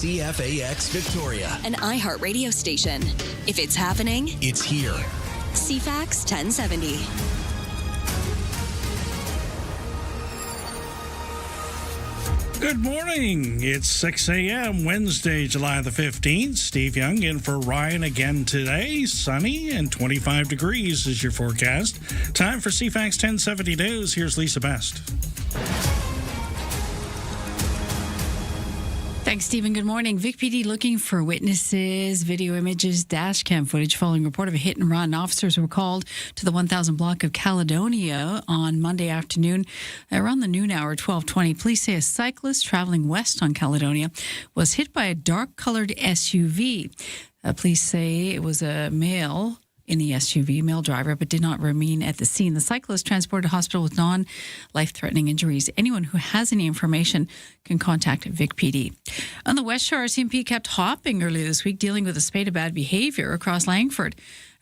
CFAX Victoria, an iHeart radio station. If it's happening, it's here. CFAX 1070. Good morning. It's 6 a.m. Wednesday, July the 15th. Steve Young in for Ryan again today. Sunny and 25 degrees is your forecast. Time for CFAX 1070 News. Here's Lisa Best. Thanks, Stephen. Good morning. Vic PD looking for witnesses, video images, dash cam footage following a report of a hit and run. Officers were called to the 1000 block of Caledonia on Monday afternoon around the noon hour, 12:20. Police say a cyclist traveling west on Caledonia was hit by a dark-colored SUV. Police say it was a male in the SUV, male driver, but did not remain at the scene. The cyclist transported to hospital with non-life-threatening injuries. Anyone who has any information can contact Vic PD. On the West Shore, RCMP kept hopping earlier this week, dealing with a spate of bad behavior across Langford.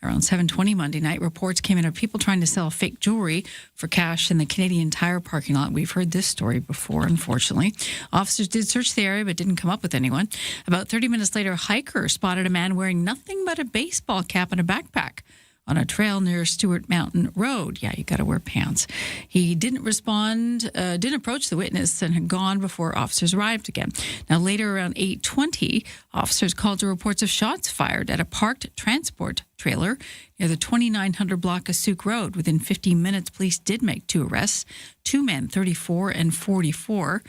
Around 7:20 Monday night, reports came in of people trying to sell fake jewelry for cash in the Canadian Tire parking lot. We've heard this story before, unfortunately. Officers did search the area but didn't come up with anyone. About 30 minutes later, a hiker spotted a man wearing nothing but a baseball cap and a backpack on a trail near Stewart Mountain Road. Yeah, you got to wear pants. He didn't didn't approach the witness and had gone before officers arrived again. Now, later around 8:20, officers called to reports of shots fired at a parked transport trailer near the 2900 block of Souk Road. Within 15 minutes, police did make 2 arrests, 2 men, 34 and 44.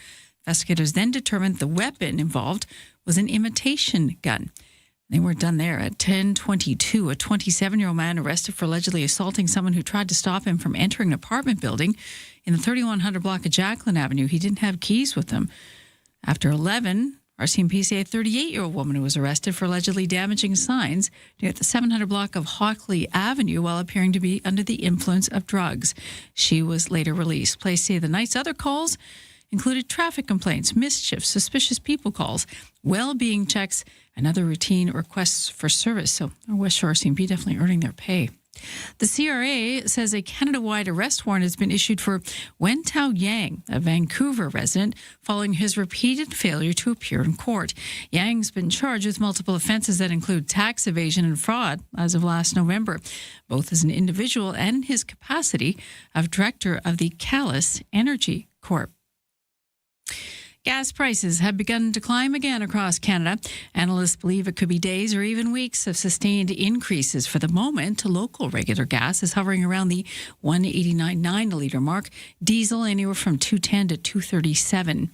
Investigators then determined the weapon involved was an imitation gun. They weren't done there. At 10:22, a 27-year-old man arrested for allegedly assaulting someone who tried to stop him from entering an apartment building in the 3100 block of Jacqueline Avenue. He didn't have keys with him. After 11, RCMP say a 38-year-old woman who was arrested for allegedly damaging signs near the 700 block of Hockley Avenue while appearing to be under the influence of drugs. She was later released. Police say the night's other calls included traffic complaints, mischief, suspicious people calls, well-being checks, and other routine requests for service. So our West Shore CMP definitely earning their pay. The CRA says a Canada-wide arrest warrant has been issued for Wen Tao Yang, a Vancouver resident, following his repeated failure to appear in court. Yang's been charged with multiple offenses that include tax evasion and fraud as of last November, both as an individual and in his capacity of director of the Calais Energy Corp. Gas prices have begun to climb again across Canada. Analysts believe it could be days or even weeks of sustained increases. For the moment, local regular gas is hovering around the $1.89.9 a litre mark. Diesel anywhere from $2.10 to $2.37.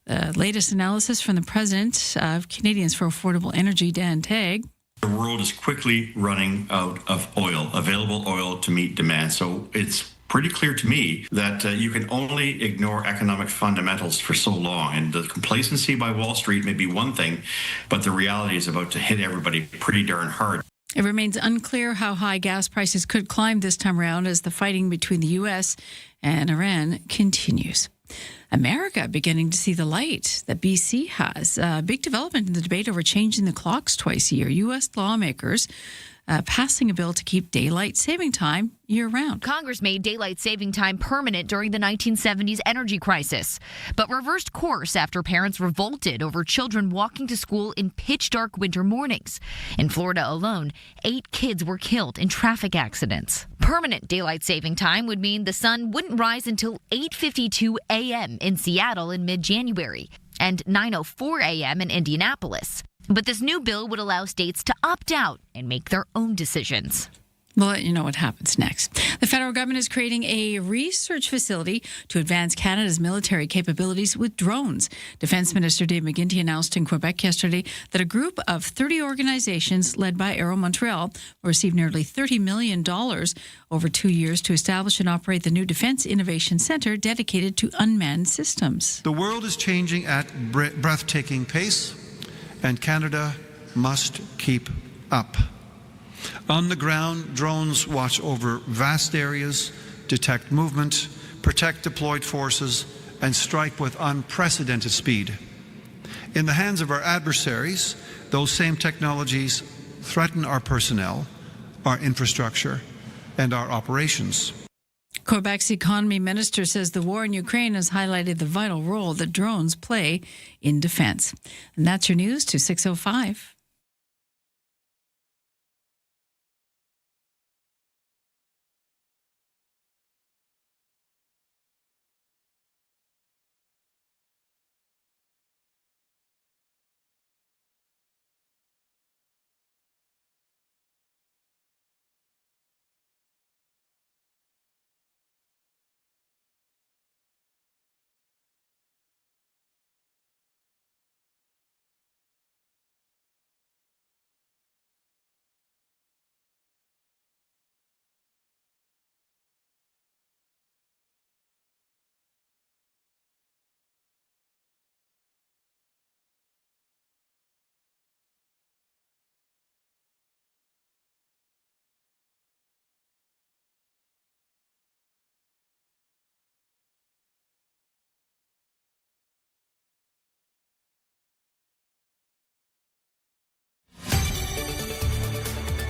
The latest analysis from the president of Canadians for Affordable Energy, Dan Tagg. The world is quickly running out of oil, available oil to meet demand. So it's pretty clear to me that you can only ignore economic fundamentals for so long. And the complacency by Wall Street may be one thing, but the reality is about to hit everybody pretty darn hard. It remains unclear how high gas prices could climb this time around as the fighting between the U.S. and Iran continues. America beginning to see the light that BC has. A big development in the debate over changing the clocks twice a year. U.S. lawmakers passing a bill to keep daylight saving time year-round. Congress made daylight saving time permanent during the 1970s energy crisis, but reversed course after parents revolted over children walking to school in pitch-dark winter mornings. In Florida alone, 8 kids were killed in traffic accidents. Permanent daylight saving time would mean the sun wouldn't rise until 8:52 a.m. in Seattle in mid-January and 9:04 a.m. in Indianapolis. But this new bill would allow states to opt out and make their own decisions. Well, you know what happens next. The federal government is creating a research facility to advance Canada's military capabilities with drones. Defense Minister Dave McGuinty announced in Quebec yesterday that a group of 30 organizations led by Aero Montreal will receive nearly $30 million over 2 years to establish and operate the new Defense Innovation Centre dedicated to unmanned systems. The world is changing at breathtaking pace, and Canada must keep up. On the ground, drones watch over vast areas, detect movement, protect deployed forces, and strike with unprecedented speed. In the hands of our adversaries, those same technologies threaten our personnel, our infrastructure, and our operations. Quebec's economy minister says the war in Ukraine has highlighted the vital role that drones play in defense. And that's your news to 6:05.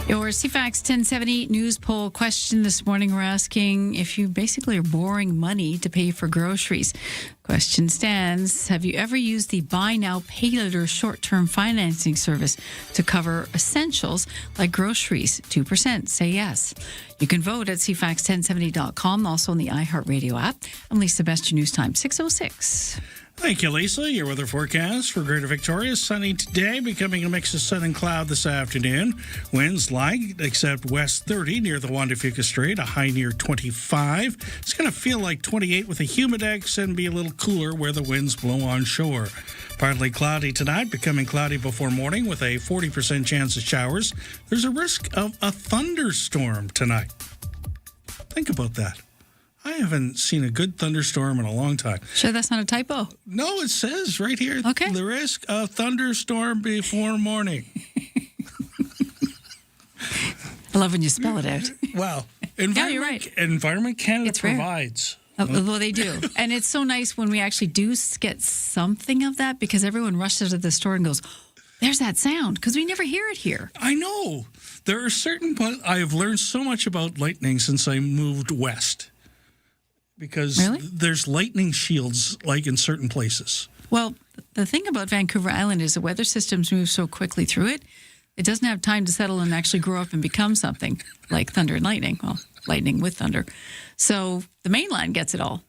Your CFAX 1070 news poll question this morning, we're asking if you basically are borrowing money to pay for groceries. Question stands, have you ever used the Buy Now, Pay Later short-term financing service to cover essentials like groceries? 2% say yes. You can vote at CFAX1070.com, also on the iHeartRadio app. I'm Lisa Best, your news time, 6:06. Thank you, Lisa. Your weather forecast for Greater Victoria. Sunny today, becoming a mix of sun and cloud this afternoon. Winds light, except west 30 near the Juan de Fuca Strait, a high near 25. It's going to feel like 28 with a humidex and be a little cooler where the winds blow on shore. Partly cloudy tonight, becoming cloudy before morning with a 40% chance of showers. There's a risk of a thunderstorm tonight. Think about that. I haven't seen a good thunderstorm in a long time. Sure that's not a typo? No, it says right here, okay. The risk of thunderstorm before morning. I love when you spell it out. Well, yeah, you're right. Environment Canada it's provides. Well, they do. And it's so nice when we actually do get something of that because everyone rushes to the store and goes, there's that sound, because we never hear it here. I know. There are certain, I have learned so much about lightning since I moved west. Because there's lightning shields, like in certain places. Well, the thing about Vancouver Island is the weather systems move so quickly through it, it doesn't have time to settle and actually grow up and become something like thunder and lightning. Well, lightning with thunder. So the mainland gets it all.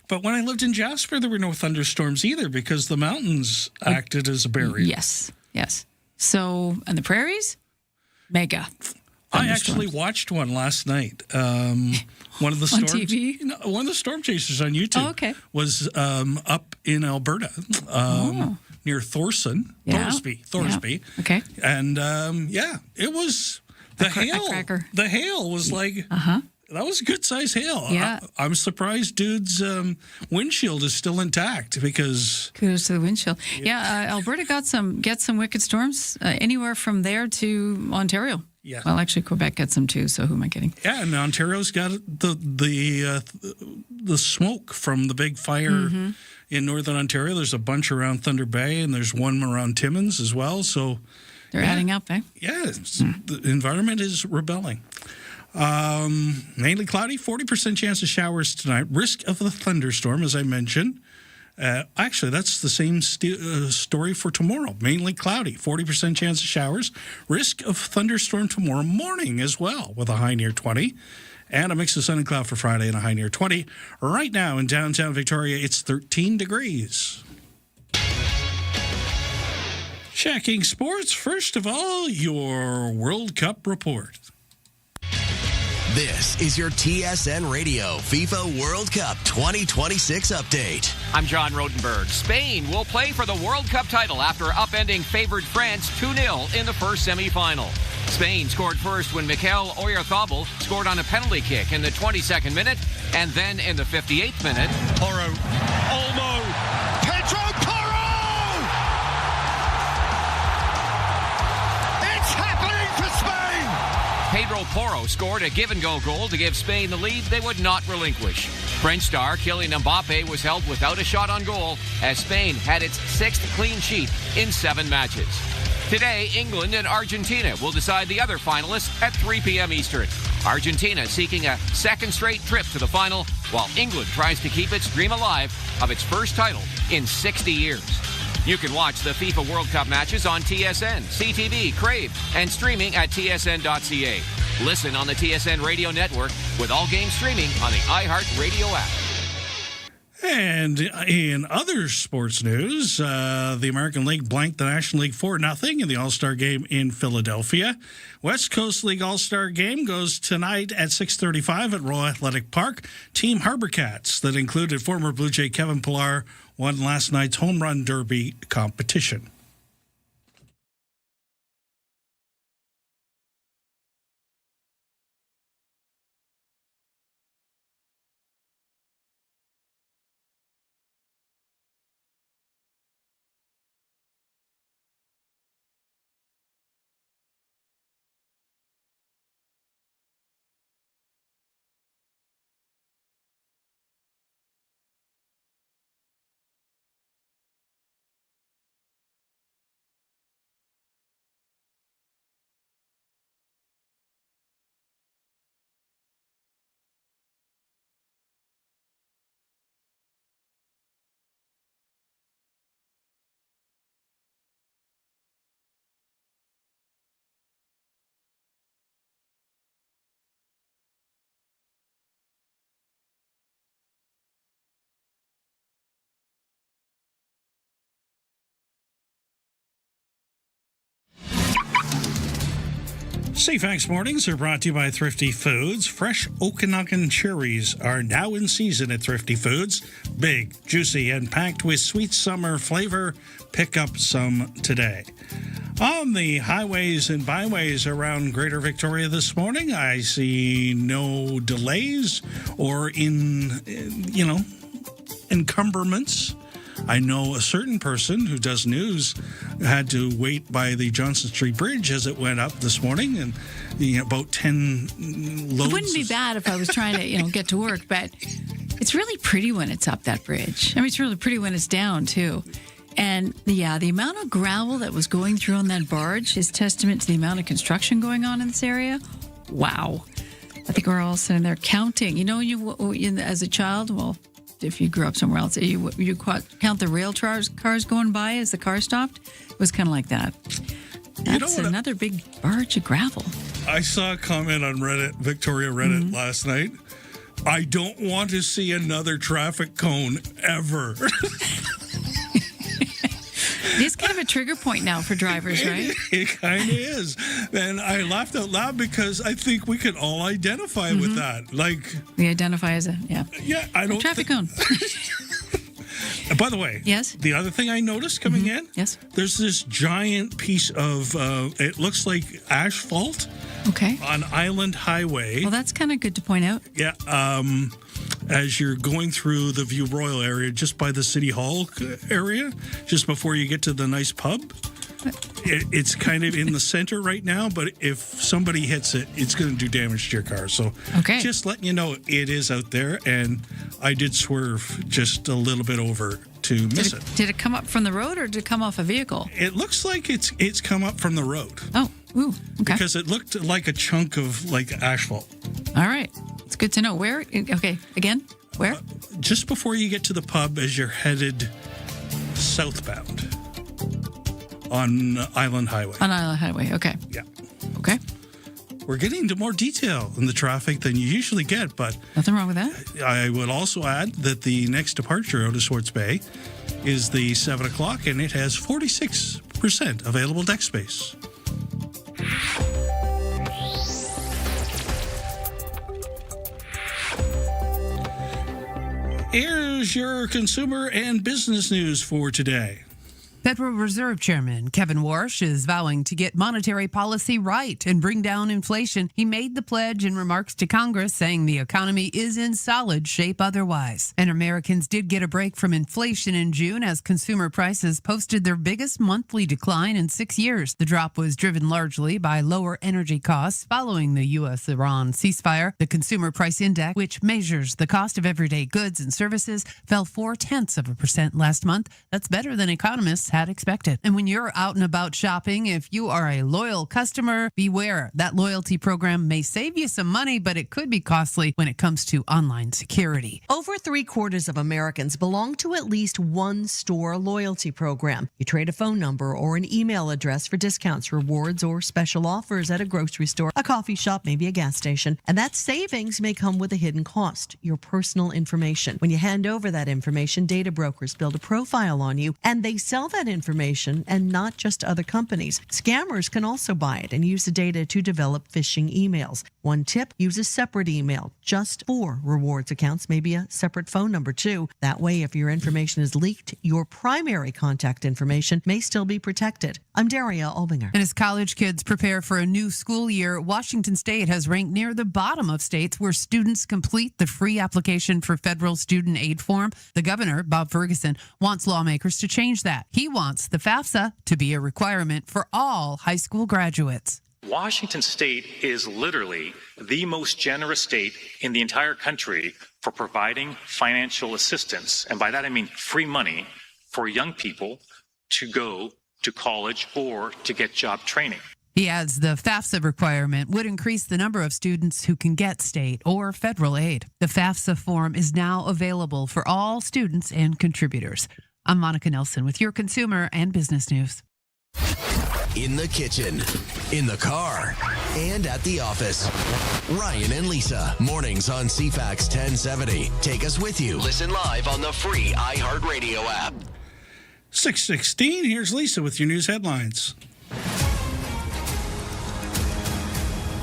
But when I lived in Jasper, there were no thunderstorms either because the mountains acted as a barrier. Yes. So, and the prairies? Mega. I actually watched one last night. One of the storms, on TV? One of the storm chasers on YouTube was up in Alberta near Thorsby. Yeah. Okay. And it was the hail. The hail was like that was a good size hail. Yeah. I'm surprised dude's windshield is still intact because kudos to the windshield. Yeah, Alberta gets some wicked storms anywhere from there to Ontario. Yeah. Well, actually, Quebec gets them too. So who am I kidding? Yeah, and Ontario's got the smoke from the big fire in northern Ontario. There's a bunch around Thunder Bay, and there's one around Timmins as well. So they're adding up, eh? Yeah, the environment is rebelling. Mainly cloudy, 40% chance of showers tonight. Risk of a thunderstorm, as I mentioned. Actually, that's the same story for tomorrow. Mainly cloudy, 40% chance of showers. Risk of thunderstorm tomorrow morning as well, with a high near 20. And a mix of sun and cloud for Friday and a high near 20. Right now in downtown Victoria, it's 13 degrees. Checking sports. First of all, your World Cup report. This is your TSN Radio FIFA World Cup 2026 update. I'm John Rodenberg. Spain will play for the World Cup title after upending favored France 2-0 in the first semifinal. Spain scored first when Mikel Oyarzabal scored on a penalty kick in the 22nd minute, and then in the 58th minute, Porro, Olmo, Pedro Porro! It's happening for Spain! Pedro Porro scored a give-and-go goal to give Spain the lead they would not relinquish. French star Kylian Mbappe was held without a shot on goal as Spain had its 6th clean sheet in 7 matches. Today, England and Argentina will decide the other finalists at 3 p.m. Eastern. Argentina seeking a second straight trip to the final, while England tries to keep its dream alive of its first title in 60 years. You can watch the FIFA World Cup matches on TSN, CTV, Crave, and streaming at tsn.ca. Listen on the TSN radio network with all games streaming on the iHeartRadio app. And in other sports news, the American League blanked the National League 4-0 in the All-Star Game in Philadelphia. West Coast League All-Star Game goes tonight at 6:35 at Royal Athletic Park. Team Harbor Cats, that included former Blue Jay Kevin Pillar, won last night's Home Run Derby competition. CFAX Mornings are brought to you by Thrifty Foods. Fresh Okanagan cherries are now in season at Thrifty Foods. Big, juicy, and packed with sweet summer flavor. Pick up some today. On the highways and byways around Greater Victoria this morning, I see no delays or encumberments. I know a certain person who does news had to wait by the Johnson Street Bridge as it went up this morning, and about 10 loads. It wouldn't be bad if I was trying to, get to work, but it's really pretty when it's up that bridge. I mean, it's really pretty when it's down too. And the amount of gravel that was going through on that barge is testament to the amount of construction going on in this area. Wow. I think we're all sitting there counting. As a child, well, if you grew up somewhere else, you count the rail cars going by as the car stopped. It was kind of like that. That's another big barge of gravel. I saw a comment on Reddit, Victoria Reddit, last night. I don't want to see another traffic cone ever. It is kind of a trigger point now for drivers, right? It kind of is. And I laughed out loud because I think we can all identify with that. We identify as a I don't traffic cone. By the way, yes. The other thing I noticed coming in, yes, there's this giant piece of it looks like asphalt. Okay. On Island Highway. Well, that's kind of good to point out. Yeah. As you're going through the View Royal area, just by the City Hall area, just before you get to the nice pub. It's kind of in the center right now, but if somebody hits it, it's going to do damage to your car. So just letting you know, it is out there, and I did swerve just a little bit over to miss it. Did it come up from the road or did it come off a vehicle? It looks like it's come up from the road. Oh, ooh, okay. Because it looked like a chunk of asphalt. All right. It's good to know. Where? Okay, again, where? Just before you get to the pub as you're headed southbound. On Island Highway. On Island Highway, okay. Yeah. Okay. We're getting into more detail in the traffic than you usually get, but... Nothing wrong with that. I would also add that the next departure out of Swartz Bay is the 7 o'clock, and it has 46% available deck space. Here's your consumer and business news for today. Federal Reserve Chairman Kevin Warsh is vowing to get monetary policy right and bring down inflation. He made the pledge in remarks to Congress, saying the economy is in solid shape otherwise. And Americans did get a break from inflation in June as consumer prices posted their biggest monthly decline in 6 years. The drop was driven largely by lower energy costs following the U.S.-Iran ceasefire. The Consumer Price Index, which measures the cost of everyday goods and services, fell 0.4% last month. That's better than economists us had expected. And when you're out and about shopping, if you are a loyal customer, beware. That loyalty program may save you some money, but it could be costly when it comes to online security. Over 3/4 of Americans belong to at least one store loyalty program. You trade a phone number or an email address for discounts, rewards, or special offers at a grocery store, a coffee shop, maybe a gas station. And that savings may come with a hidden cost, your personal information. When you hand over that information, data brokers build a profile on you, and they sell that information, and not just other companies. Scammers can also buy it and use the data to develop phishing emails. One tip, use a separate email just for rewards accounts, maybe a separate phone number too. That way, if your information is leaked, your primary contact information may still be protected. I'm Daria Albinger. And as college kids prepare for a new school year, Washington State has ranked near the bottom of states where students complete the free application for federal student aid form. The governor, Bob Ferguson, wants lawmakers to change that. He wants the FAFSA to be a requirement for all high school graduates. Washington State is literally the most generous state in the entire country for providing financial assistance. And by that, I mean free money for young people to go to college or to get job training. He adds the FAFSA requirement would increase the number of students who can get state or federal aid. The FAFSA form is now available for all students and contributors. I'm Monica Nelson with your consumer and business news. In the kitchen, in the car, and at the office. Ryan and Lisa, mornings on CFAX 1070. Take us with you. Listen live on the free iHeartRadio app. 6:16, here's Lisa with your news headlines.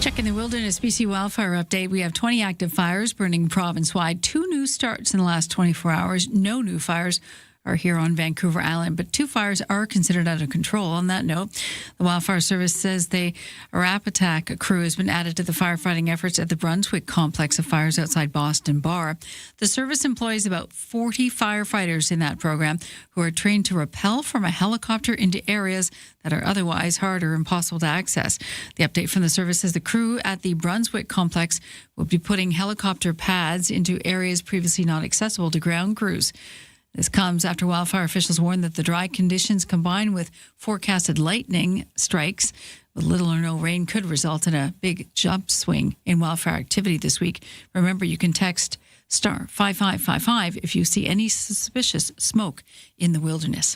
Checking the Wilderness BC wildfire update. We have 20 active fires burning province-wide. 2 new starts in the last 24 hours. No new fires are here on Vancouver Island, but 2 fires are considered out of control. On that note, the Wildfire Service says a RAP attack crew has been added to the firefighting efforts at the Brunswick complex of fires outside Boston Bar. The service employs about 40 firefighters in that program who are trained to rappel from a helicopter into areas that are otherwise hard or impossible to access. The update from the service says the crew at the Brunswick complex will be putting helicopter pads into areas previously not accessible to ground crews. This comes after wildfire officials warned that the dry conditions combined with forecasted lightning strikes with little or no rain could result in a big jump swing in wildfire activity this week. Remember, you can text star 5555 if you see any suspicious smoke in the wilderness.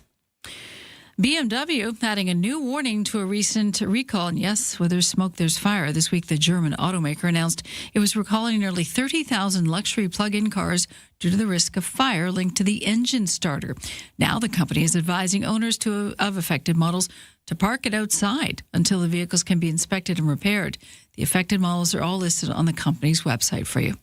BMW adding a new warning to a recent recall. And yes, where there's smoke, there's fire. This week, the German automaker announced it was recalling nearly 30,000 luxury plug-in cars due to the risk of fire linked to the engine starter. Now the company is advising owners of affected models to park it outside until the vehicles can be inspected and repaired. The affected models are all listed on the company's website for you.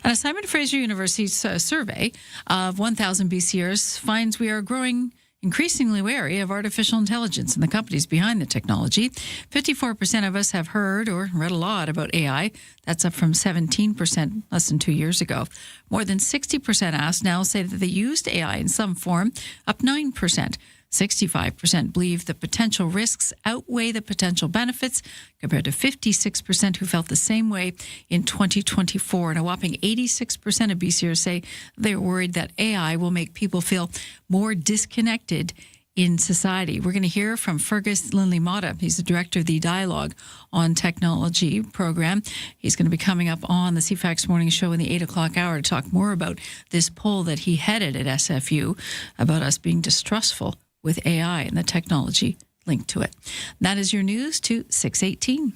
An Simon Fraser University's survey of 1,000 BCers finds we are growing increasingly wary of artificial intelligence and the companies behind the technology. 54% of us have heard or read a lot about AI. That's up from 17% less than 2 years ago. More than 60% asked now say that they used AI in some form, up 9%. 65% believe the potential risks outweigh the potential benefits, compared to 56% who felt the same way in 2024. And a whopping 86% of BCers say they're worried that AI will make people feel more disconnected in society. We're going to hear from Fergus Lindley-Mata. He's the director of the Dialogue on Technology program. He's going to be coming up on the CFAX Morning Show in the 8 o'clock hour to talk more about this poll that he headed at SFU about us being distrustful with AI and the technology linked to it. That is your news to 6:18.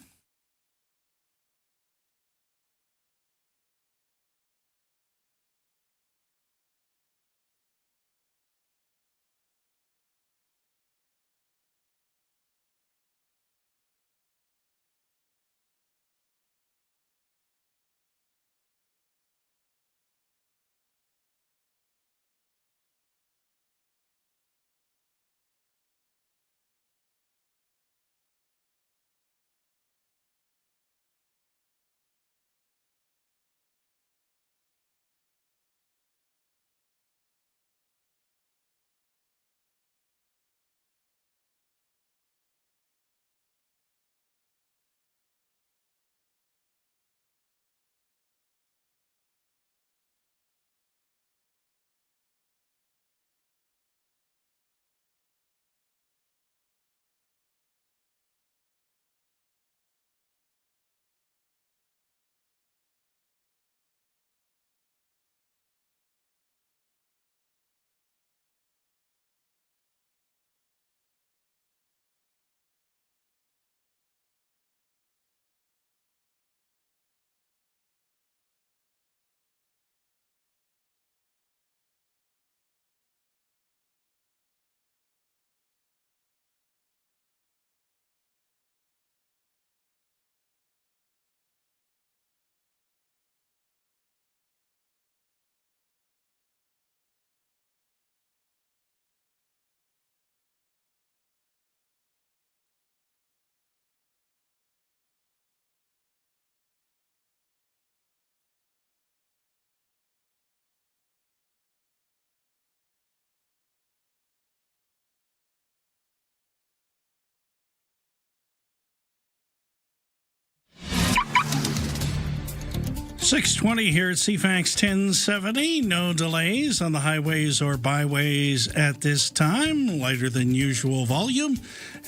6:20 here at CFAX 1070. No delays on the highways or byways at this time. Lighter than usual volume.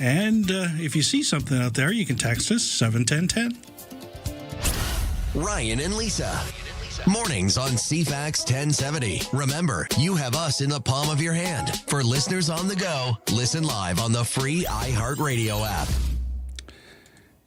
And if you see something out there, you can text us 71010. Ryan and Lisa. Mornings on CFAX 1070. Remember, you have us in the palm of your hand. For listeners on the go, listen live on the free iHeartRadio app.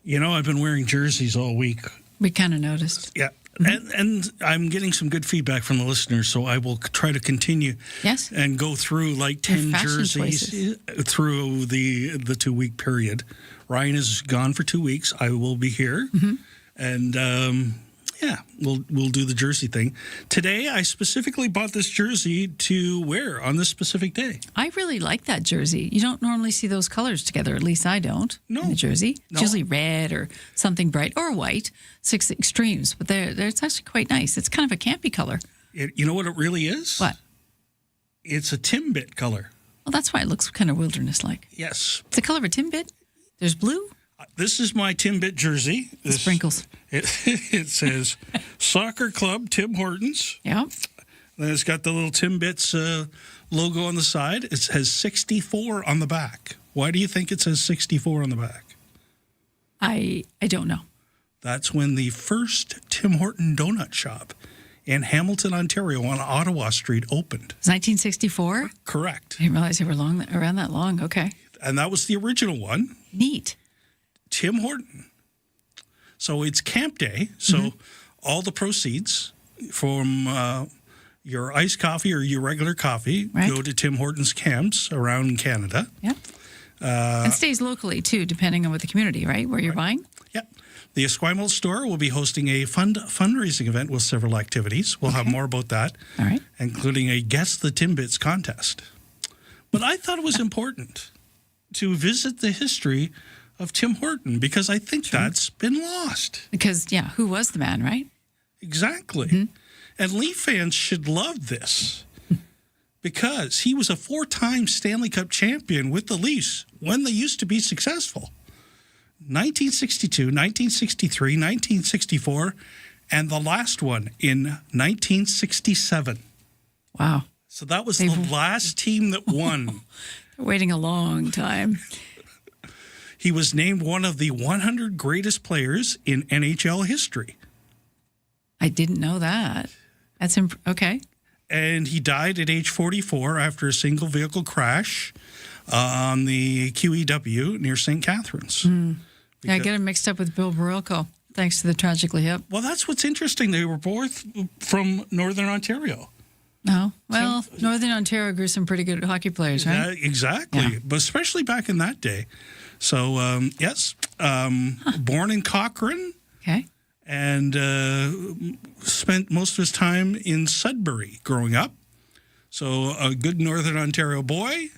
You know, I've been wearing jerseys all week. We kind of noticed. Yeah. And I'm getting some good feedback from the listeners, so I will try to continue. Yes. And go through like 10 jerseys through the 2-week period. Ryan is gone for 2 weeks. I will be here. Mm-hmm. And yeah, we'll do the jersey thing. Today, I specifically bought this jersey to wear on this specific day. I really like that jersey. You don't normally see those colors together. At least I don't. No. In the jersey. No. It's usually red or something bright or white. 6 extremes. But it's actually quite nice. It's kind of a campy color. You know what it really is? What? It's a Timbit color. Well, that's why it looks kind of wilderness-like. Yes. It's the color of a Timbit. There's blue. This is my Timbit jersey. Sprinkles. It says Soccer Club Tim Hortons. Yeah. Then it's got the little Timbits logo on the side. It says 64 on the back. Why do you think it says 64 on the back? I don't know. That's when the first Tim Horton donut shop in Hamilton, Ontario on Ottawa Street opened. It's 1964? Correct. I didn't realize they were around that long. Okay. And that was the original one. Neat. Tim Horton. So it's Camp Day. So all the proceeds from your iced coffee or your regular coffee go to Tim Hortons camps around Canada. Yeah. And stays locally, too, depending on what the community, right, where you're buying? Yeah. The Esquimalt store will be hosting a fundraising event with several activities. We'll have more about that, all right, including a Guess the Timbits contest. But I thought it was important to visit the history of Tim Horton, because I think that's been lost. Because, yeah, who was the man, right? Exactly. Mm-hmm. And Leaf fans should love this because he was a 4-time Stanley Cup champion with the Leafs when they used to be successful. 1962, 1963, 1964, and the last one in 1967. Wow. So that was the last team that won. Waiting a long time. He was named one of the 100 greatest players in NHL history. I didn't know that. That's okay. And he died at age 44 after a single vehicle crash on the QEW near St. Catharines. Yeah, I get him mixed up with Bill Barilko, thanks to the Tragically Hip. Well, that's what's interesting. They were both from Northern Ontario. No. Well, Northern Ontario grew some pretty good hockey players, right? Exactly. Yeah. But especially back in that day. So, yes, born in Cochrane. Okay. And spent most of his time in Sudbury growing up. So a good Northern Ontario boy,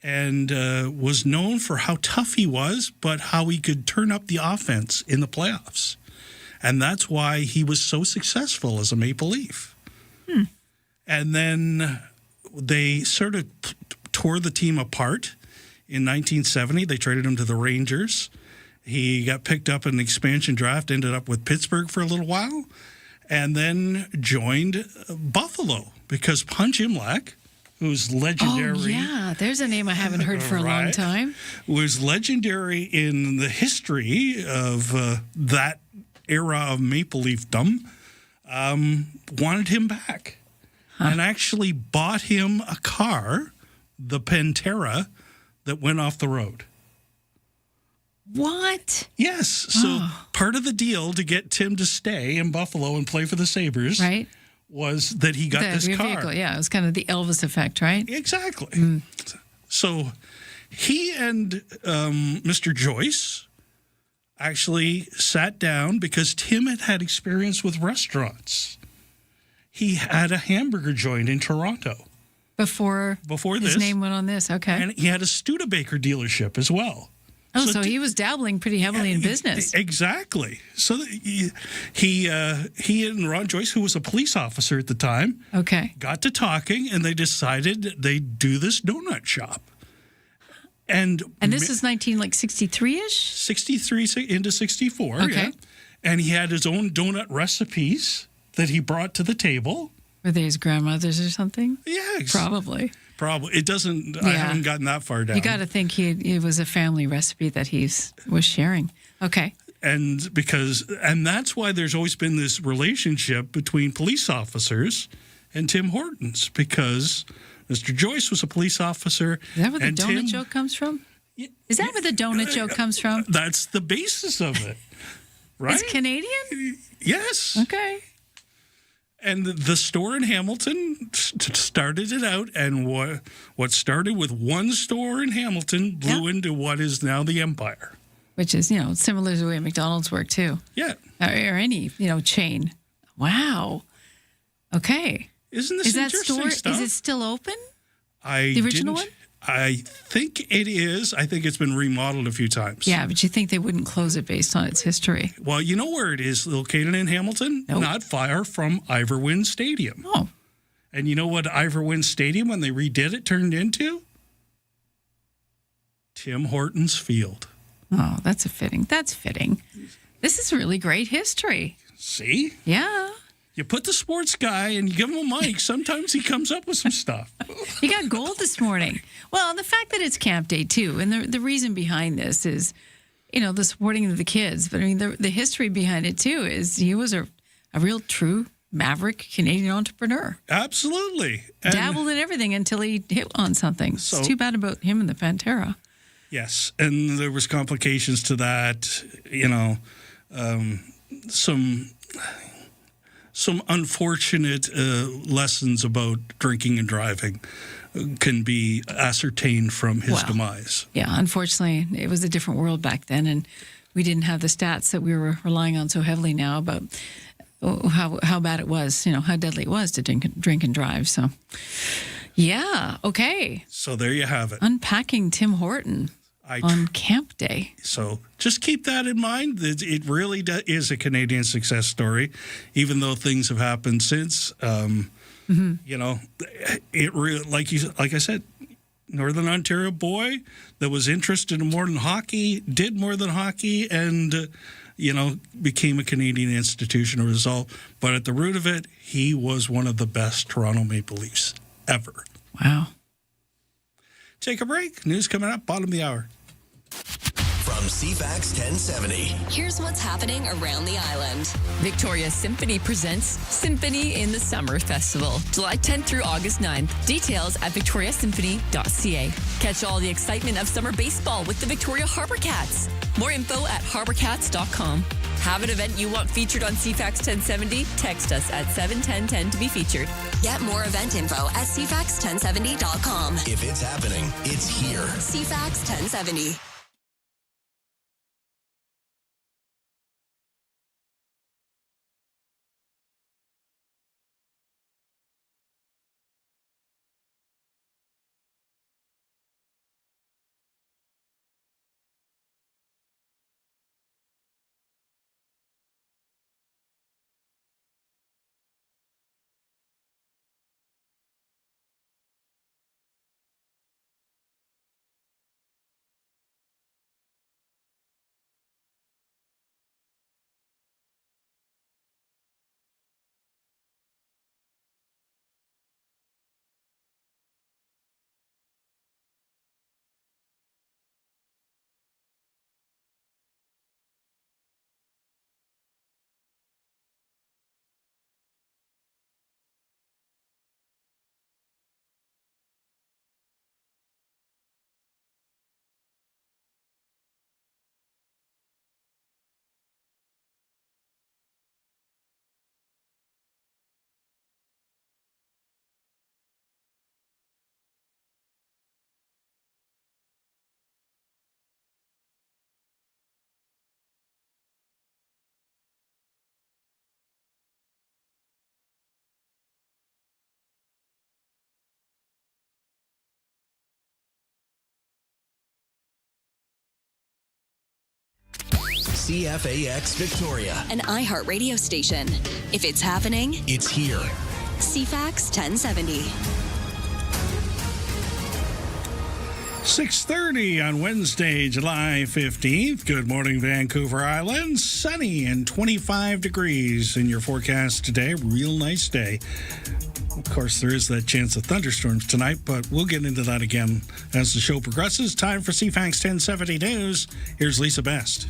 and was known for how tough he was, but how he could turn up the offense in the playoffs. And that's why he was so successful as a Maple Leaf. And then they sort of tore the team apart. In 1970, they traded him to the Rangers. He got picked up in the expansion draft, ended up with Pittsburgh for a little while, and then joined Buffalo because Punch Imlach, who's legendary. Oh, yeah. There's a name I haven't heard for a long time. Was legendary in the history of that era of Maple Leafdom, wanted him back and actually bought him a car, the Pantera, that went off the road. What? Yes. So part of the deal to get Tim to stay in Buffalo and play for the Sabres was that he got this car. Vehicle, yeah, it was kind of the Elvis effect, right? Exactly. So he and Mr. Joyce actually sat down because Tim had experience with restaurants. He had a hamburger joint in Toronto. Before his name went on this, okay. And he had a Studebaker dealership as well. Oh, so he was dabbling pretty heavily in business. Exactly. So he and Ron Joyce, who was a police officer at the time, got to talking, and they decided they'd do this donut shop. And this is 1963-ish? 63 into 64, okay. yeah. And he had his own donut recipes that he brought to the table. Were they his grandmother's or something? Yeah. Probably. It doesn't, I haven't gotten that far down. You got to think it was a family recipe that was sharing. Okay. And that's why there's always been this relationship between police officers and Tim Hortons, because Mr. Joyce was a police officer. Is that where the donut joke comes from? Is that where the donut joke comes from? That's the basis of it, right? It's Canadian? Yes. Okay. And the store in Hamilton started it out, and what started with one store in Hamilton blew into what is now the Empire. Which is, similar to the way McDonald's worked, too. Yeah. Or any, chain. Wow. Okay. Isn't this interesting stuff? Is it still open? The original one? I think it is. I think it's been remodeled a few times. Yeah, but you think they wouldn't close it based on its history? Well, you know where it is located in Hamilton? Nope. Not far from Iverwin Stadium. Oh. And you know what Iverwin Stadium, when they redid it, turned into? Tim Hortons Field. Oh, that's fitting. This is really great history. See? Yeah. You put the sports guy and you give him a mic, sometimes he comes up with some stuff. You got gold this morning. Well, the fact that it's camp day, too, and the reason behind this is, the supporting of the kids. But, I mean, the history behind it, too, is he was a real true maverick Canadian entrepreneur. Absolutely. And dabbled in everything until he hit on something. It's too bad about him and the Pantera. Yes, and there was complications to that, some unfortunate lessons about drinking and driving can be ascertained from his demise. Yeah, unfortunately, it was a different world back then, and we didn't have the stats that we were relying on so heavily now about how bad it was, how deadly it was to drink and drive. So, yeah, okay. So there you have it. Unpacking Tim Horton on camp day. So just keep that in mind. It really is a Canadian success story, even though things have happened since. It really, like I said, Northern Ontario boy that was interested in more than hockey, did more than hockey, and became a Canadian institution as a result. But at the root of it, he was one of the best Toronto Maple Leafs ever. Wow. Take a break. News coming up, bottom of the hour. From CFAX 1070. Here's what's happening around the island. Victoria Symphony presents Symphony in the Summer Festival, July 10th through August 9th. Details at victoriasymphony.ca. Catch all the excitement of summer baseball with the Victoria Harbour Cats. More info at harbourcats.com. Have an event you want featured on CFAX 1070? Text us at 71010 to be featured. Get more event info at CFAX1070.com. If it's happening, it's here. CFAX 1070. CFAX Victoria. An iHeartRadio station. If it's happening, it's here. CFAX 1070. 6:30 on Wednesday, July 15th. Good morning, Vancouver Island. Sunny and 25 degrees in your forecast today. Real nice day. Of course, there is that chance of thunderstorms tonight, but we'll get into that again as the show progresses. Time for CFAX 1070 News. Here's Lisa Best.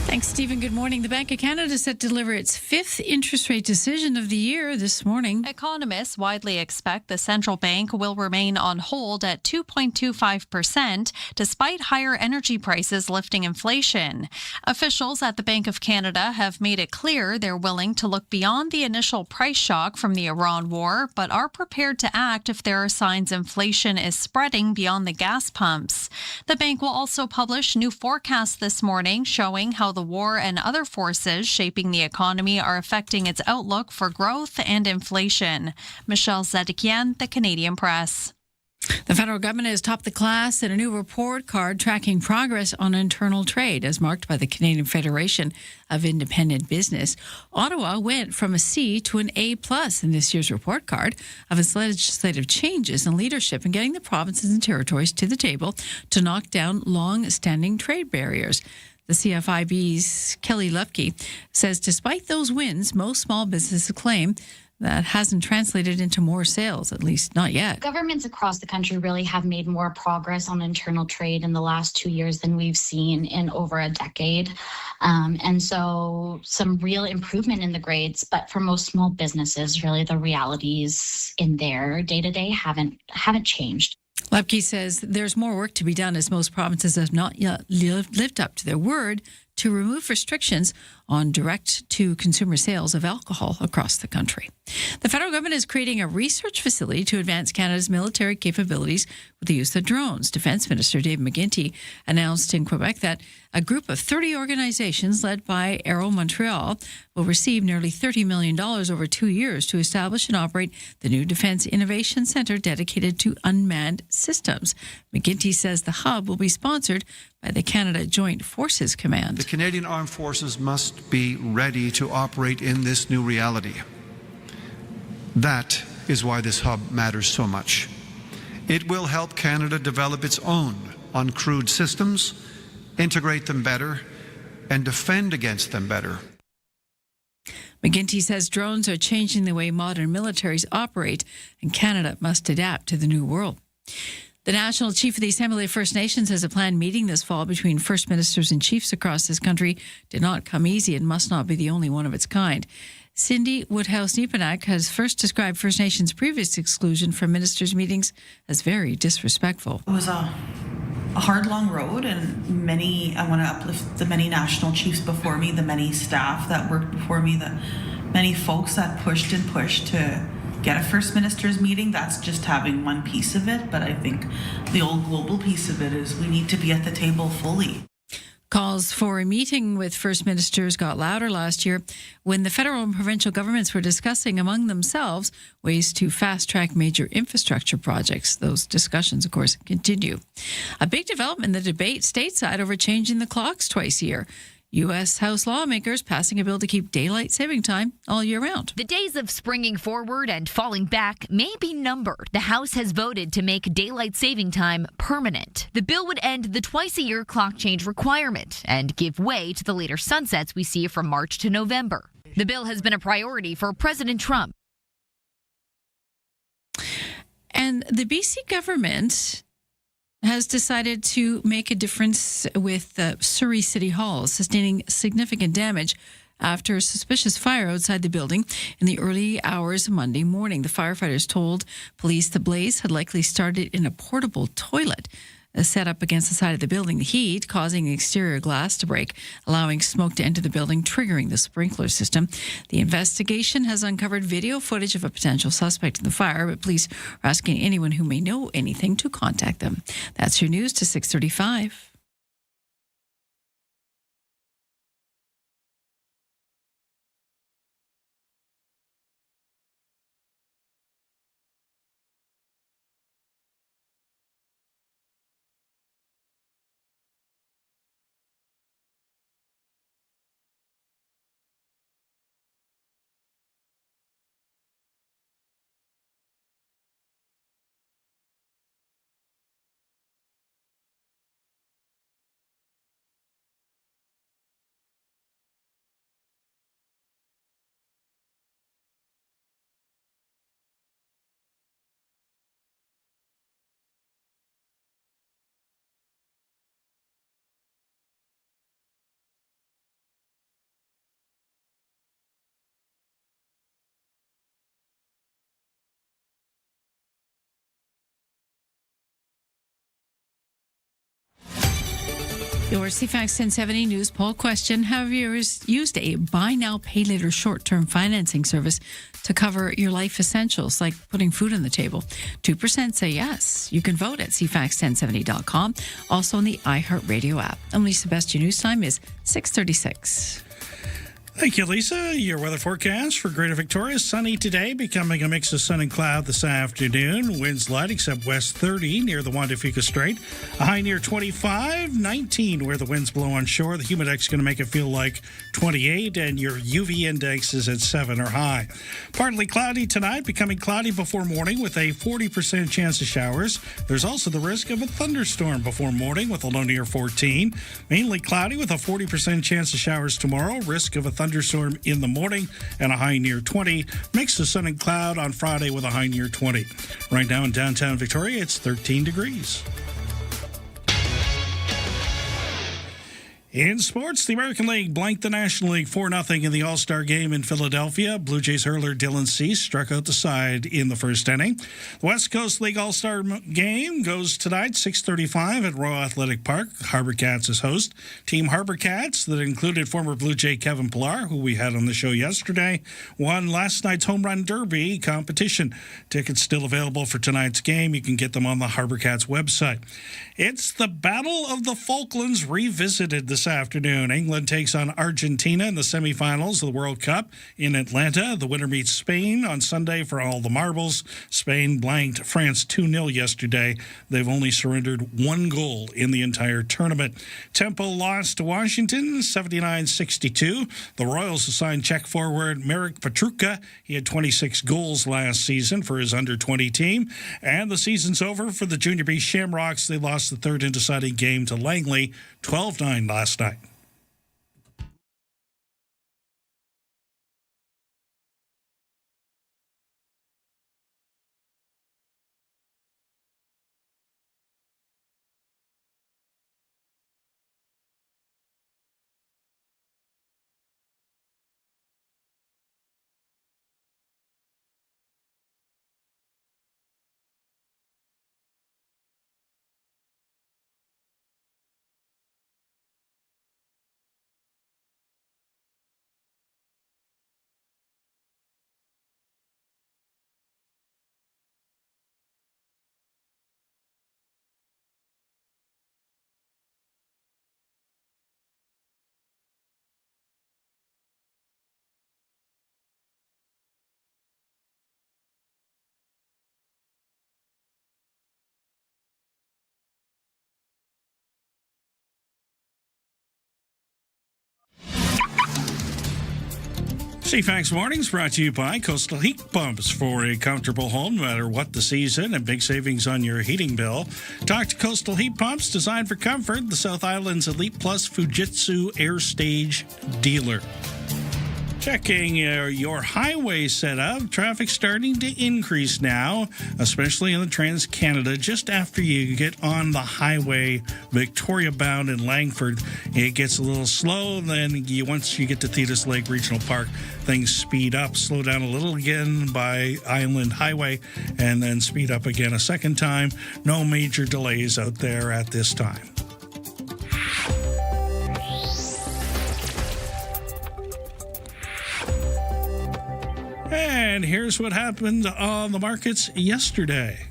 Thanks, Stephen. Good morning. The Bank of Canada is set to deliver its fifth interest rate decision of the year this morning. Economists widely expect the central bank will remain on hold at 2.25%, despite higher energy prices lifting inflation. Officials at the Bank of Canada have made it clear they're willing to look beyond the initial price shock from the Iran war, but are prepared to act if there are signs inflation is spreading beyond the gas pumps. The bank will also publish new forecasts this morning showing how the war and other forces shaping the economy are affecting its outlook for growth and inflation. Michelle Zedekian, The Canadian Press. The federal government has topped the class in a new report card tracking progress on internal trade, as marked by the Canadian Federation of Independent Business. Ottawa went from a C to an A+ in this year's report card of its legislative changes in leadership and getting the provinces and territories to the table to knock down long-standing trade barriers. The CFIB's Kelly Lupke says despite those wins, most small businesses claim that hasn't translated into more sales, at least not yet. Governments across the country really have made more progress on internal trade in the last 2 years than we've seen in over a decade. And so some real improvement in the grades, but for most small businesses, really the realities in their day-to-day haven't changed. Lepke says there's more work to be done as most provinces have not yet lived up to their word to remove restrictions on direct-to-consumer sales of alcohol across the country. The federal government is creating a research facility to advance Canada's military capabilities with the use of drones. Defence Minister Dave McGuinty announced in Quebec that a group of 30 organizations led by Aero Montreal will receive nearly $30 million over 2 years to establish and operate the new Defence Innovation Centre dedicated to unmanned systems. McGuinty says the hub will be sponsored by the Canada Joint Forces Command. The Canadian Armed Forces must be ready to operate in this new reality. That is why this hub matters so much. It will help Canada develop its own uncrewed systems, integrate them better, and defend against them better. McGuinty says drones are changing the way modern militaries operate, and Canada must adapt to the new world. The National Chief of the Assembly of First Nations has a planned meeting this fall between First Ministers and Chiefs across this country. Did not come easy and must not be the only one of its kind. Cindy Woodhouse-Nepanak has first described First Nations' previous exclusion from ministers' meetings as very disrespectful. It was a hard, long road, and I want to uplift the many national chiefs before me, the many staff that worked before me, the many folks that pushed to get a First Minister's meeting. That's just having one piece of it, but I think the old global piece of it is we need to be at the table fully. Calls for a meeting with First Ministers got louder last year when the federal and provincial governments were discussing among themselves ways to fast-track major infrastructure projects. Those discussions, of course, continue. A big development in the debate stateside over changing the clocks twice a year. U.S. House lawmakers passing a bill to keep daylight saving time all year round. The days of springing forward and falling back may be numbered. The House has voted to make daylight saving time permanent. The bill would end the twice-a-year clock change requirement and give way to the later sunsets we see from March to November. The bill has been a priority for President Trump. And the BC government has decided to make a difference with Surrey City Hall, sustaining significant damage after a suspicious fire outside the building in the early hours of Monday morning. The firefighters told police the blaze had likely started in a portable toilet set up against the side of the building. The heat causing the exterior glass to break, allowing smoke to enter the building, triggering the sprinkler system. The investigation has uncovered video footage of a potential suspect in the fire, but police are asking anyone who may know anything to contact them. That's your news to 6:35. Your CFAX 1070 news poll question: have you used a buy now, pay later short-term financing service to cover your life essentials, like putting food on the table? 2% say yes. You can vote at CFAX1070.com, also on the iHeartRadio app. And Lisa, best your news time is 6:36. Thank you, Lisa. Your weather forecast for Greater Victoria: sunny today, becoming a mix of sun and cloud this afternoon. Winds light except west 30 near the Juan de Fuca Strait. A high near 25, 19 where the winds blow on shore. The humidex is going to make it feel like 28, and your UV index is at 7 or high. Partly cloudy tonight, becoming cloudy before morning with a 40% chance of showers. There's also the risk of a thunderstorm before morning with a low near 14. Mainly cloudy with a 40% chance of showers tomorrow. Risk of a thunderstorm in the morning and a high near 20. Mix of sun and cloud on Friday with a high near 20. Right now in downtown Victoria, it's 13 degrees. In sports, the American League blanked the National League 4-0 in the All-Star game in Philadelphia. Blue Jays hurler Dylan Cease struck out the side in the first inning. The West Coast League All-Star game goes tonight, 6:35 at Royal Athletic Park. Harbor Cats is host. Team Harbor Cats, that included former Blue Jay Kevin Pillar, who we had on the show yesterday, won last night's Home Run Derby competition. Tickets still available for tonight's game. You can get them on the Harbor Cats website. It's the Battle of the Falklands revisited this afternoon. England takes on Argentina in the semifinals of the World Cup in Atlanta. The winner meets Spain on Sunday for all the marbles. Spain blanked France 2-0 yesterday. They've only surrendered one goal in the entire tournament. Tempo lost to Washington 79-62. The Royals assigned Czech forward Marek Petruka. He had 26 goals last season for his under-20 team. And the season's over for the Junior B Shamrocks. They lost the third and deciding game to Langley 12-9 last night. CFAX Mornings brought to you by Coastal Heat Pumps. For a comfortable home, no matter what the season, and big savings on your heating bill. Talk to Coastal Heat Pumps, designed for comfort, the South Island's Elite Plus Fujitsu Air Stage dealer. Checking your highway setup. Traffic starting to increase now, especially in the Trans-Canada. Just after you get on the highway, Victoria bound in Langford, it gets a little slow. Then once you get to Thetis Lake Regional Park, things speed up. Slow down a little again by Island Highway, and then speed up again a second time. No major delays out there at this time. And here's what happened on the markets yesterday.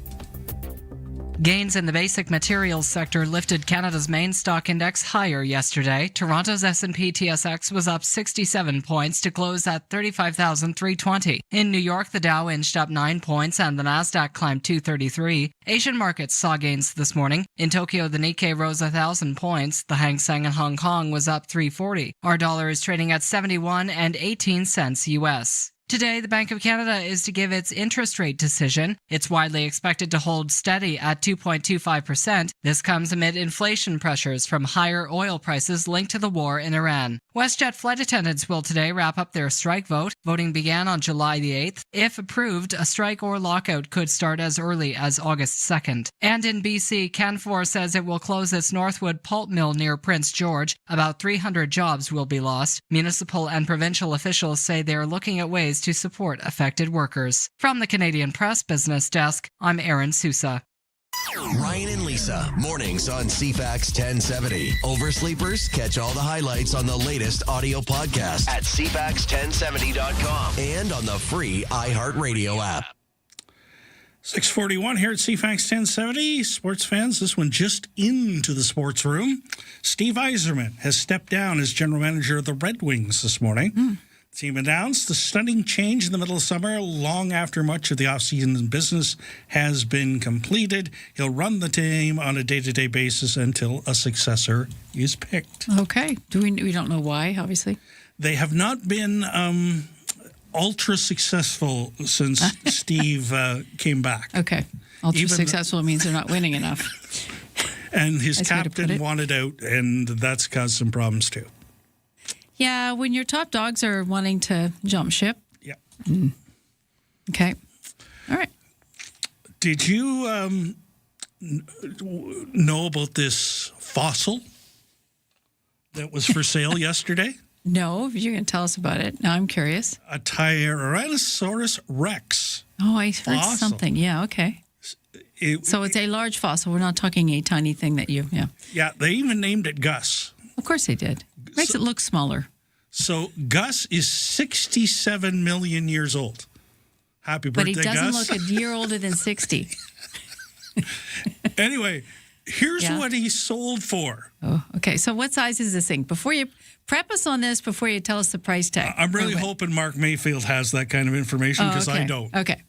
Gains in the basic materials sector lifted Canada's main stock index higher yesterday. Toronto's S&P TSX was up 67 points to close at 35,320. In New York, the Dow inched up 9 points and the Nasdaq climbed 233. Asian markets saw gains this morning. In Tokyo, the Nikkei rose 1,000 points. The Hang Seng in Hong Kong was up 340. Our dollar is trading at 71 and 18 cents US. Today, the Bank of Canada is to give its interest rate decision. It's widely expected to hold steady at 2.25%. This comes amid inflation pressures from higher oil prices linked to the war in Iran. WestJet flight attendants will today wrap up their strike vote. Voting began on July the 8th. If approved, a strike or lockout could start as early as August 2nd. And in BC, Canfor says it will close its Northwood pulp mill near Prince George. About 300 jobs will be lost. Municipal and provincial officials say they are looking at ways to support affected workers. From the Canadian Press Business Desk, I'm Aaron Sousa. Ryan and Lee. Lisa, mornings on CFAX 1070. Oversleepers, catch all the highlights on the latest audio podcast at CFAX1070.com and on the free iHeartRadio app. 6:41 here at CFAX 1070. Sports fans, this one just into the sports room. Steve Yzerman has stepped down as general manager of the Red Wings this morning. The team announced the stunning change in the middle of summer, long after much of the offseason business has been completed. He'll run the team on a day-to-day basis until a successor is picked. Okay. We don't know why, obviously. They have not been ultra successful since Steve came back. Okay. Ultra successful means they're not winning enough. And his captain wanted out, and that's caused some problems too. Yeah, when your top dogs are wanting to jump ship. Yeah. Okay. All right. Did you know about this fossil that was for sale yesterday? No, you're going to tell us about it. Now I'm curious. A Tyrannosaurus Rex. Oh, I heard something. Yeah, okay. So it's a large fossil. We're not talking a tiny thing that you, Yeah, they even named it Gus. Of course they did. Makes it look smaller. So Gus is 67 million years old. Happy birthday, Gus. But he doesn't look a year older than 60. Anyway, here's what he sold for. Oh, okay. So what size is this thing? Before you prep us on this, before you tell us the price tag. I'm really hoping Mark Mayfield has that kind of information because I don't. Okay.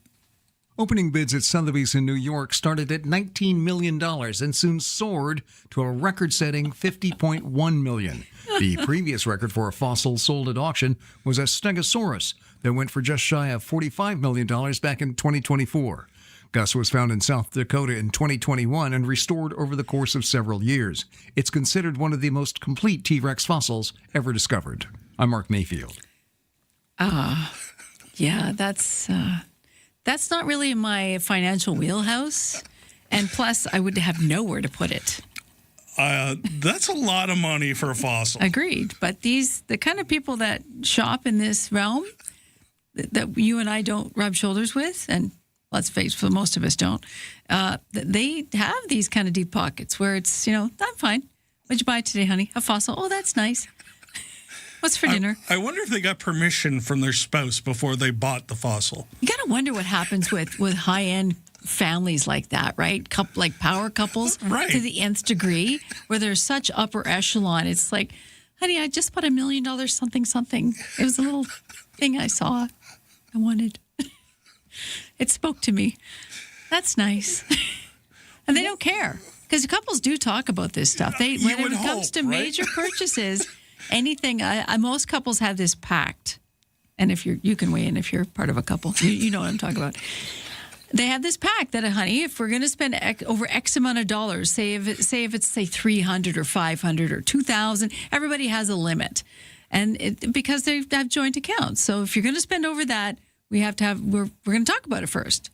Opening bids at Sotheby's in New York started at $19 million and soon soared to a record-setting $50.1 million. The previous record for a fossil sold at auction was a Stegosaurus that went for just shy of $45 million back in 2024. Gus was found in South Dakota in 2021 and restored over the course of several years. It's considered one of the most complete T-Rex fossils ever discovered. I'm Mark Mayfield. Yeah, that's not really in my financial wheelhouse. And plus, I would have nowhere to put it. That's a lot of money for a fossil. Agreed. But the kind of people that shop in this realm that you and I don't rub shoulders with, and let's face it, most of us don't, they have these kind of deep pockets where it's, I'm fine. What'd you buy today, honey? A fossil. Oh, that's nice. What's for dinner? I wonder if they got permission from their spouse before they bought the fossil. You got to wonder what happens with high-end families like that, right? Like power couples right. To the nth degree, where they're such upper echelon. It's like, honey, I just bought $1 million something. It was a little thing I saw. I wanted. It spoke to me. That's nice. And they don't care. Because couples do talk about this stuff. When it comes to major purchases, anything, most couples have this pact. And if you can weigh in if you're part of a couple. You know what I'm talking about. They have this pact that, honey, if we're going to spend over X amount of dollars, say if it's $300 or $500 or $2,000, everybody has a limit, and because they have joint accounts. So if you're going to spend over that, we're going to talk about it first.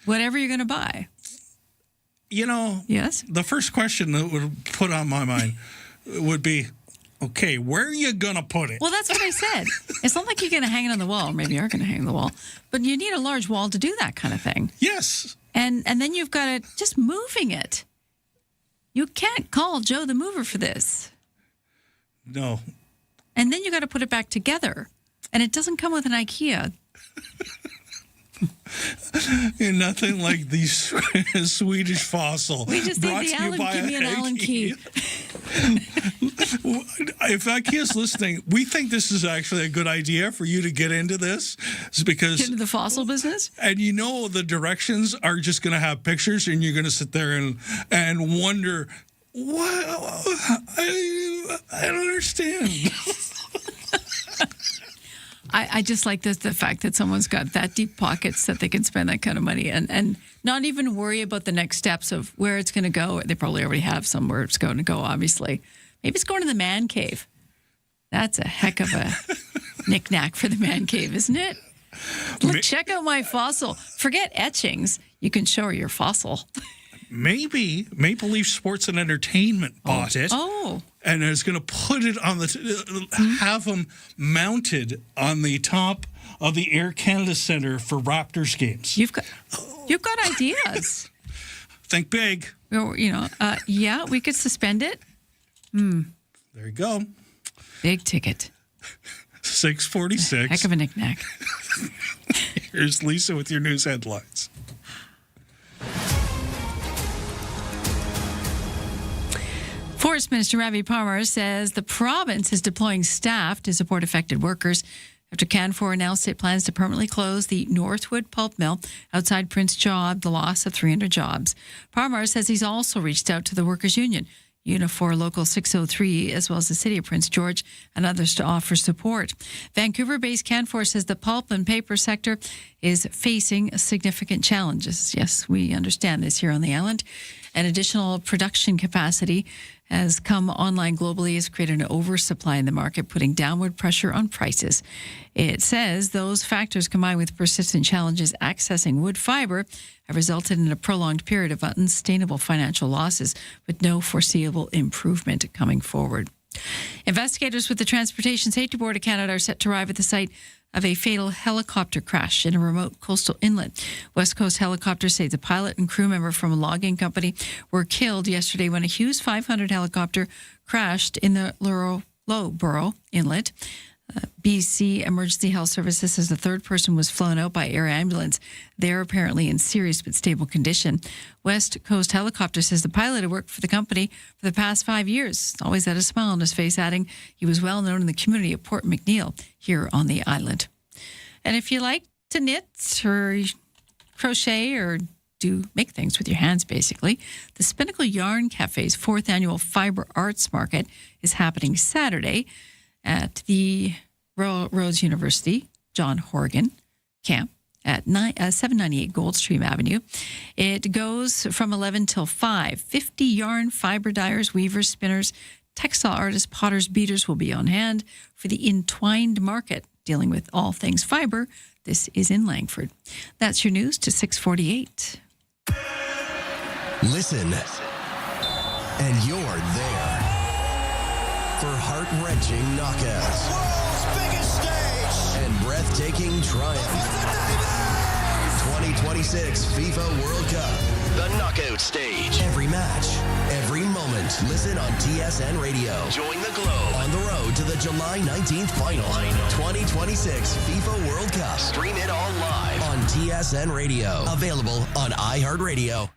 Whatever you're going to buy. Yes. The first question that would put on my mind would be, okay, where are you going to put it? Well, that's what I said. It's not like you're going to hang it on the wall. Maybe you're going to hang it on the wall. But you need a large wall to do that kind of thing. Yes. And then you've got to just moving it. You can't call Joe the mover for this. No. And then you got to put it back together. And it doesn't come with an IKEA. Nothing like the Swedish fossil. We just need the Allen. Give me an Allen key. If IKEA's listening, we think this is actually a good idea for you to get into this. It's because get into the fossil business. And the directions are just going to have pictures, and you're going to sit there and wonder, what? I don't understand. I just like the fact that someone's got that deep pockets that they can spend that kind of money and not even worry about the next steps of where it's going to go. They probably already have somewhere it's going to go, obviously. Maybe it's going to the man cave. That's a heck of a knick-knack for the man cave, isn't it? Look, check out my fossil. Forget etchings. You can show her your fossil. Maybe Maple Leaf Sports and Entertainment bought it. Oh. And is going to put it on have them mounted on the top of the Air Canada Centre for Raptors games. You've got ideas. Think big. Or, yeah, we could suspend it. There you go. Big ticket. 6:46. Heck of a knick-knack. Here's Lisa with your news headlines. Forest Minister Ravi Parmar says the province is deploying staff to support affected workers after Canfor announced it plans to permanently close the Northwood pulp mill outside Prince George, the loss of 300 jobs. Parmar says he's also reached out to the workers' union, Unifor Local 603, as well as the City of Prince George and others to offer support. Vancouver-based Canfor says the pulp and paper sector is facing significant challenges. Yes, we understand this here on the island. An additional production capacity has come online globally, has created an oversupply in the market, putting downward pressure on prices. It says those factors, combined with persistent challenges accessing wood fiber, have resulted in a prolonged period of unsustainable financial losses, with no foreseeable improvement coming forward. Investigators with the Transportation Safety Board of Canada are set to arrive at the site of a fatal helicopter crash in a remote coastal inlet. West Coast helicopters say the pilot and crew member from a logging company were killed yesterday when a Hughes 500 helicopter crashed in the Loughborough Inlet. BC Emergency Health Services says the third person was flown out by air ambulance. They're apparently in serious but stable condition. West Coast Helicopter says the pilot had worked for the company for the past 5 years, always had a smile on his face, adding he was well known in the community of Port McNeill here on the island. And if you like to knit or crochet or do make things with your hands, basically, the Spinnacle Yarn Cafe's 4th annual Fiber Arts Market is happening Saturday at the Royal Roads University, John Horgan Camp at 798 Goldstream Avenue. It goes from 11 till 5. 50 yarn, fiber dyers, weavers, spinners, textile artists, potters, beaters will be on hand for the Entwined Market, dealing with all things fiber. This is in Langford. That's your news to 6:48. Listen, and you're there for heart-wrenching knockouts, World's biggest stage, and breathtaking triumph. 2026 FIFA World Cup, the knockout stage. Every match, every moment. Listen on TSN Radio. Join the Globe on the road to the July 19th final. 2026 FIFA World Cup. Stream it all live on TSN Radio. Available on iHeartRadio.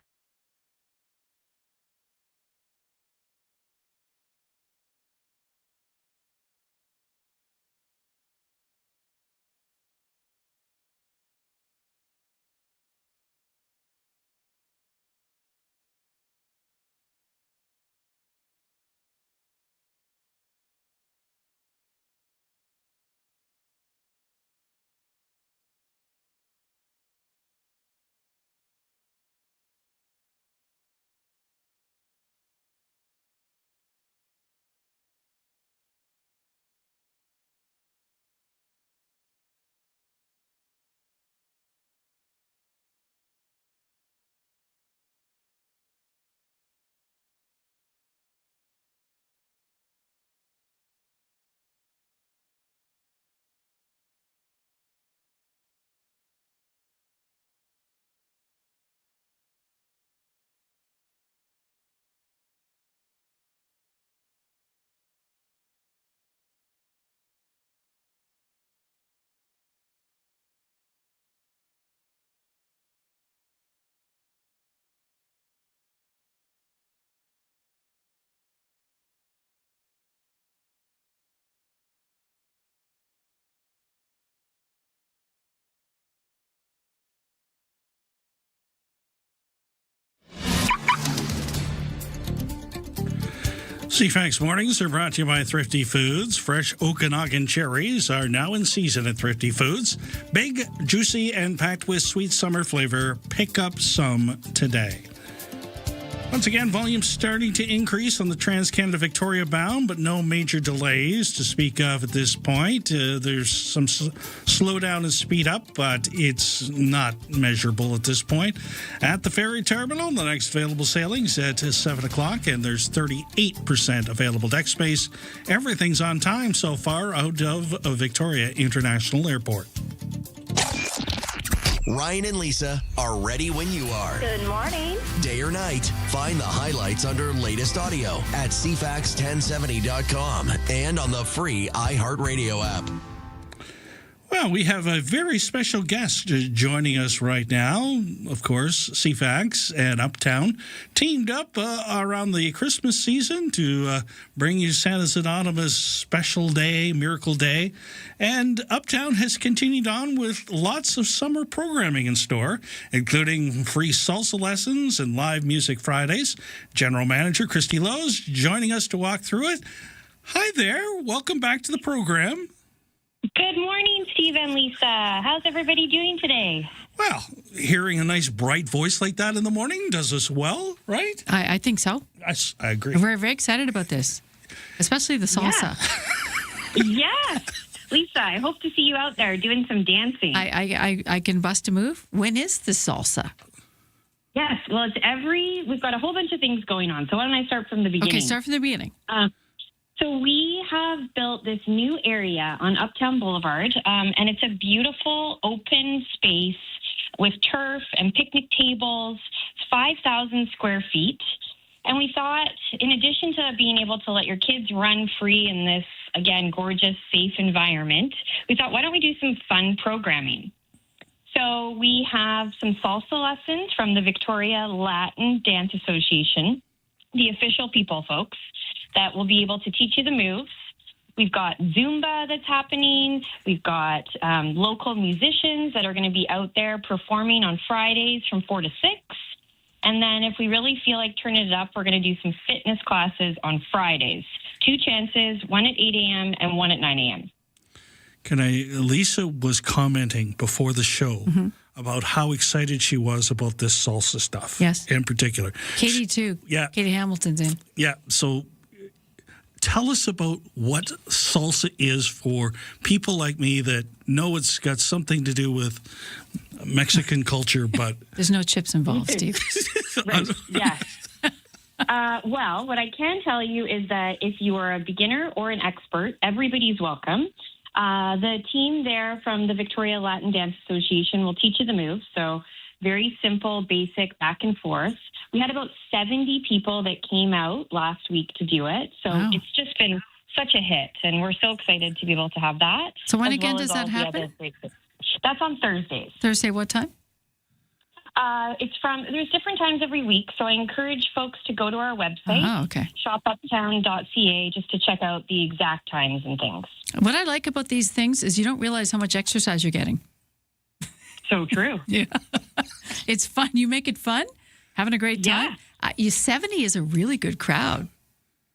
CFAX mornings are brought to you by Thrifty Foods. Fresh Okanagan cherries are now in season at Thrifty Foods. Big, juicy, and packed with sweet summer flavor. Pick up some today. Once again, volume starting to increase on the Trans-Canada Victoria bound, but no major delays to speak of at this point. There's some slowdown and speed up, but it's not measurable at this point. At the ferry terminal, the next available sailing's at 7 o'clock, and there's 38% available deck space. Everything's on time so far out of Victoria International Airport. Ryan and Lisa are ready when you are. Good morning. Day or night, find the highlights under latest audio at CFAX1070.com and on the free iHeartRadio app. Well, we have a very special guest joining us right now. Of course, CFAX and Uptown teamed up around the Christmas season to bring you Santa's Anonymous Special Day, Miracle Day. And Uptown has continued on with lots of summer programming in store, including free salsa lessons and live music Fridays. General Manager Christy Lowe's joining us to walk through it. Hi there. Welcome back to the program. Good morning, Steve and Lisa. How's everybody doing today? Well, hearing a nice bright voice like that in the morning does us well, right? I think so. I agree. We're very excited about this, especially the salsa. Yes. Lisa, I hope to see you out there doing some dancing. I can bust a move. When is the salsa? Yes. Well, we've got a whole bunch of things going on. So why don't I start from the beginning? Okay, start from the beginning. So we have built this new area on Uptown Boulevard, and it's a beautiful open space with turf and picnic tables. It's 5,000 square feet. And we thought, in addition to being able to let your kids run free in this, again, gorgeous, safe environment, we thought, why don't we do some fun programming? So we have some salsa lessons from the Victoria Latin Dance Association, the official people folks, that will be able to teach you the moves. We've got Zumba that's happening. We've got local musicians that are going to be out there performing on Fridays from 4 to 6. And then if we really feel like turning it up, we're going to do some fitness classes on Fridays. 2 chances, one at 8 a.m. and one at 9 a.m. Lisa was commenting before the show about how excited she was about this salsa stuff. Yes. In particular. Katie, too. Yeah. Katie Hamilton's in. Yeah. So tell us about what salsa is for people like me that know it's got something to do with Mexican culture, but... There's no chips involved, Steve. Right. Yes. Well, what I can tell you is that if you are a beginner or an expert, everybody's welcome. The team there from the Victoria Latin Dance Association will teach you the moves. So very simple, basic, back and forth. We had about 70 people that came out last week to do it. So It's just been such a hit, and we're so excited to be able to have that. So when again does that happen? That's on Thursdays. Thursday, what time? There's different times every week, so I encourage folks to go to our website, shopuptown.ca, just to check out the exact times and things. What I like about these things is you don't realize how much exercise you're getting. So true. Yeah. It's fun. You make it fun, having a great time. Yeah. 70 is a really good crowd.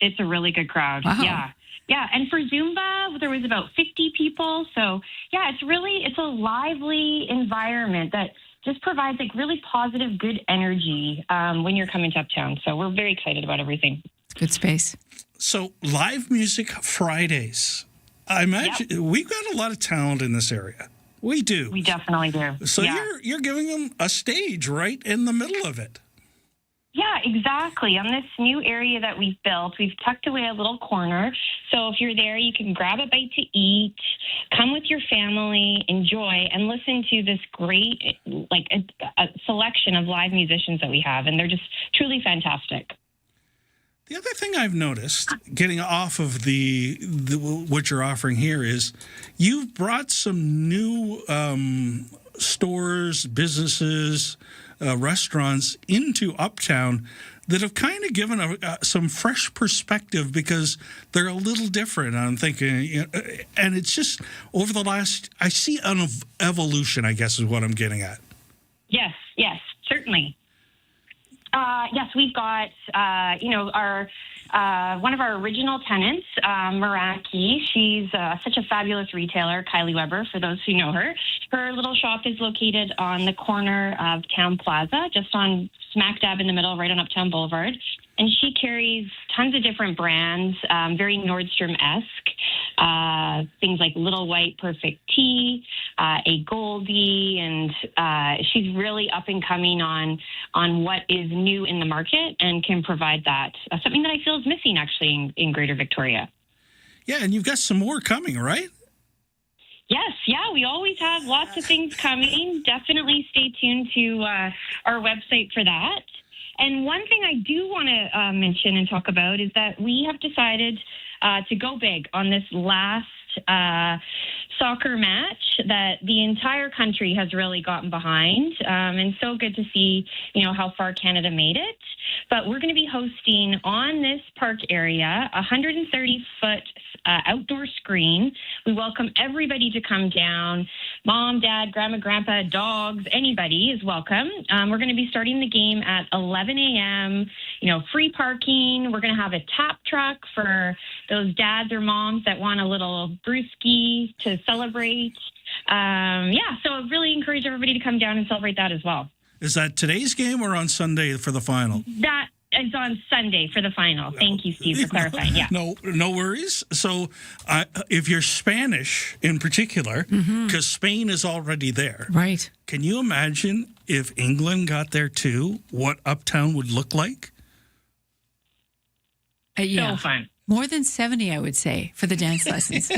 It's a really good crowd. Wow. Yeah. Yeah. And for Zumba, there was about 50 people. So, yeah, it's a lively environment that just provides like really positive, good energy when you're coming to Uptown. So we're very excited about everything. It's good space. So live music Fridays. I imagine we've got a lot of talent in this area. We do. We definitely do. So you're giving them a stage right in the middle of it. Yeah, exactly. On this new area that we've built, we've tucked away a little corner. So if you're there, you can grab a bite to eat, come with your family, enjoy, and listen to this great, like a selection of live musicians that we have. And they're just truly fantastic. The other thing I've noticed, getting off of the what you're offering here, is you've brought some new stores, businesses, restaurants into Uptown that have kind of given some fresh perspective because they're a little different. I'm thinking, and it's just over the last, I see an evolution, I guess is what I'm getting at. Yes, certainly. Yes, we've got, our one of our original tenants, Meraki. She's such a fabulous retailer, Kylie Weber, for those who know her. Her little shop is located on the corner of Town Plaza, just on smack dab in the middle, right on Uptown Boulevard. And she carries tons of different brands, very Nordstrom-esque, things like Little White Perfect Tea, A Goldie, and she's really up and coming on what is new in the market and can provide that, something that I feel is missing actually in Greater Victoria. Yeah, and you've got some more coming, right? Yes, yeah, we always have lots of things coming. Definitely stay tuned to our website for that. And one thing I do want to mention and talk about is that we have decided to go big on this last soccer match that the entire country has really gotten behind. And so good to see, how far Canada made it. But we're going to be hosting on this park area a 130-foot outdoor screen. We welcome everybody to come down. Mom, dad, grandma, grandpa, dogs, anybody is welcome. We're going to be starting the game at 11 a.m., free parking. We're going to have a tap truck for those dads or moms that want a little brewski to celebrate. So I really encourage everybody to come down and celebrate that as well. Is that today's game or on Sunday for the final? That is on Sunday for the final. Thank you, Steve, for clarifying. Yeah. No worries. So if you're Spanish in particular, because Spain is already there. Right. Can you imagine if England got there too, what Uptown would look like? Yeah. So fun. More than 70, I would say, for the dance lessons.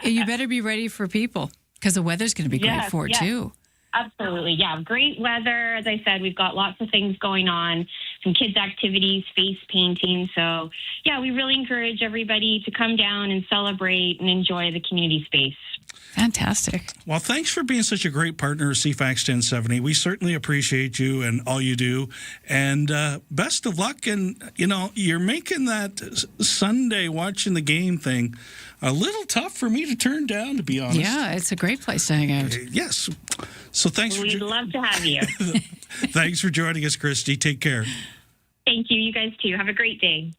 You better be ready for people because the weather's going to be great for it too. Absolutely. Yeah. Great weather. As I said, we've got lots of things going on, some kids' activities, face painting. So, we really encourage everybody to come down and celebrate and enjoy the community space. Fantastic. Well, thanks for being such a great partner of CFAX 1070. We certainly appreciate you and all you do. And best of luck. And, you're making that Sunday watching the game thing a little tough for me to turn down, to be honest. Yeah, it's a great place to hang out. Yes. So thanks. We'd love to have you. Thanks for joining us, Christy. Take care. Thank you. You guys too. Have a great day.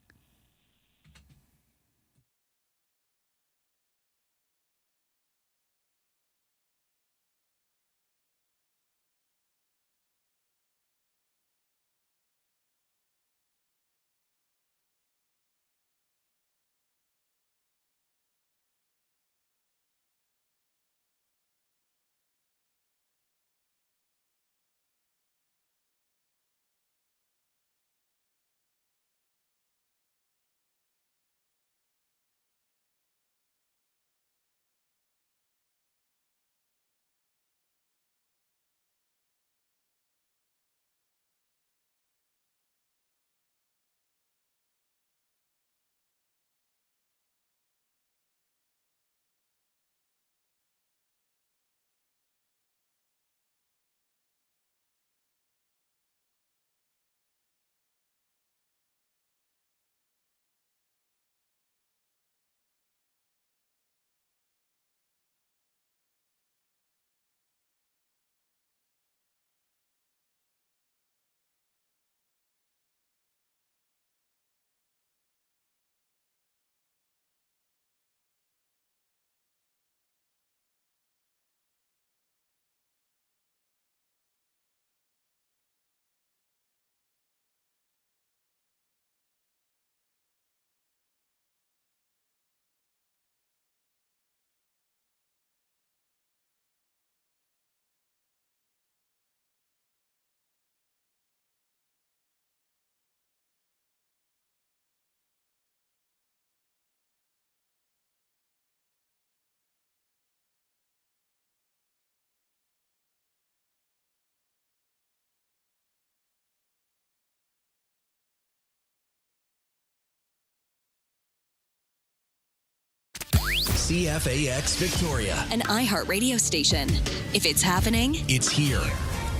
CFAX Victoria, An iHeart radio station. If it's happening, it's here.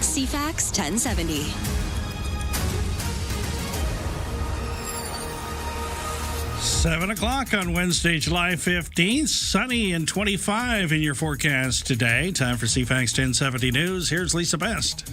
CFAX 1070. Seven o'clock on Wednesday, July 15th. Sunny and 25 in your forecast today. Time for CFAX 1070 News. Here's Lisa Best.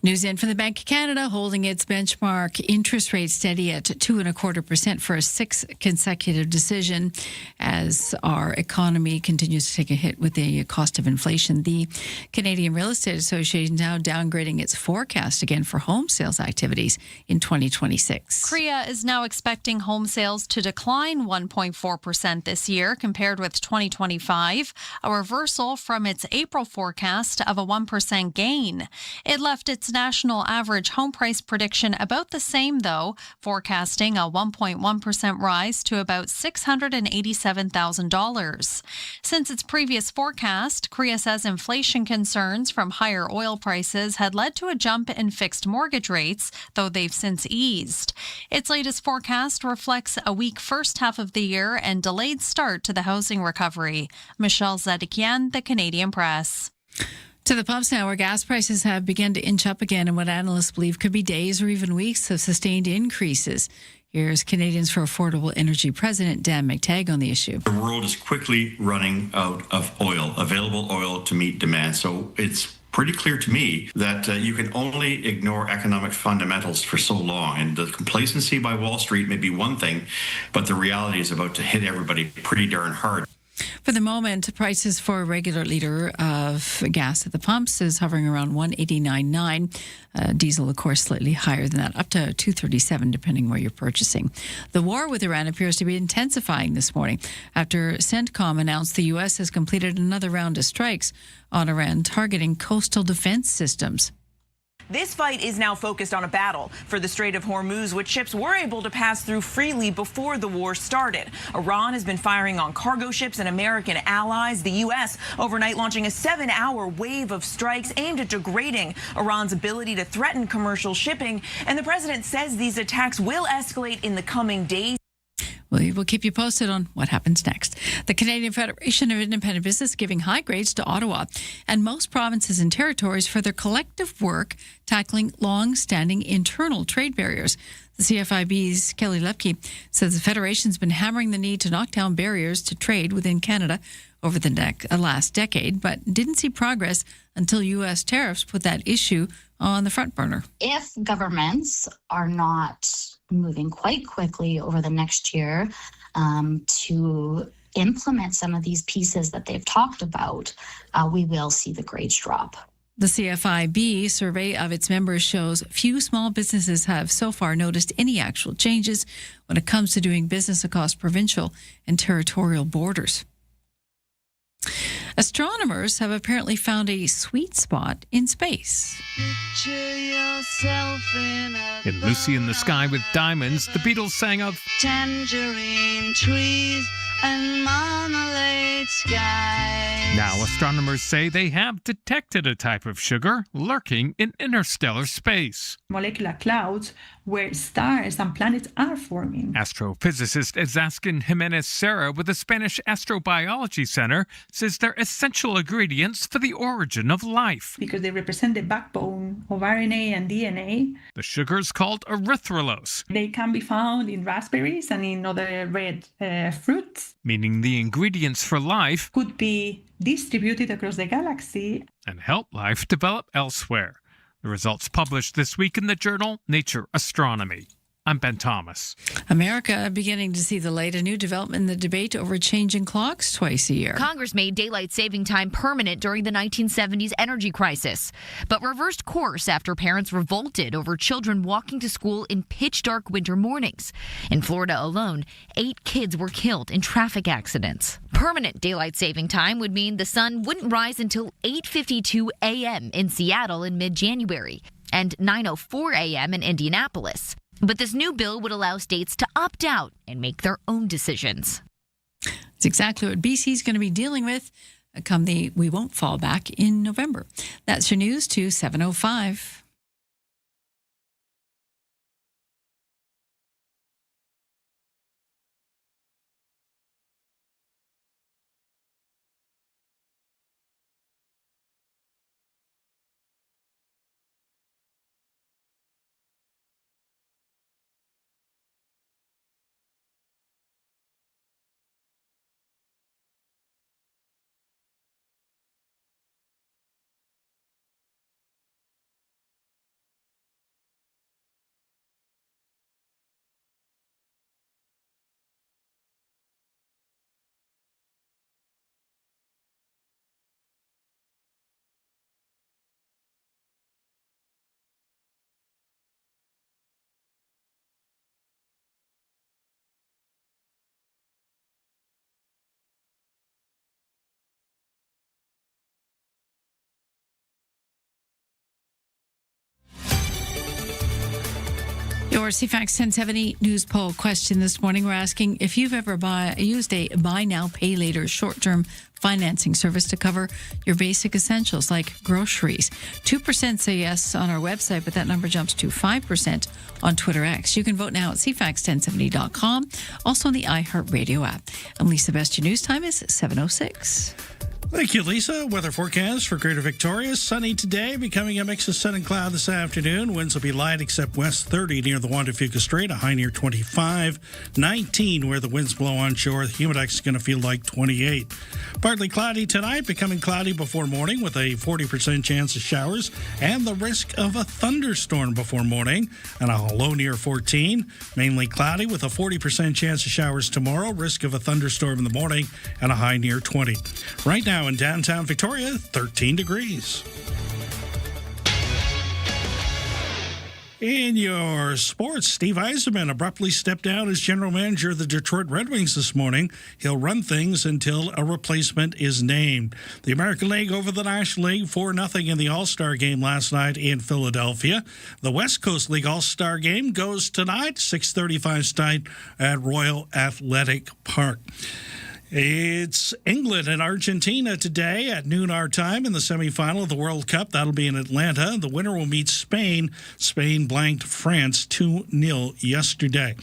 News in from the Bank of Canada, holding its benchmark interest rate steady at 2.25% for a sixth consecutive decision as our economy continues to take a hit with the cost of inflation. The Canadian Real Estate Association now downgrading its forecast again for home sales activities in 2026. CREA is now expecting home sales to decline 1.4% this year compared with 2025, a reversal from its April forecast of a 1% gain. It left its Fed's national average home price prediction about the same, though, forecasting a 1.1% rise to about $687,000. Since its previous forecast, Korea says inflation concerns from higher oil prices had led to a jump in fixed mortgage rates, though they've since eased. Its latest forecast reflects a weak first half of the year and delayed start to the housing recovery. Michelle Zadikian, The Canadian Press. To the pumps now, where gas prices have begun to inch up again in what analysts believe could be days or even weeks of sustained increases. Here's Canadians for Affordable Energy President Dan McTagg on the issue. The world is quickly running out of oil, available oil to meet demand. So it's pretty clear to me that you can only ignore economic fundamentals for so long. And the complacency by Wall Street may be one thing, but the reality is about to hit everybody pretty darn hard. For the moment, prices for a regular liter of gas at the pumps is hovering around $189.9. Diesel, of course, slightly higher than that, up to $237, depending where you're purchasing. The war with Iran appears to be intensifying this morning after CENTCOM announced the U.S. has completed another round of strikes on Iran targeting coastal defense systems. This fight is now focused on a battle for the Strait of Hormuz, which ships were able to pass through freely before the war started. Iran has been firing on cargo ships and American allies. The U.S. overnight launching a 7-hour wave of strikes aimed at degrading Iran's ability to threaten commercial shipping. And the president says these attacks will escalate in the coming days. We will keep you posted on what happens next. The Canadian Federation of Independent Business giving high grades to Ottawa and most provinces and territories for their collective work tackling long-standing internal trade barriers. The CFIB's Kelly Lepke says the Federation's been hammering the need to knock down barriers to trade within Canada over the last decade, but didn't see progress until U.S. tariffs put that issue on the front burner. If governments are not moving quite quickly over the next year to implement some of these pieces that they've talked about, we will see the grades drop. The CFIB survey of its members shows few small businesses have so far noticed any actual changes when it comes to doing business across provincial and territorial borders. Astronomers have apparently found a sweet spot in space. In Lucy in the Sky with Diamonds, the Beatles sang of tangerine trees and marmalade skies. Now astronomers say they have detected a type of sugar lurking in interstellar space. Molecular clouds where stars and planets are forming. Astrophysicist Ezaskin Jimenez Serra with the Spanish Astrobiology Center says they're essential ingredients for the origin of life. Because they represent the backbone of RNA and DNA. The sugar's called erythrulose. They can be found in raspberries and in other red fruits. Meaning the ingredients for life could be distributed across the galaxy and help life develop elsewhere. The results published this week in the journal Nature Astronomy. I'm Ben Thomas. America beginning to see the light, a new development in the debate over changing clocks twice a year. Congress made daylight saving time permanent during the 1970s energy crisis, but reversed course after parents revolted over children walking to school in pitch dark winter mornings. In Florida alone, 8 kids were killed in traffic accidents. Permanent daylight saving time would mean the sun wouldn't rise until 8:52 a.m. in Seattle in mid-January and 9:04 a.m. in Indianapolis. But this new bill would allow states to opt out and make their own decisions. It's exactly what BC's going to be dealing with come the We Won't Fall Back in November. That's your news to 7:05. Your CFAX 1070 news poll question this morning. We're asking if you've ever used a buy now, pay later short-term financing service to cover your basic essentials like groceries. 2% say yes on our website, but that number jumps to 5% on Twitter X. You can vote now at CFAX1070.com, also on the iHeartRadio app. And Lisa, best your news time is 7:06. Thank you, Lisa. Weather forecast for Greater Victoria. Sunny today, becoming a mix of sun and cloud this afternoon. Winds will be light except west 30 near the Juan de Fuca Strait, a high near 25. 19 where the winds blow onshore. The humidex is going to feel like 28. Partly cloudy tonight, becoming cloudy before morning with a 40% chance of showers and the risk of a thunderstorm before morning and a low near 14. Mainly cloudy with a 40% chance of showers tomorrow, risk of a thunderstorm in the morning and a high near 20. Right now in downtown Victoria, 13 degrees. In your sports, Steve Yzerman abruptly stepped down as general manager of the Detroit Red Wings this morning. He'll run things until a replacement is named. The American League over the National League 4-0 in the All-Star game last night in Philadelphia. The West Coast League All-Star game goes tonight, 6:35 start at Royal Athletic Park. It's England and Argentina today at noon our time in the semifinal of the World Cup. That'll be in Atlanta. The winner will meet Spain. Spain blanked France 2-0 yesterday.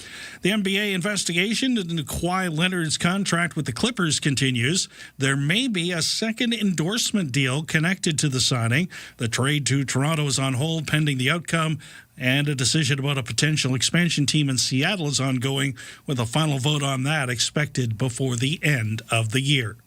The NBA investigation into Kawhi Leonard's contract with the Clippers continues. There may be a second endorsement deal connected to the signing. The trade to Toronto is on hold pending the outcome, and a decision about a potential expansion team in Seattle is ongoing, with a final vote on that expected before the end of the year.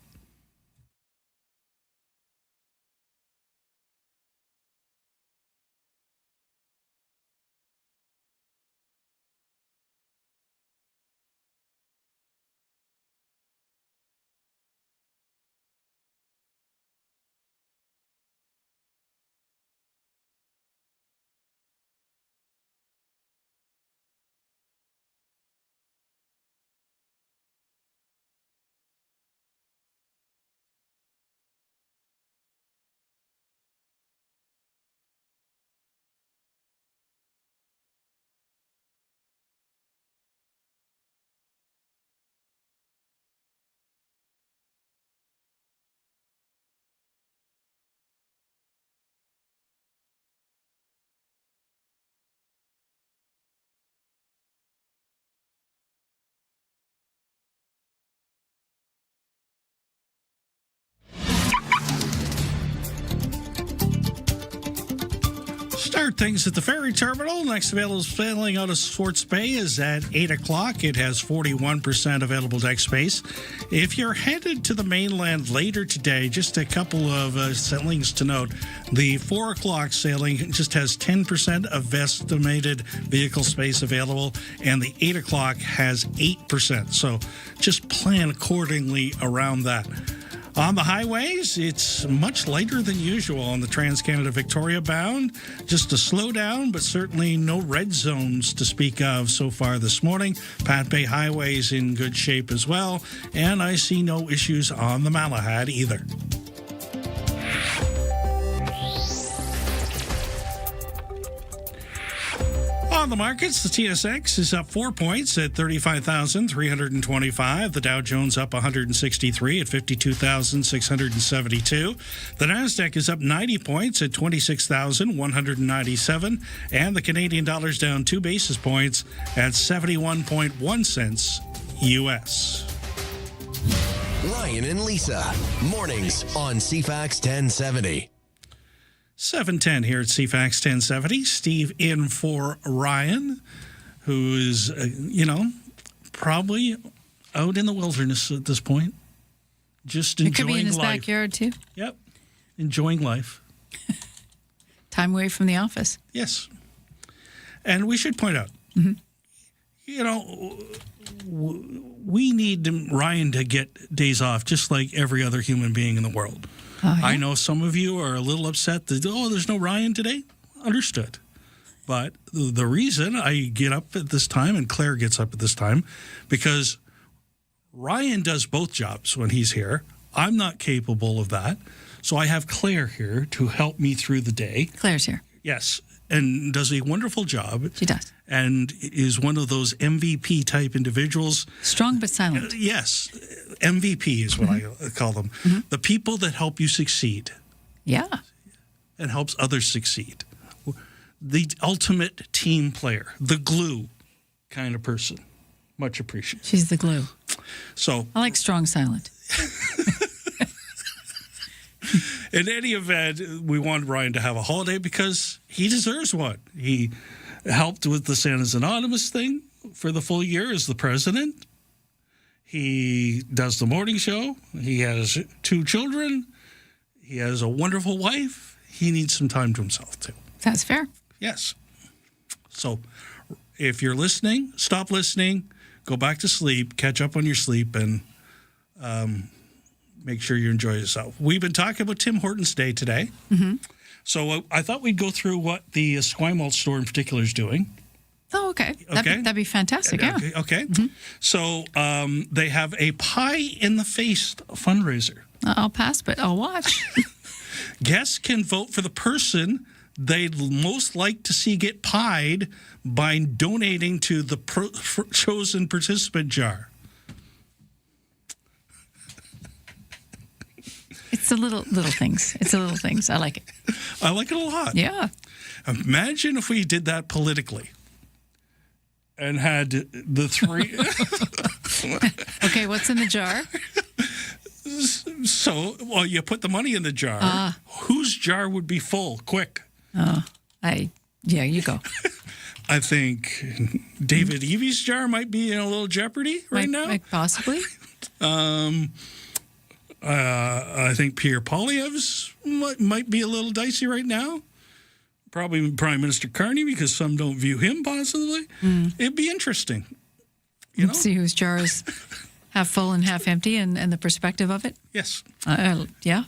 Start things at the ferry terminal. Next available sailing out of Swartz Bay is at 8 o'clock. It has 41% available deck space. If you're headed to the mainland later today, just a couple of sailings to note. The 4 o'clock sailing just has 10% of estimated vehicle space available, and the 8 o'clock has 8%. So just plan accordingly around that. On the highways, it's much lighter than usual on the Trans-Canada Victoria bound. Just a slowdown, but certainly no red zones to speak of so far this morning. Pat Bay Highway is in good shape as well, and I see no issues on the Malahad either. On the markets, the TSX is up 4 points at 35,325. The Dow Jones up 163 at 52,672. The Nasdaq is up 90 points at 26,197. And the Canadian dollar's down 2 basis points at 71.1 cents U.S. Ryan and Lisa, mornings on CFAX 1070. 7:10 here at CFAX 1070. Steve in for Ryan, who is, probably out in the wilderness at this point. Just enjoying life. It could be in his backyard, too. Yep. Enjoying life. Time away from the office. Yes. And we should point out, we need Ryan to get days off just like every other human being in the world. Oh, yeah? I know some of you are a little upset that, there's no Ryan today. Understood. But the reason I get up at this time and Claire gets up at this time, because Ryan does both jobs when he's here. I'm not capable of that. So I have Claire here to help me through the day. Claire's here. Yes. and does a wonderful job. She does. And is one of those MVP type individuals. Strong but silent. Yes. MVP is what I call them. The people that help you succeed. Yeah. And helps others succeed. The ultimate team player, the glue kind of person. Much appreciated. She's the glue. So I like strong silent. In any event, we wanted Ryan to have a holiday because he deserves one. He helped with the Santa's Anonymous thing for the full year as the president. He does the morning show. He has 2 children. He has a wonderful wife. He needs some time to himself, too. That's fair. Yes. So if you're listening, stop listening, go back to sleep, catch up on your sleep, and make sure you enjoy yourself. We've been talking about Tim Hortons Day today. So I thought we'd go through what the Esquimalt store in particular is doing. Oh, okay. That'd be fantastic, yeah. Okay. So they have a Pie in the Face fundraiser. I'll pass, but I'll watch. Guests can vote for the person they'd most like to see get pied by donating to the chosen participant jar. It's the little things. It's the little things. I like it. I like it a lot. Yeah. Imagine if we did that politically and had the 3. Okay, what's in the jar? So, well, you put the money in the jar. Whose jar would be full? Quick. Yeah, you go. I think David Evie's jar might be in a little jeopardy now. Possibly. I think Pierre Poilievre's might be a little dicey right now. Probably Prime Minister Carney, because some don't view him positively. It'd be interesting. You know? See whose jar is half full and half empty and the perspective of it? Yes. Yeah.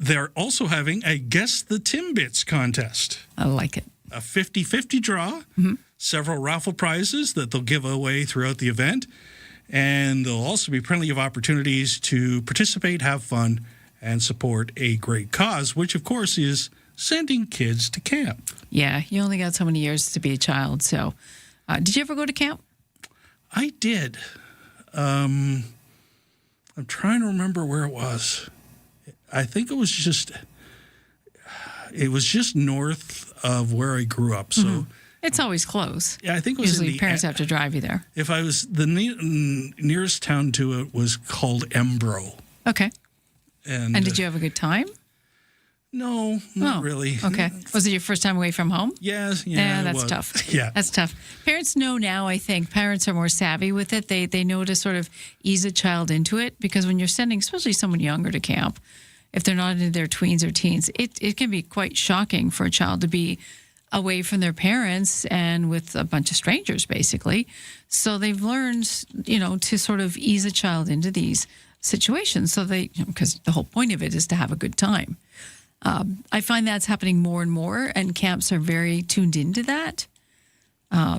They're also having a Guess the Timbits contest. I like it. A 50-50 draw, several raffle prizes that they'll give away throughout the event, and there'll also be plenty of opportunities to participate, have fun, and support a great cause, which, of course, is sending kids to camp. Yeah, you only got so many years to be a child, so... did you ever go to camp? I did. I'm trying to remember where it was. I think it was just north of where I grew up. So it's always close. Yeah, I think it was usually parents have to drive you there. If I was the nearest town to it was called Embro. Okay. And did you have a good time? No, not really. Okay. Was it your first time away from home? Yes. Yeah, that's tough. Yeah. That's tough. Parents know now, I think. Parents are more savvy with it. They know to sort of ease a child into it, because when you're sending, especially someone younger to camp, if they're not into their tweens or teens, it can be quite shocking for a child to be away from their parents and with a bunch of strangers, basically. So they've learned, to sort of ease a child into these situations. So because the whole point of it is to have a good time. I find that's happening more and more, and camps are very tuned into that.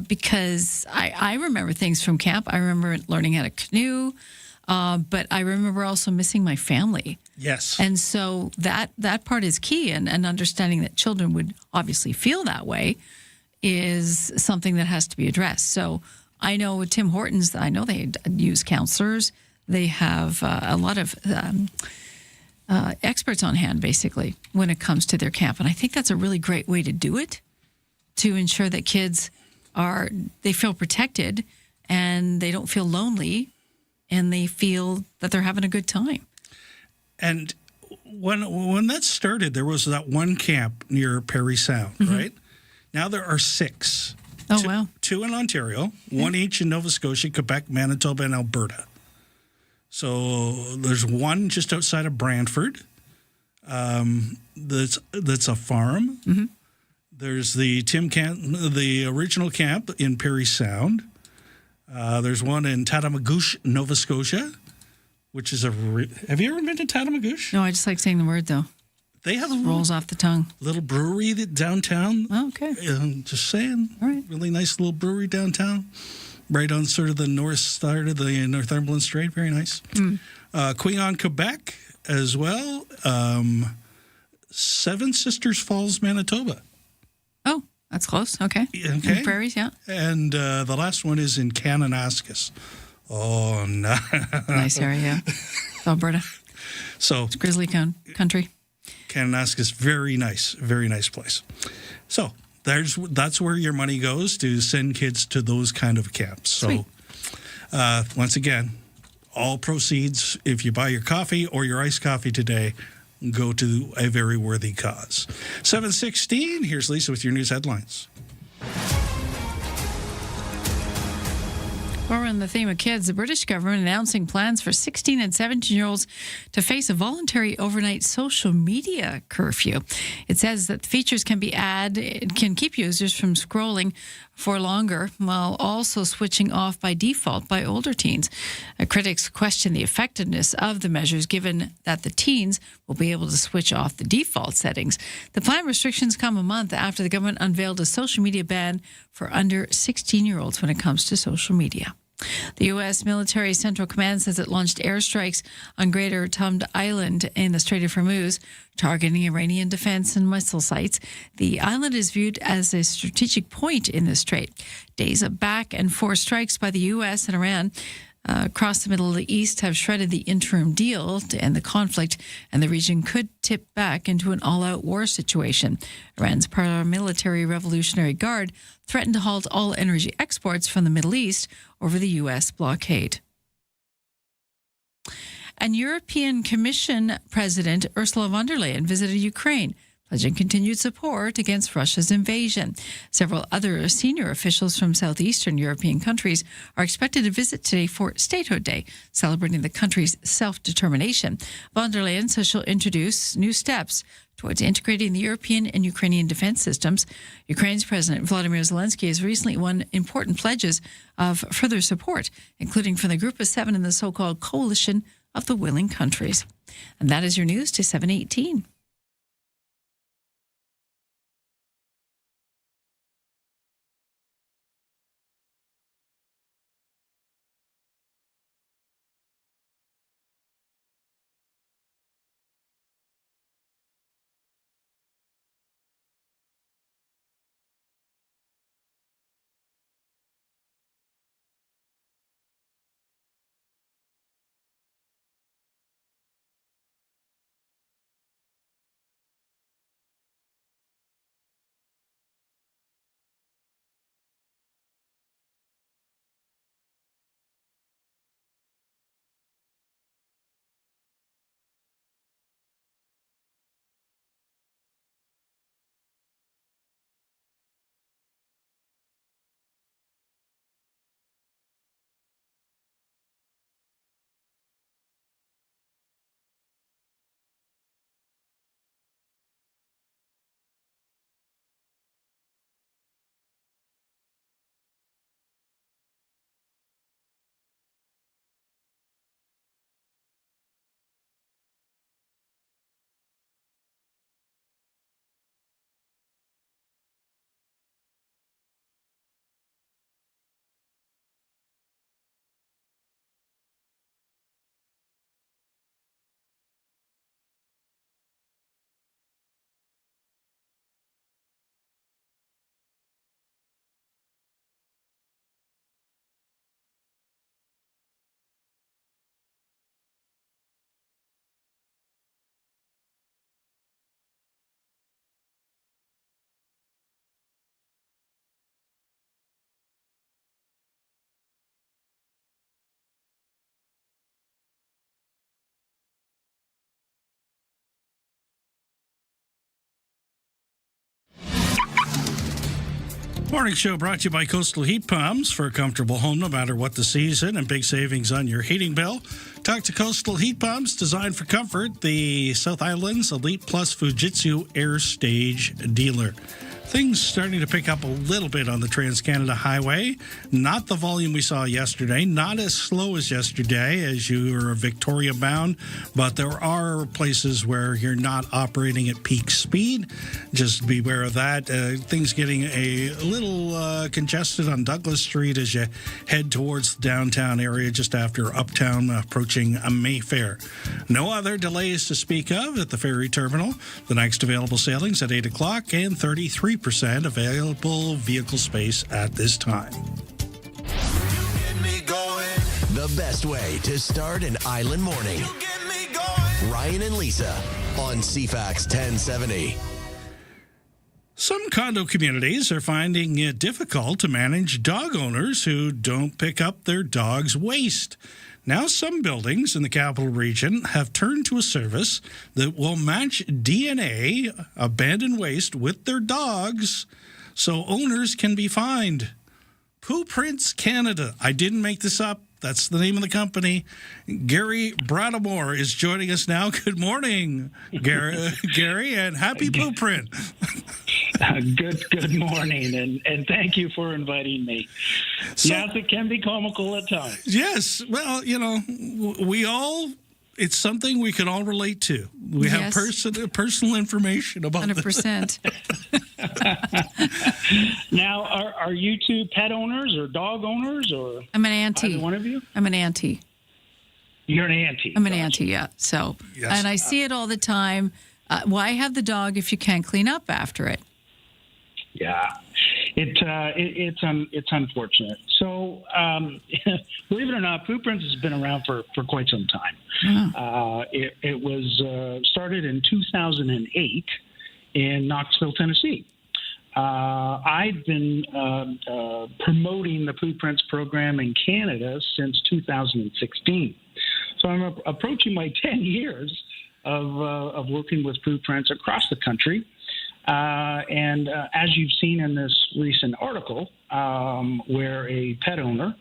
Because I remember things from camp. I remember learning how to canoe, but I remember also missing my family. Yes. And so that part is key, and understanding that children would obviously feel that way is something that has to be addressed. So I know with Tim Hortons, I know they use counselors. They have a lot of experts on hand, basically, when it comes to their camp. And I think that's a really great way to do it, to ensure that kids they feel protected and they don't feel lonely and they feel that they're having a good time. And when that started, there was that one camp near Parry Sound, right? Now there are 6. Oh, wow. 2 in Ontario, 1 each in Nova Scotia, Quebec, Manitoba, and Alberta. So there's one just outside of Brantford. That's a farm. There's the Tim camp, the original camp in Parry Sound. There's one in Tatamagouche, Nova Scotia, which is have you ever been to Tatamagouche? No, I just like saying the word, though. They have rolls off the tongue. Little brewery downtown. Oh, okay. Just saying. All right. Really nice little brewery downtown. Right on sort of the north side of the Northumberland Strait. Very nice. Quéant, Quebec as well. Seven Sisters Falls, Manitoba. Oh, that's close. Okay. Okay. In the prairies, yeah. And the last one is in Kananaskis. Oh, no. Nice area. Alberta. So it's grizzly country. Kananaskis, very nice place. So that's where your money goes to send kids to those kind of camps. So once again, all proceeds, if you buy your coffee or your iced coffee today, go to a very worthy cause. 7:16, here's Lisa with your news headlines. While we're on the theme of kids, the British government announcing plans for 16 and 17-year-olds to face a voluntary overnight social media curfew. It says that features can keep users from scrolling for longer while also switching off by default by older teens. Critics question the effectiveness of the measures given that the teens will be able to switch off the default settings. The planned restrictions come a month after the government unveiled a social media ban for under 16-year-olds when it comes to social media. The U.S. Military Central Command says it launched airstrikes on Greater Tund Island in the Strait of Hormuz, targeting Iranian defense and missile sites. The island is viewed as a strategic point in the strait. Days of back-and-forth strikes by the U.S. and Iran across the Middle East have shredded the interim deal to end the conflict, and the region could tip back into an all-out war situation. Iran's paramilitary Revolutionary Guard threatened to halt all energy exports from the Middle East over the U.S. blockade. And European Commission President Ursula von der Leyen visited Ukraine, pledging continued support against Russia's invasion. Several other senior officials from southeastern European countries are expected to visit today for Statehood Day, celebrating the country's self-determination. Von der Leyen says she'll introduce new steps towards integrating the European and Ukrainian defense systems. Ukraine's President Volodymyr Zelensky has recently won important pledges of further support, including from the Group of Seven in the so-called Coalition of the Willing Countries. And that is your news to 7:18. Morning show brought to you by Coastal Heat Pumps. For a comfortable home, no matter what the season, and big savings on your heating bill. Talk to Coastal Heat Pumps, designed for comfort, the South Island's Elite Plus Fujitsu Air Stage dealer. Things starting to pick up a little bit on the Trans-Canada Highway. Not the volume we saw yesterday, not as slow as yesterday as you are Victoria bound, but there are places where you're not operating at peak speed. Just beware of that. Things getting a little congested on Douglas Street as you head towards the downtown area just after Uptown approaching Mayfair. No other delays to speak of at the ferry terminal. The next available sailings at 8 o'clock and 33 50% available vehicle space at this time. The best way to start an island morning. Ryan and Lisa on CFAX 1070. Some condo communities are finding it difficult to manage dog owners who don't pick up their dog's waste. Now, some buildings in the capital region have turned to a service that will match DNA abandoned waste with their dogs so owners can be fined. Poo Prints Canada. I didn't make this up. That's the name of the company. Gary Bradamore is joining us now. Good morning, Gary, and happy Poo Print. Good morning, and thank you for inviting me. Yes, it can be comical at times. Yes, well, it's something we can all relate to. We have personal information about 100%. Now, are you two pet owners or dog owners, or I'm an auntie. Either one of you? I'm an auntie. You're an auntie. I'm an auntie, yeah. So, Yes. and I see it all the time. Why have the dog if you can't clean up after it? Yeah, it's unfortunate. So, believe it or not, Poo Prints has been around for quite some time. It was started in 2008 in Knoxville, Tennessee. I've been promoting the Poo Prints program in Canada since 2016. So I'm approaching my 10 years of working with Poo Prints across the country. And as you've seen in this recent article, where a pet owner,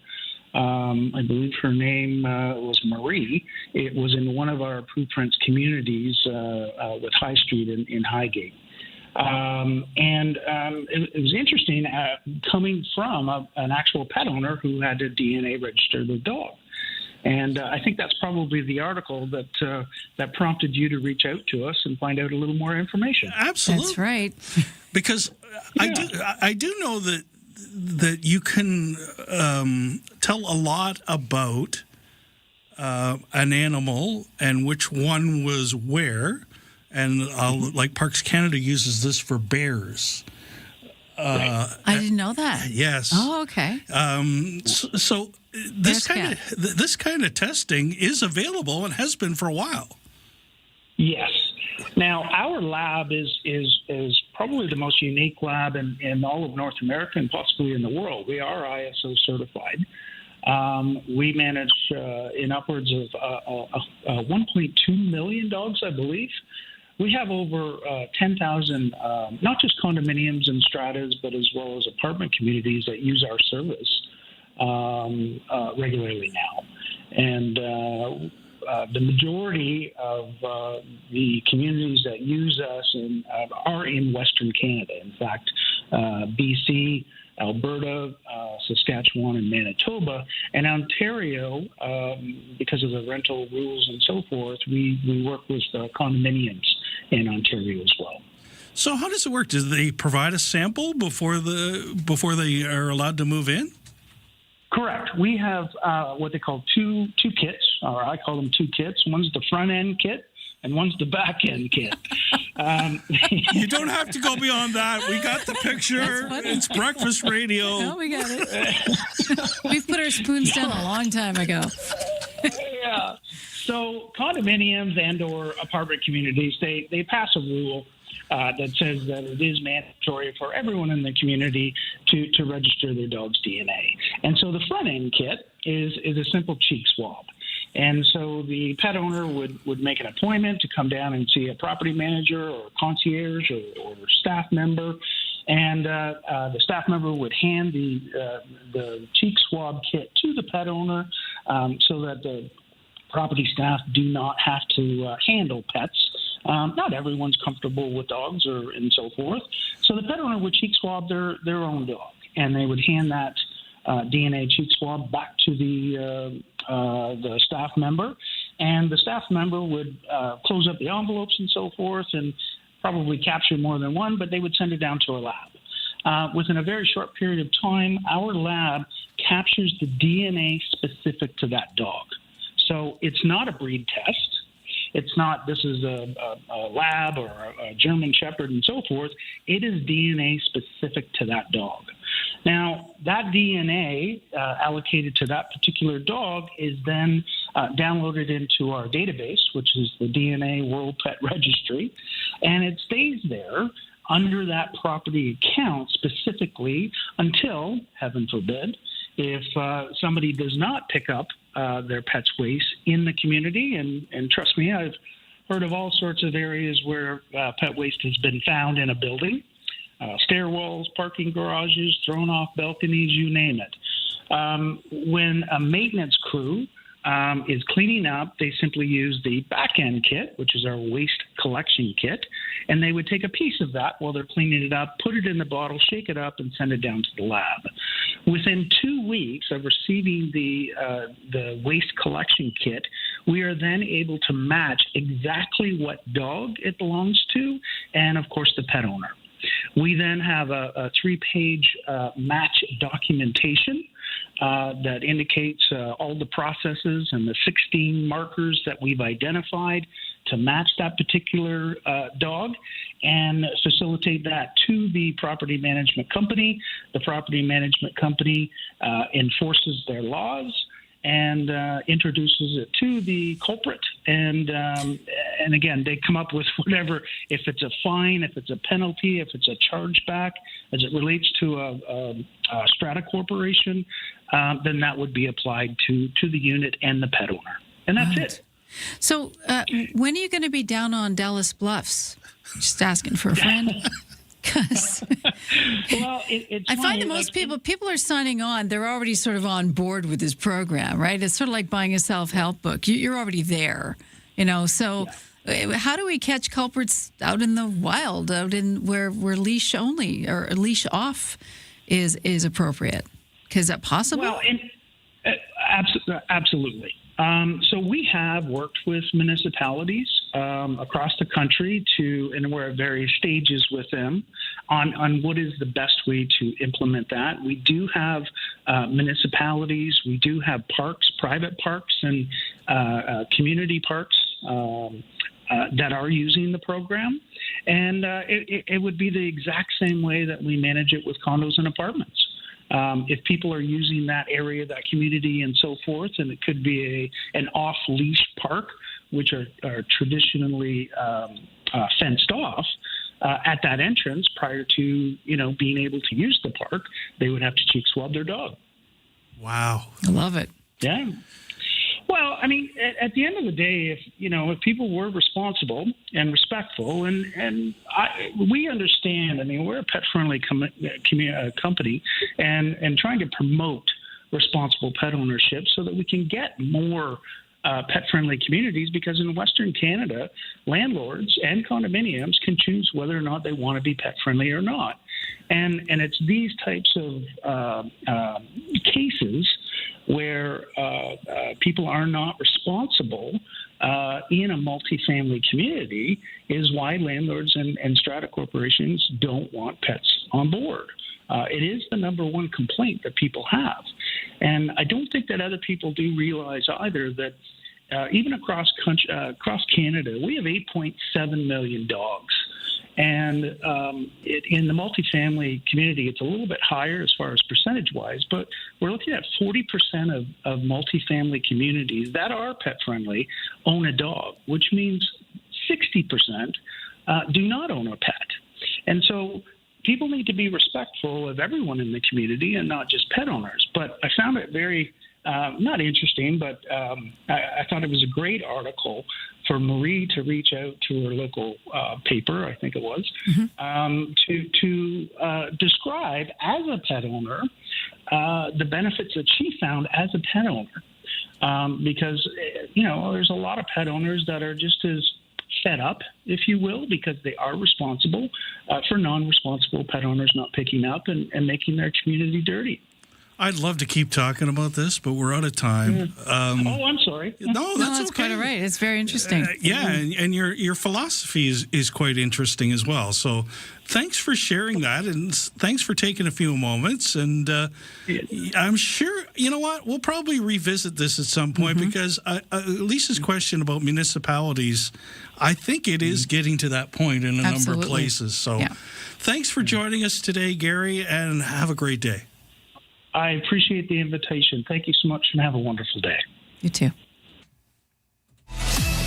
I believe her name was Marie, it was in one of our Poo Prints communities with High Street in Highgate. It was interesting coming from an actual pet owner who had to DNA register the dog. And I think that's probably the article that prompted you to reach out to us and find out a little more information. Absolutely. That's right. Because I do know that you can tell a lot about an animal and which one was where. And like Parks Canada uses this for bears. I didn't know that. Yes. Oh, okay. So this kind of testing is available and has been for a while. Yes. Now, our lab is probably the most unique lab in all of North America and possibly in the world. We are ISO certified. We manage in upwards of 1.2 million dogs, I believe. We have over 10,000, not just condominiums and stratas, but as well as apartment communities that use our service regularly now. And the majority of the communities that use us are in Western Canada. In fact, BC, Alberta, Saskatchewan, and Manitoba. And Ontario, because of the rental rules and so forth, we work with condominiums in Ontario as well. So how does it work? Do they provide a sample before they are allowed to move in? Correct. We have what they call two kits, or I call them two kits. One's the front end kit, and one's the back end kit. You don't have to go beyond that. We got the picture. It's breakfast radio. No, we got it. We've put our spoons down a long time ago. Yeah. So condominiums and or apartment communities, they pass a rule that says that it is mandatory for everyone in the community to register their dog's DNA. And so the front end kit is a simple cheek swab. And so the pet owner would make an appointment to come down and see a property manager or concierge or staff member. And the staff member would hand the cheek swab kit to the pet owner so that the property staff do not have to handle pets. Not everyone's comfortable with dogs and so forth. So the pet owner would cheek swab their own dog, and they would hand that DNA cheek swab back to the staff member, and the staff member would close up the envelopes and so forth and probably capture more than one, but they would send it down to a lab. Within a very short period of time, our lab captures the DNA specific to that dog. So it's not a breed test. It's not this is a lab or a German Shepherd and so forth. It is DNA specific to that dog. Now, that DNA allocated to that particular dog is then downloaded into our database, which is the DNA World Pet Registry, and it stays there under that property account specifically until, heaven forbid, if somebody does not pick up their pet's waste in the community. And trust me, I've heard of all sorts of areas where pet waste has been found in a building. Stairwells, parking garages, thrown off balconies, you name it. When a maintenance crew is cleaning up, they simply use the back-end kit, which is our waste collection kit, and they would take a piece of that while they're cleaning it up, put it in the bottle, shake it up, and send it down to the lab. Within 2 weeks of receiving the waste collection kit, we are then able to match exactly what dog it belongs to and, of course, the pet owner. We then have a 3-page match documentation that indicates all the processes and the 16 markers that we've identified to match that particular dog and facilitate that to the property management company. The property management company enforces their laws and introduces it to the culprit. And again, they come up with whatever, if it's a fine, if it's a penalty, if it's a chargeback, as it relates to a strata corporation, then that would be applied to the unit and the pet owner. And that's it. So when are you going to be down on Dallas Bluffs? Just asking for a friend. Because well, I find that most people are signing on. They're already sort of on board with this program, right? It's sort of like buying a self-help book. You're already there, So how do we catch culprits out in the wild, out in where leash only or leash off is appropriate? Is that possible? Well, absolutely. So we have worked with municipalities across the country and we're at various stages with them on what is the best way to implement that. We do have municipalities, we do have parks, private parks and community parks that are using the program. And it would be the exact same way that we manage it with condos and apartments. If people are using that area, that community, and so forth, and it could be an off-leash park, which are traditionally fenced off at that entrance prior to being able to use the park, they would have to cheek swab their dog. Wow, I love it. Yeah. Well, I mean, at the end of the day, if people were responsible and respectful, and we understand, I mean, we're a pet-friendly company, and trying to promote responsible pet ownership so that we can get more pet-friendly communities, because in Western Canada, landlords and condominiums can choose whether or not they want to be pet-friendly or not. And it's these types of cases where people are not responsible in a multifamily community is why landlords and strata corporations don't want pets on board. It is the number one complaint that people have. And I don't think that other people do realize either that even across Canada, we have 8.7 million dogs. And in the multifamily community, it's a little bit higher as far as percentage-wise, but we're looking at 40% of multifamily communities that are pet-friendly own a dog, which means 60% do not own a pet. And so people need to be respectful of everyone in the community and not just pet owners. But I found it very not interesting, but I thought it was a great article for Marie to reach out to her local paper, I think it was, to describe as a pet owner the benefits that she found as a pet owner. Because, there's a lot of pet owners that are just as fed up, if you will, because they are responsible for non-responsible pet owners not picking up and making their community dirty. I'd love to keep talking about this, but we're out of time. I'm sorry. No, that's quite all right. It's very interesting. And your philosophy is quite interesting as well. So thanks for sharing that, and thanks for taking a few moments. And I'm sure, you know what, we'll probably revisit this at some point because Lisa's question about municipalities, I think it is getting to that point in a number of places. So thanks for joining us today, Gary, and have a great day. I appreciate the invitation. Thank you so much, and have a wonderful day. You too.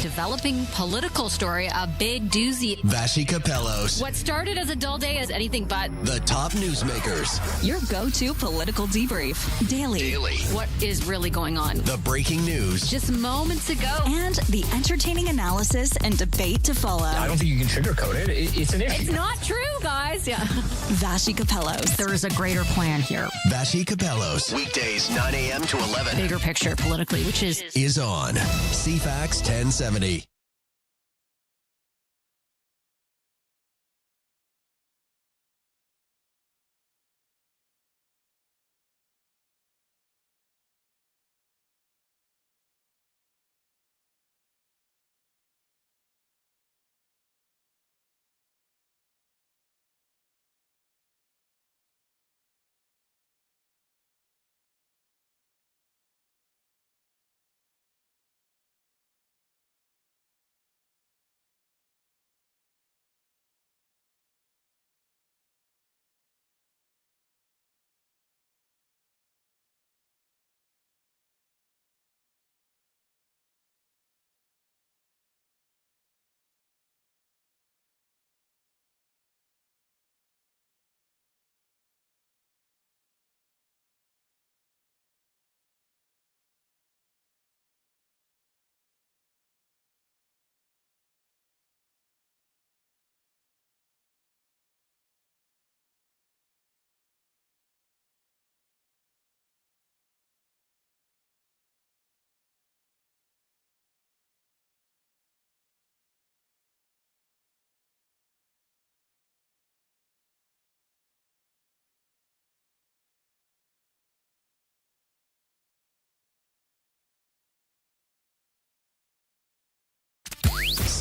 Developing political story, a big doozy. Vashi Capellos. What started as a dull day is anything but. The top newsmakers. Your go-to political debrief. Daily. What is really going on? The breaking news. Just moments ago. And the entertaining analysis and debate to follow. I don't think you can sugarcoat it. It's an issue. It's not true, guys. Yeah. Vashi Capellos. There is a greater plan here. Vashi Capellos. Weekdays 9 a.m. to 11. Bigger picture politically, which is on CFAX 1070.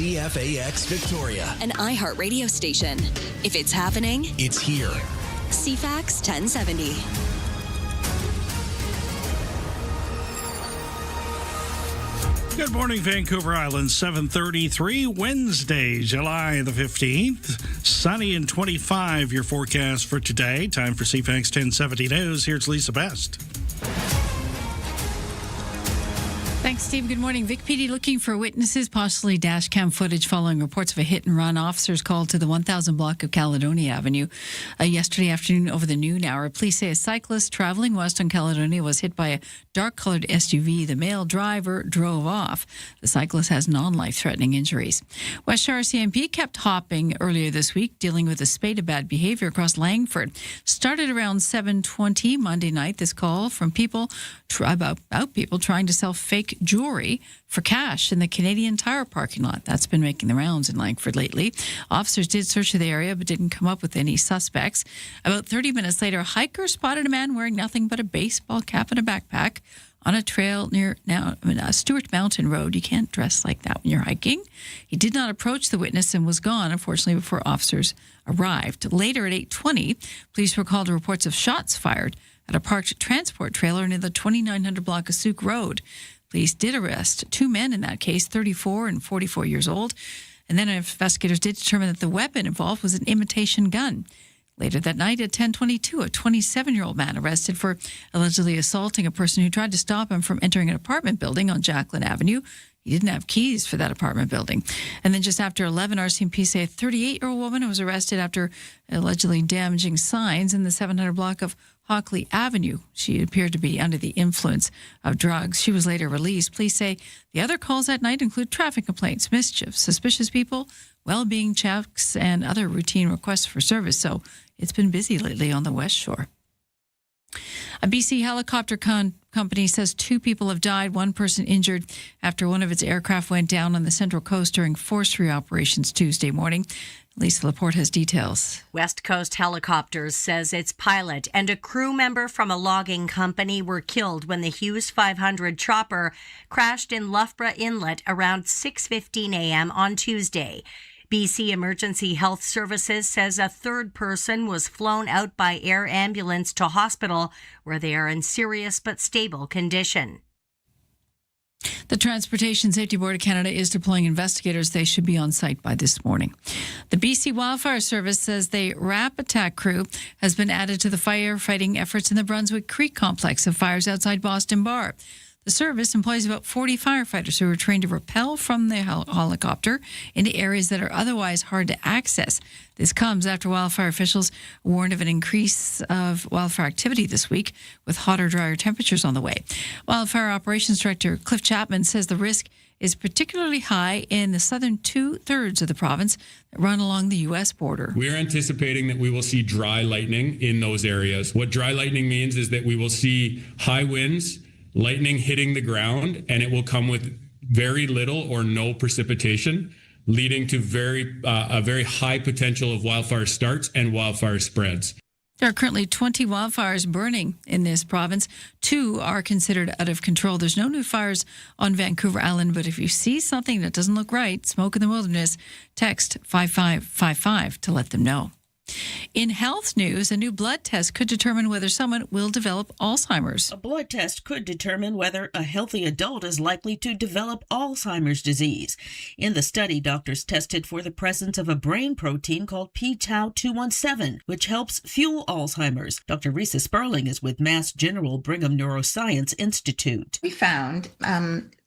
CFAX Victoria. An iHeart radio station. If it's happening, it's here. CFAX 1070. Good morning, Vancouver Island. 7:33, Wednesday, July the 15th. Sunny and 25, your forecast for today. Time for CFAX 1070 News. Here's Lisa Best. Thanks, Steve. Good morning. Vic PD looking for witnesses, possibly dash cam footage following reports of a hit and run. Officers called to the 1000 block of Caledonia Avenue yesterday afternoon over the noon hour. Police say a cyclist traveling west on Caledonia was hit by a dark-colored SUV. The male driver drove off. The cyclist has non-life-threatening injuries. West Shore RCMP kept hopping earlier this week, dealing with a spate of bad behavior across Langford. Started around 7:20 Monday night. This call from people about people trying to sell fake jewelry for cash in the Canadian Tire parking lot. That's been making the rounds in Langford lately. Officers did search the area but didn't come up with any suspects. About 30 minutes later, a hiker spotted a man wearing nothing but a baseball cap and a backpack on a trail near Stewart Mountain Road. You can't dress like that when you're hiking. He did not approach the witness and was gone, unfortunately, before officers arrived. Later at 8:20, police were called to reports of shots fired at a parked transport trailer near the 2900 block of Souk Road. Police did arrest two men in that case, 34 and 44 years old. And then investigators did determine that the weapon involved was an imitation gun. Later that night at 10:22, a 27-year-old man arrested for allegedly assaulting a person who tried to stop him from entering an apartment building on Jacqueline Avenue. He didn't have keys for that apartment building. And then just after 11, RCMP say a 38-year-old woman was arrested after allegedly damaging signs in the 700 block of Hockley Avenue. She appeared to be under the influence of drugs. She was later released. Police say the other calls that night include traffic complaints, mischief, suspicious people, well-being checks, and other routine requests for service. So it's been busy lately on the West Shore. A BC helicopter company says 2 people have died, 1 person injured after one of its aircraft went down on the Central Coast during forestry operations Tuesday morning. Lisa Laporte has details. West Coast Helicopters says its pilot and a crew member from a logging company were killed when the Hughes 500 chopper crashed in Loughborough Inlet around 6:15 a.m. on Tuesday. BC Emergency Health Services says a 3rd person was flown out by air ambulance to hospital where they are in serious but stable condition. The Transportation Safety Board of Canada is deploying investigators. They should be on site by this morning. The BC Wildfire Service says the RAP attack crew has been added to the firefighting efforts in the Brunswick Creek complex of fires outside Boston Bar. The service employs about 40 firefighters who are trained to rappel from the helicopter into areas that are otherwise hard to access. This comes after wildfire officials warned of an increase of wildfire activity this week with hotter, drier temperatures on the way. Wildfire Operations Director Cliff Chapman says the risk is particularly high in the southern 2/3 of the province that run along the U.S. border. We're anticipating that we will see dry lightning in those areas. What dry lightning means is that we will see high winds, lightning hitting the ground, and it will come with very little or no precipitation, leading to a very high potential of wildfire starts and wildfire spreads. There are currently 20 wildfires burning in this province. 2 are considered out of control. There's no new fires on Vancouver Island, but if you see something that doesn't look right, smoke in the wilderness, text 5555 to let them know. In health news, a new blood test could determine whether someone will develop Alzheimer's. A blood test could determine whether a healthy adult is likely to develop Alzheimer's disease. In the study, doctors tested for the presence of a brain protein called p-tau217, which helps fuel Alzheimer's. Dr. Risa Sperling is with Mass General Brigham Neuroscience Institute. We found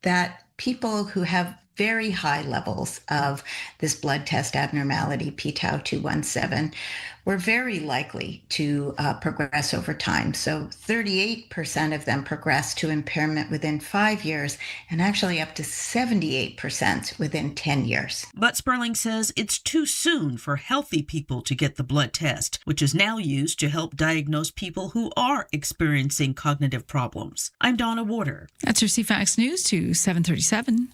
that people who have very high levels of this blood test abnormality, p-tau217, were very likely to progress over time. So 38% of them progressed to impairment within 5 years, and actually up to 78% within 10 years. But Sperling says it's too soon for healthy people to get the blood test, which is now used to help diagnose people who are experiencing cognitive problems. I'm Donna Warder. That's your CFAX News to 7:37.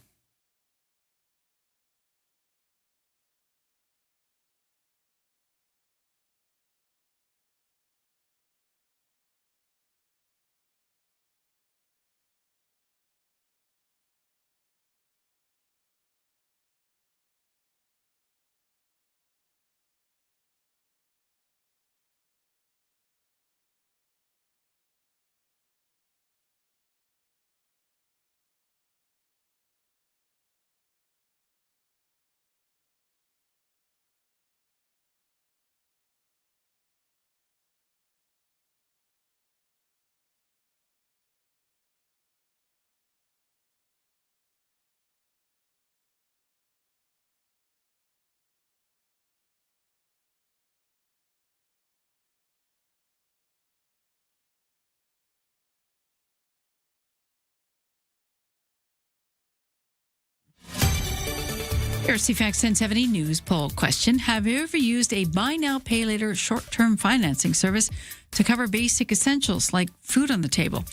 Your CFAX 1070 news poll question. Have you ever used a buy now, pay later short-term financing service to cover basic essentials like food on the table?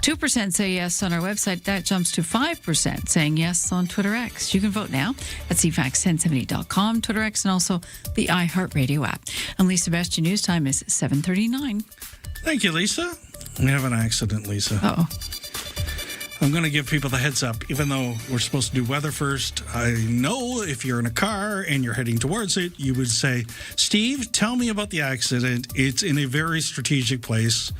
2% say yes on our website. That jumps to 5% saying yes on Twitter X. You can vote now at CFAX1070.com, Twitter X, and also the iHeartRadio app. And Lisa Best, your news time is 7:39. Thank you, Lisa. We have an accident, Lisa. Uh-oh. I'm going to give people the heads up, even though we're supposed to do weather first. I know if you're in a car and you're heading towards it, you would say, Steve, tell me about the accident. It's in a very strategic place.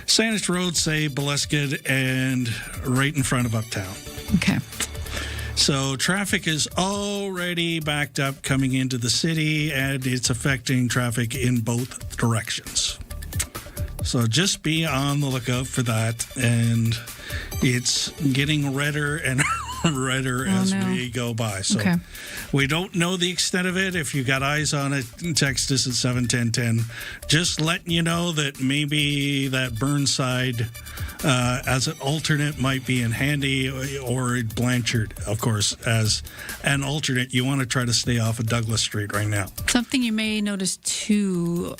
Saanich Road, say, Boleskid, and right in front of Uptown. Okay. So traffic is already backed up coming into the city, and it's affecting traffic in both directions. So just be on the lookout for that. And it's getting redder and redder as we go by. So we don't know the extent of it. If you got eyes on it, text us at 71010. Just letting you know that maybe that Burnside as an alternate might be in handy, or Blanchard, of course, as an alternate. You want to try to stay off of Douglas Street right now. Something you may notice too,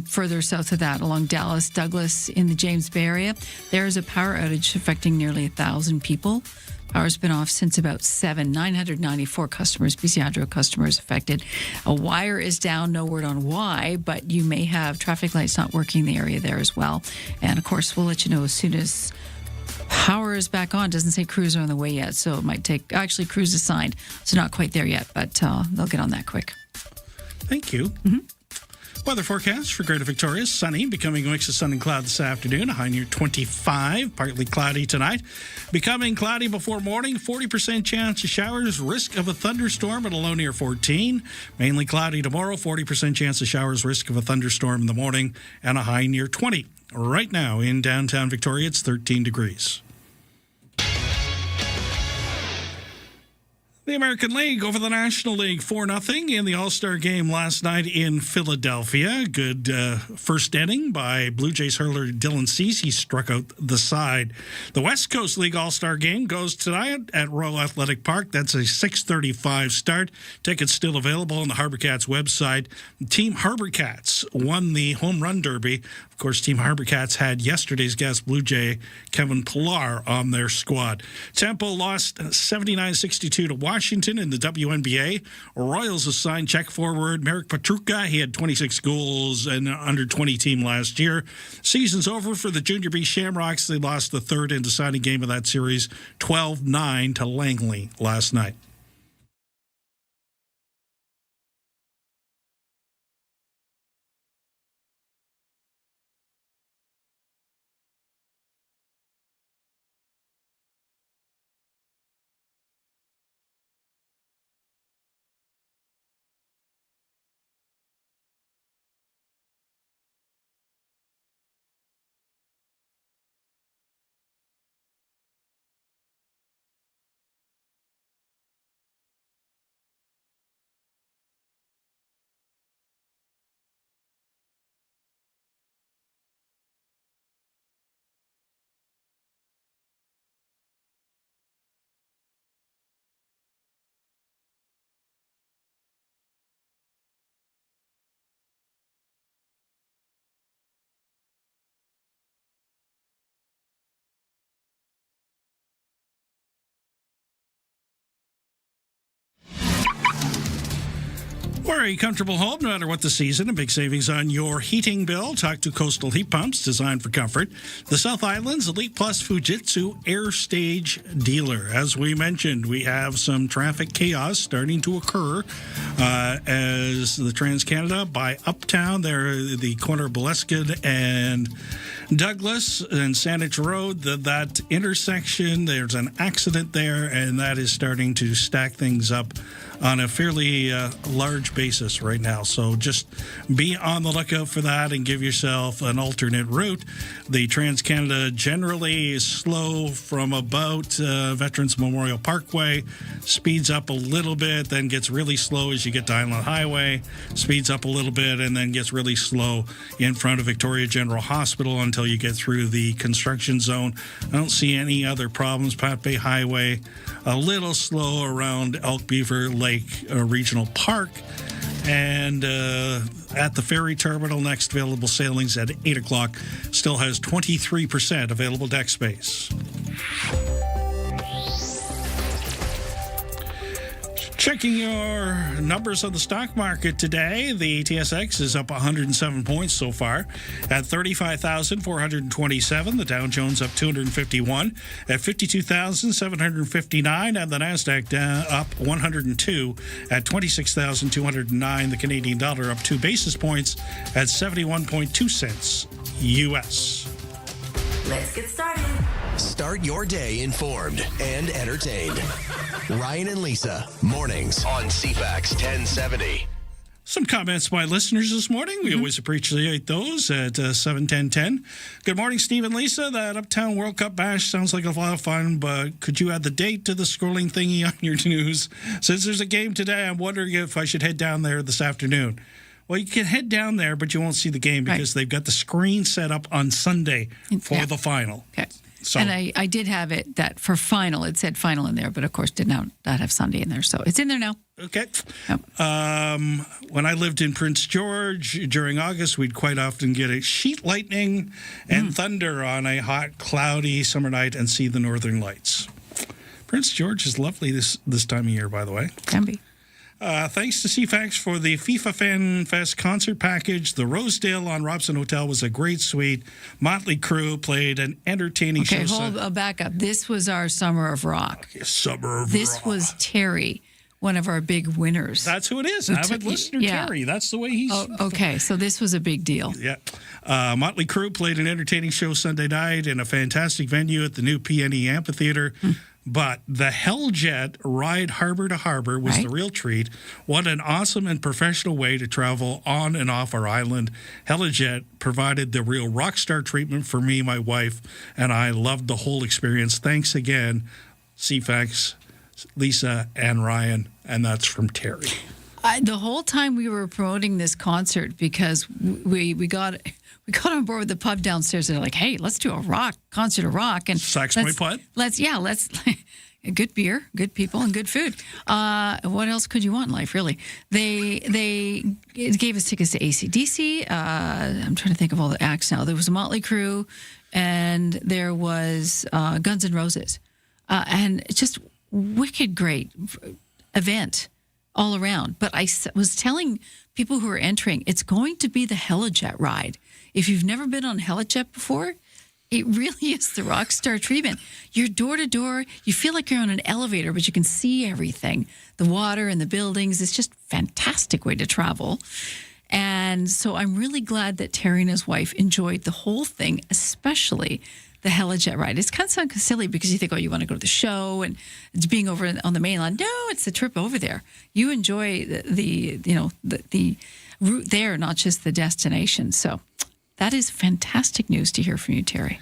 further south of that, along Dallas, Douglas in the James Bay area, there's a power outage affecting nearly 1,000 people. Power's been off since about 7. 994 customers, BC Hydro customers affected. A wire is down, no word on why, but you may have traffic lights not working in the area there as well. And of course, we'll let you know as soon as power is back on. Doesn't say crews are on the way yet, so it might take, actually crews is signed, so not quite there yet, but they'll get on that quick. Thank you. Weather forecast for Greater Victoria: sunny, becoming a mix of sun and cloud this afternoon, a high near 25, partly cloudy tonight. Becoming cloudy before morning, 40% chance of showers, risk of a thunderstorm at a low near 14. Mainly cloudy tomorrow, 40% chance of showers, risk of a thunderstorm in the morning, and a high near 20. Right now in downtown Victoria, it's 13 degrees. The American League over the National League 4-0 in the All-Star game last night in Philadelphia. Good first inning by Blue Jays hurler Dylan Cease. He struck out the side. The West Coast League All-Star game goes tonight at Royal Athletic Park. That's a 6:35 start. Tickets still available on the Harbor Cats website. Team Harbor Cats won the Home Run Derby. Of course, Team Harbor Cats had yesterday's guest, Blue Jay Kevin Pillar, on their squad. Tempo lost 79-62 to Washington in the WNBA. Royals assigned check forward Marek Petruka. He had 26 goals in an under-20 team last year. Season's over for the Junior B Shamrocks. They lost the third and deciding game of that series, 12-9 to Langley last night. For a comfortable home, no matter what the season, a big savings on your heating bill. Talk to Coastal Heat Pumps, designed for comfort. The South Island's Elite Plus Fujitsu Air Stage dealer. As we mentioned, we have some traffic chaos starting to occur as the Trans-Canada by Uptown, there, the corner of Boleskine and Douglas and Saanich Road, that intersection, there's an accident there, and that is starting to stack things up on a fairly large basis right now. So just be on the lookout for that and give yourself an alternate route. The Trans-Canada generally is slow from about Veterans Memorial Parkway, speeds up a little bit, then gets really slow as you get to Island Highway, speeds up a little bit, and then gets really slow in front of Victoria General Hospital until you get through the construction zone. I don't see any other problems. Pat Bay Highway, a little slow around Elk Beaver Lake Regional Park. And at the ferry terminal, next available sailings at 8 o'clock, still has 23% available deck space. Checking your numbers on the stock market today, the TSX is up 107 points so far at 35,427. The Dow Jones up 251 at 52,759, and the Nasdaq up 102 at 26,209. The Canadian dollar up 2 basis points at 71.2 cents U.S. Let's get started. Start your day informed and entertained. Ryan and Lisa, mornings on CFAX 1070. Some comments by listeners this morning. We always appreciate those at 7:10:10. Good morning, Steve and Lisa. That Uptown World Cup bash sounds like a lot of fun, but could you add the date to the scrolling thingy on your news? Since there's a game today, I'm wondering if I should head down there this afternoon. Well, you can head down there, but you won't see the game because they've got the screen set up on Sunday for the final. Okay. So, and I did have it that for final, it said final in there, but of course did not have Sunday in there. So it's in there now. Okay. When I lived in Prince George during August, we'd quite often get a sheet lightning and thunder on a hot, cloudy summer night and see the northern lights. Prince George is lovely this time of year, by the way. Can be. Thanks to CFAX for the FIFA Fan Fest concert package. The Rosedale on Robson Hotel was a great suite. Motley Crue played an entertaining show. Okay, back up. This was our Summer of Rock. Summer of Rock. This was Terry, one of our big winners. That's who it is. Avid listener Terry. That's the way he's... Oh, okay, so this was a big deal. Yeah. Motley Crue played an entertaining show Sunday night in a fantastic venue at the new PNE Amphitheater. But the Helljet ride harbor to harbor was the real treat. What an awesome and professional way to travel on and off our island. Helljet provided the real rock star treatment for me, my wife, and I loved the whole experience. Thanks again, CFAX, Lisa, and Ryan. And that's from Terry. The whole time we were promoting this concert, because we got on board with the pub downstairs. They're like, "Hey, let's do a concert of rock and Sax Point Pub. Let's good beer, good people, and good food. What else could you want in life, really? They gave us tickets to AC/DC. I'm trying to think of all the acts now. There was a Motley Crue, and there was Guns N' Roses, and just wicked great event all around. But I was telling people who are entering, it's going to be the Helijet ride. If you've never been on Helijet before, it really is the rock star treatment. You're door to door. You feel like you're on an elevator, but you can see everything. The water and the buildings. It's just a fantastic way to travel. And so I'm really glad that Terry and his wife enjoyed the whole thing, especially the Helijet ride. It's kind of sounds silly because you think, oh, you want to go to the show and it's being over on the mainland. No, it's the trip over there. You enjoy the route there, not just the destination. So that is fantastic news to hear from you, Terry.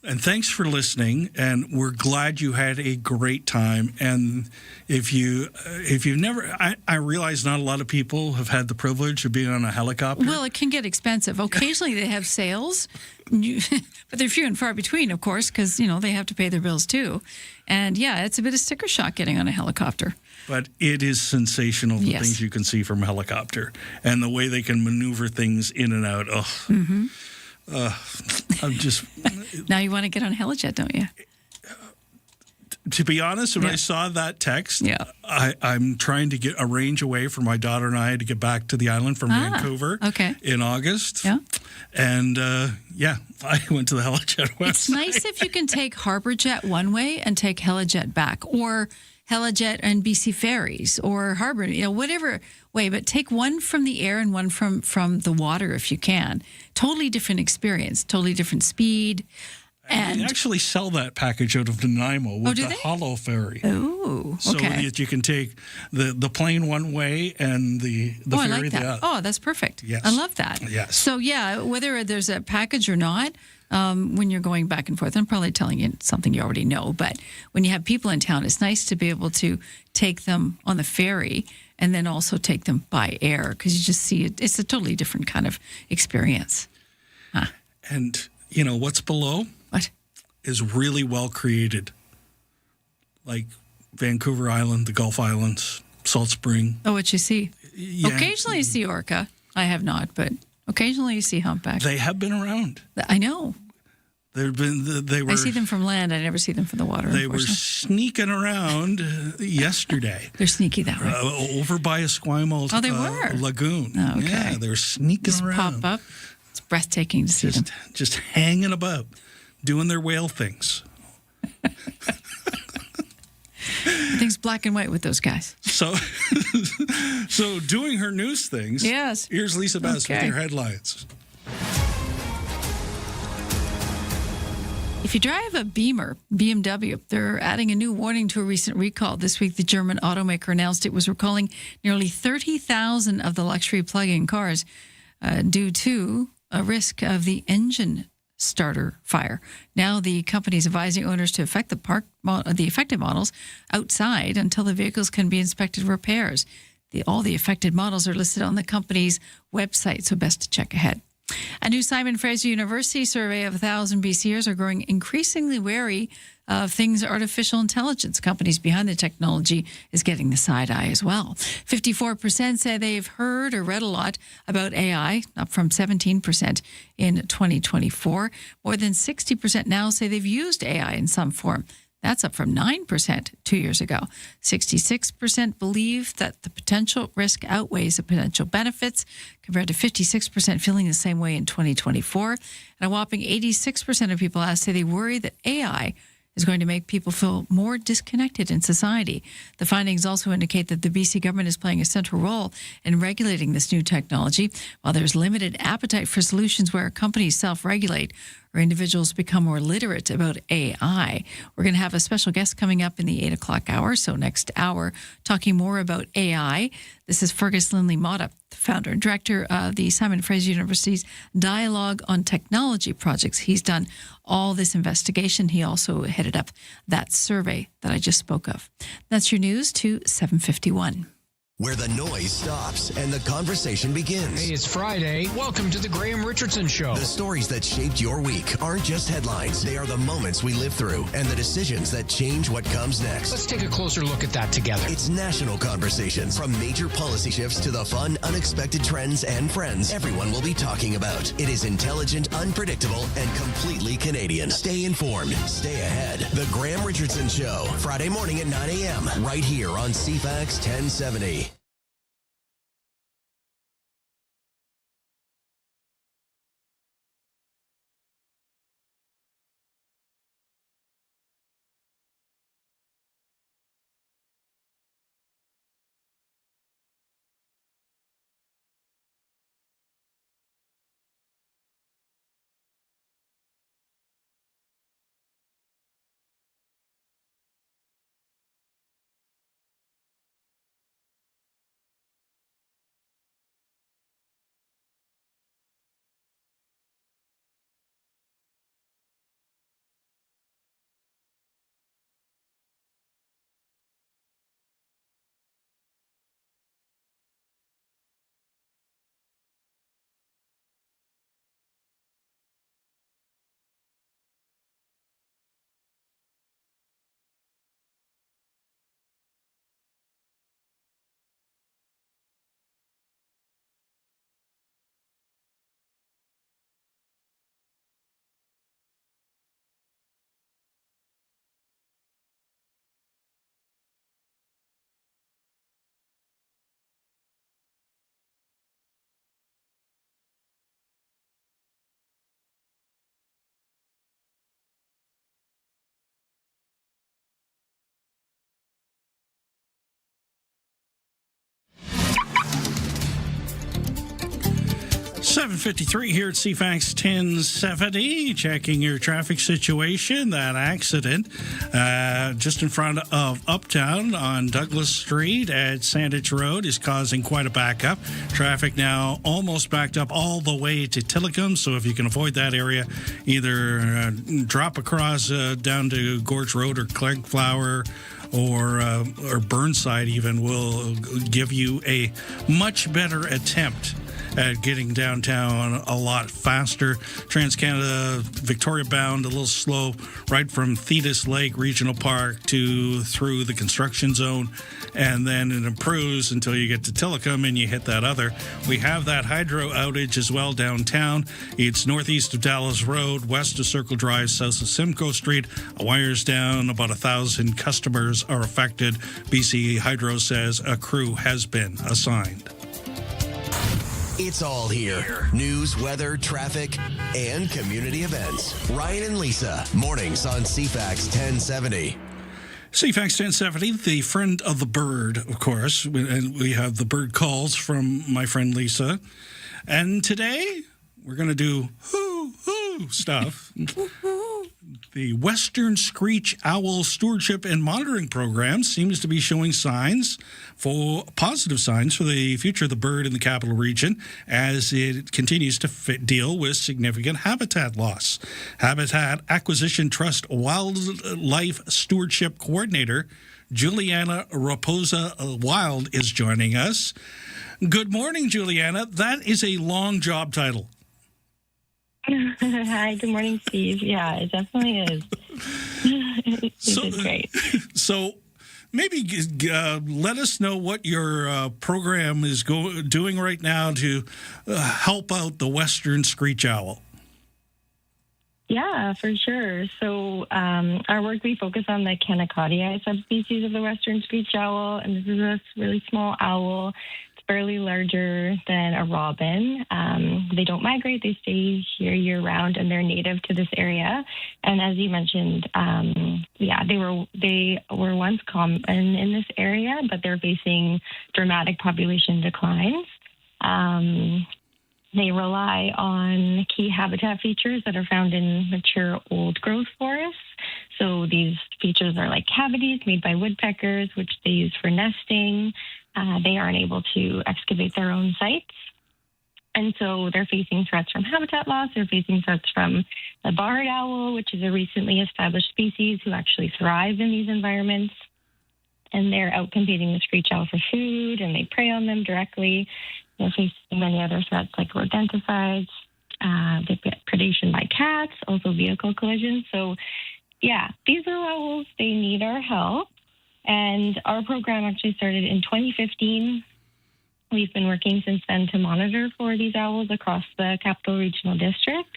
And thanks for listening, and we're glad you had a great time. And if you've never, I realize not a lot of people have had the privilege of being on a helicopter. Well, it can get expensive. Occasionally they have sales, but they're few and far between, of course, because, they have to pay their bills too. And yeah, it's a bit of sticker shock getting on a helicopter. But it is sensational, the things you can see from a helicopter and the way they can maneuver things in and out. Oh. Mm-hmm. I'm just... Now you want to get on Helijet, don't you? To be honest, when I saw that text, I'm trying to arrange a way for my daughter and I to get back to the island from Vancouver in August. Yeah. And, I went to the Helijet website. It's nice if you can take HarborJet one way and take Helijet back, or Helijet and BC Ferries, or Harbor, whatever way, but take one from the air and one from the water if you can. Totally different experience, totally different speed. And they actually sell that package out of Nanaimo with the Hollow Ferry. Oh, so that you can take the plane one way and the ferry I like that. the other. Oh, that's perfect. Yes. I love that. Yes. So, whether there's a package or not, when you're going back and forth, I'm probably telling you something you already know, but when you have people in town, it's nice to be able to take them on the ferry and then also take them by air, because you just see it. It's a totally different kind of experience. Huh. And, what's below? What? Is really well created. Like Vancouver Island, the Gulf Islands, Salt Spring. Oh, what you see? Yeah. Occasionally you see orca. I have not, but occasionally you see humpback. They have been around. I know. They were. I see them from land. I never see them from the water. They were sneaking around yesterday. They're sneaky that way. Over by Esquimalt they were. Lagoon. Oh, okay. Yeah, they were sneaking around. Pop up. It's breathtaking to see them. Just hanging about, doing their whale things. Everything's black and white with those guys. So doing her news things. Yes. Here's Lisa Best with your headlines. If you drive a Beamer, BMW, they're adding a new warning to a recent recall. This week, the German automaker announced it was recalling nearly 30,000 of the luxury plug-in cars due to a risk of the engine starter fire. Now, the company is advising owners to affect the affected models outside until the vehicles can be inspected for repairs. All the affected models are listed on the company's website, so best to check ahead. A new Simon Fraser University survey of 1,000 BCers are growing increasingly wary of things artificial intelligence. Companies behind the technology is getting the side eye as well. 54% say they've heard or read a lot about AI, up from 17% in 2024. More than 60% now say they've used AI in some form. That's up from 9% 2 years ago. 66% believe that the potential risk outweighs the potential benefits, compared to 56% feeling the same way in 2024. And a whopping 86% of people asked say they worry that AI is going to make people feel more disconnected in society. The findings also indicate that the BC government is playing a central role in regulating this new technology, while there's limited appetite for solutions where companies self-regulate or individuals become more literate about AI. We're going to have a special guest coming up in the 8 o'clock hour, so next hour, talking more about AI. This is Fergus Lindley-Motta, the founder and director of the Simon Fraser University's Dialogue on Technology projects. He's done all this investigation. He also headed up that survey that I just spoke of. That's your news to 7:51. Where the noise stops and the conversation begins. Hey, it's Friday. Welcome to the Graham Richardson Show. The stories that shaped your week aren't just headlines. They are the moments we live through and the decisions that change what comes next. Let's take a closer look at that together. It's national conversations. From major policy shifts to the fun, unexpected trends and friends everyone will be talking about. It is intelligent, unpredictable, and completely Canadian. Stay informed. Stay ahead. The Graham Richardson Show. Friday morning at 9 a.m. right here on CFAX 1070. .53 here at CFAX 1070, checking your traffic situation. That accident just in front of Uptown on Douglas Street at Sandwich Road is causing quite a backup. Traffic now almost backed up all the way to Tillicum, so if you can avoid that area, either drop across down to Gorge Road or Clegg-Flower or Burnside even will give you a much better attempt at getting downtown a lot faster. TransCanada Victoria bound a little slow right from Thetis Lake Regional Park to through the construction zone, and then it improves until you get to Tillicum and you hit that other. We have that hydro outage as well downtown. It's northeast of Dallas Road, west of Circle Drive, south of Simcoe Street. A wire's down, about 1,000 customers are affected. BC Hydro says a crew has been assigned. It's all here. News, weather, traffic, and community events. Ryan and Lisa, mornings on CFAX 1070. CFAX 1070, the friend of the bird, of course. And we have the bird calls from my friend Lisa. And today, we're going to do hoo-hoo stuff. The Western Screech Owl Stewardship and Monitoring Program seems to be showing positive signs for the future of the bird in the capital region as it continues to deal with significant habitat loss. Habitat Acquisition Trust Wildlife Stewardship Coordinator Juliana Raposa Wild is joining us. Good morning, Juliana. That is a long job title. Hi, good morning, Steve. Yeah, it definitely is. You did great. So maybe let us know what your program is doing right now to help out the Western Screech Owl. Yeah, for sure. So our work, we focus on the Canacotii subspecies of the Western Screech Owl, and this is a really small owl. Fairly larger than a robin. They don't migrate; they stay here year-round, and they're native to this area. And as you mentioned, they were once common in this area, but they're facing dramatic population declines. They rely on key habitat features that are found in mature old-growth forests. So these features are like cavities made by woodpeckers, which they use for nesting. They aren't able to excavate their own sites. And so they're facing threats from habitat loss. They're facing threats from the barred owl, which is a recently established species who actually thrive in these environments. And they're outcompeting the screech owl for food, and they prey on them directly. They're facing many other threats like rodenticides. They've got predation by cats, also vehicle collisions. So, yeah, these are owls. They need our help. And our program actually started in 2015. We've been working since then to monitor for these owls across the Capital Regional District.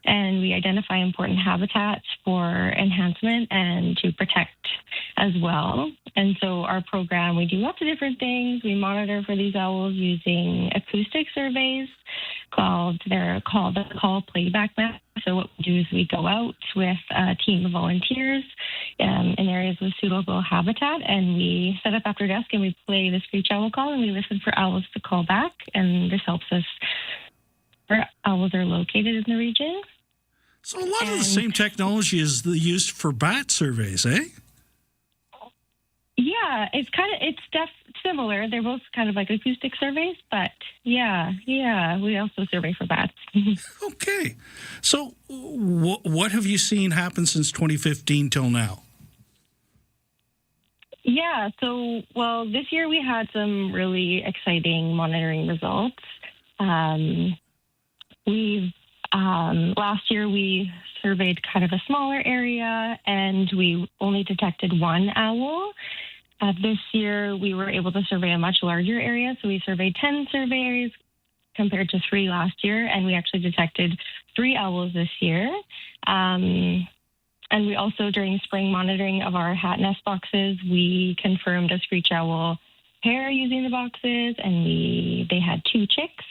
And we identify important habitats for enhancement and to protect as well. And so our program, we do lots of different things. We monitor for these owls using acoustic surveys they're called the call playback map. So what we do is we go out with a team of volunteers in areas with suitable habitat, and we set up after dusk and we play the screech owl call, and we listen for owls to call back. And this helps us where owls are located in the region. So a lot of the same technology is used for bat surveys, eh? Yeah, it's similar. They're both kind of like acoustic surveys, but yeah, we also survey for bats. Okay. So what have you seen happen since 2015 till now? Yeah, so, this year we had some really exciting monitoring results. Last year we surveyed kind of a smaller area, and we only detected one owl. This year we were able to survey a much larger area, so we surveyed 10 survey areas compared to 3 last year, and we actually detected 3 owls this year. And we also, during spring monitoring of our hat nest boxes, we confirmed a screech owl pair using the boxes, and they had 2 chicks.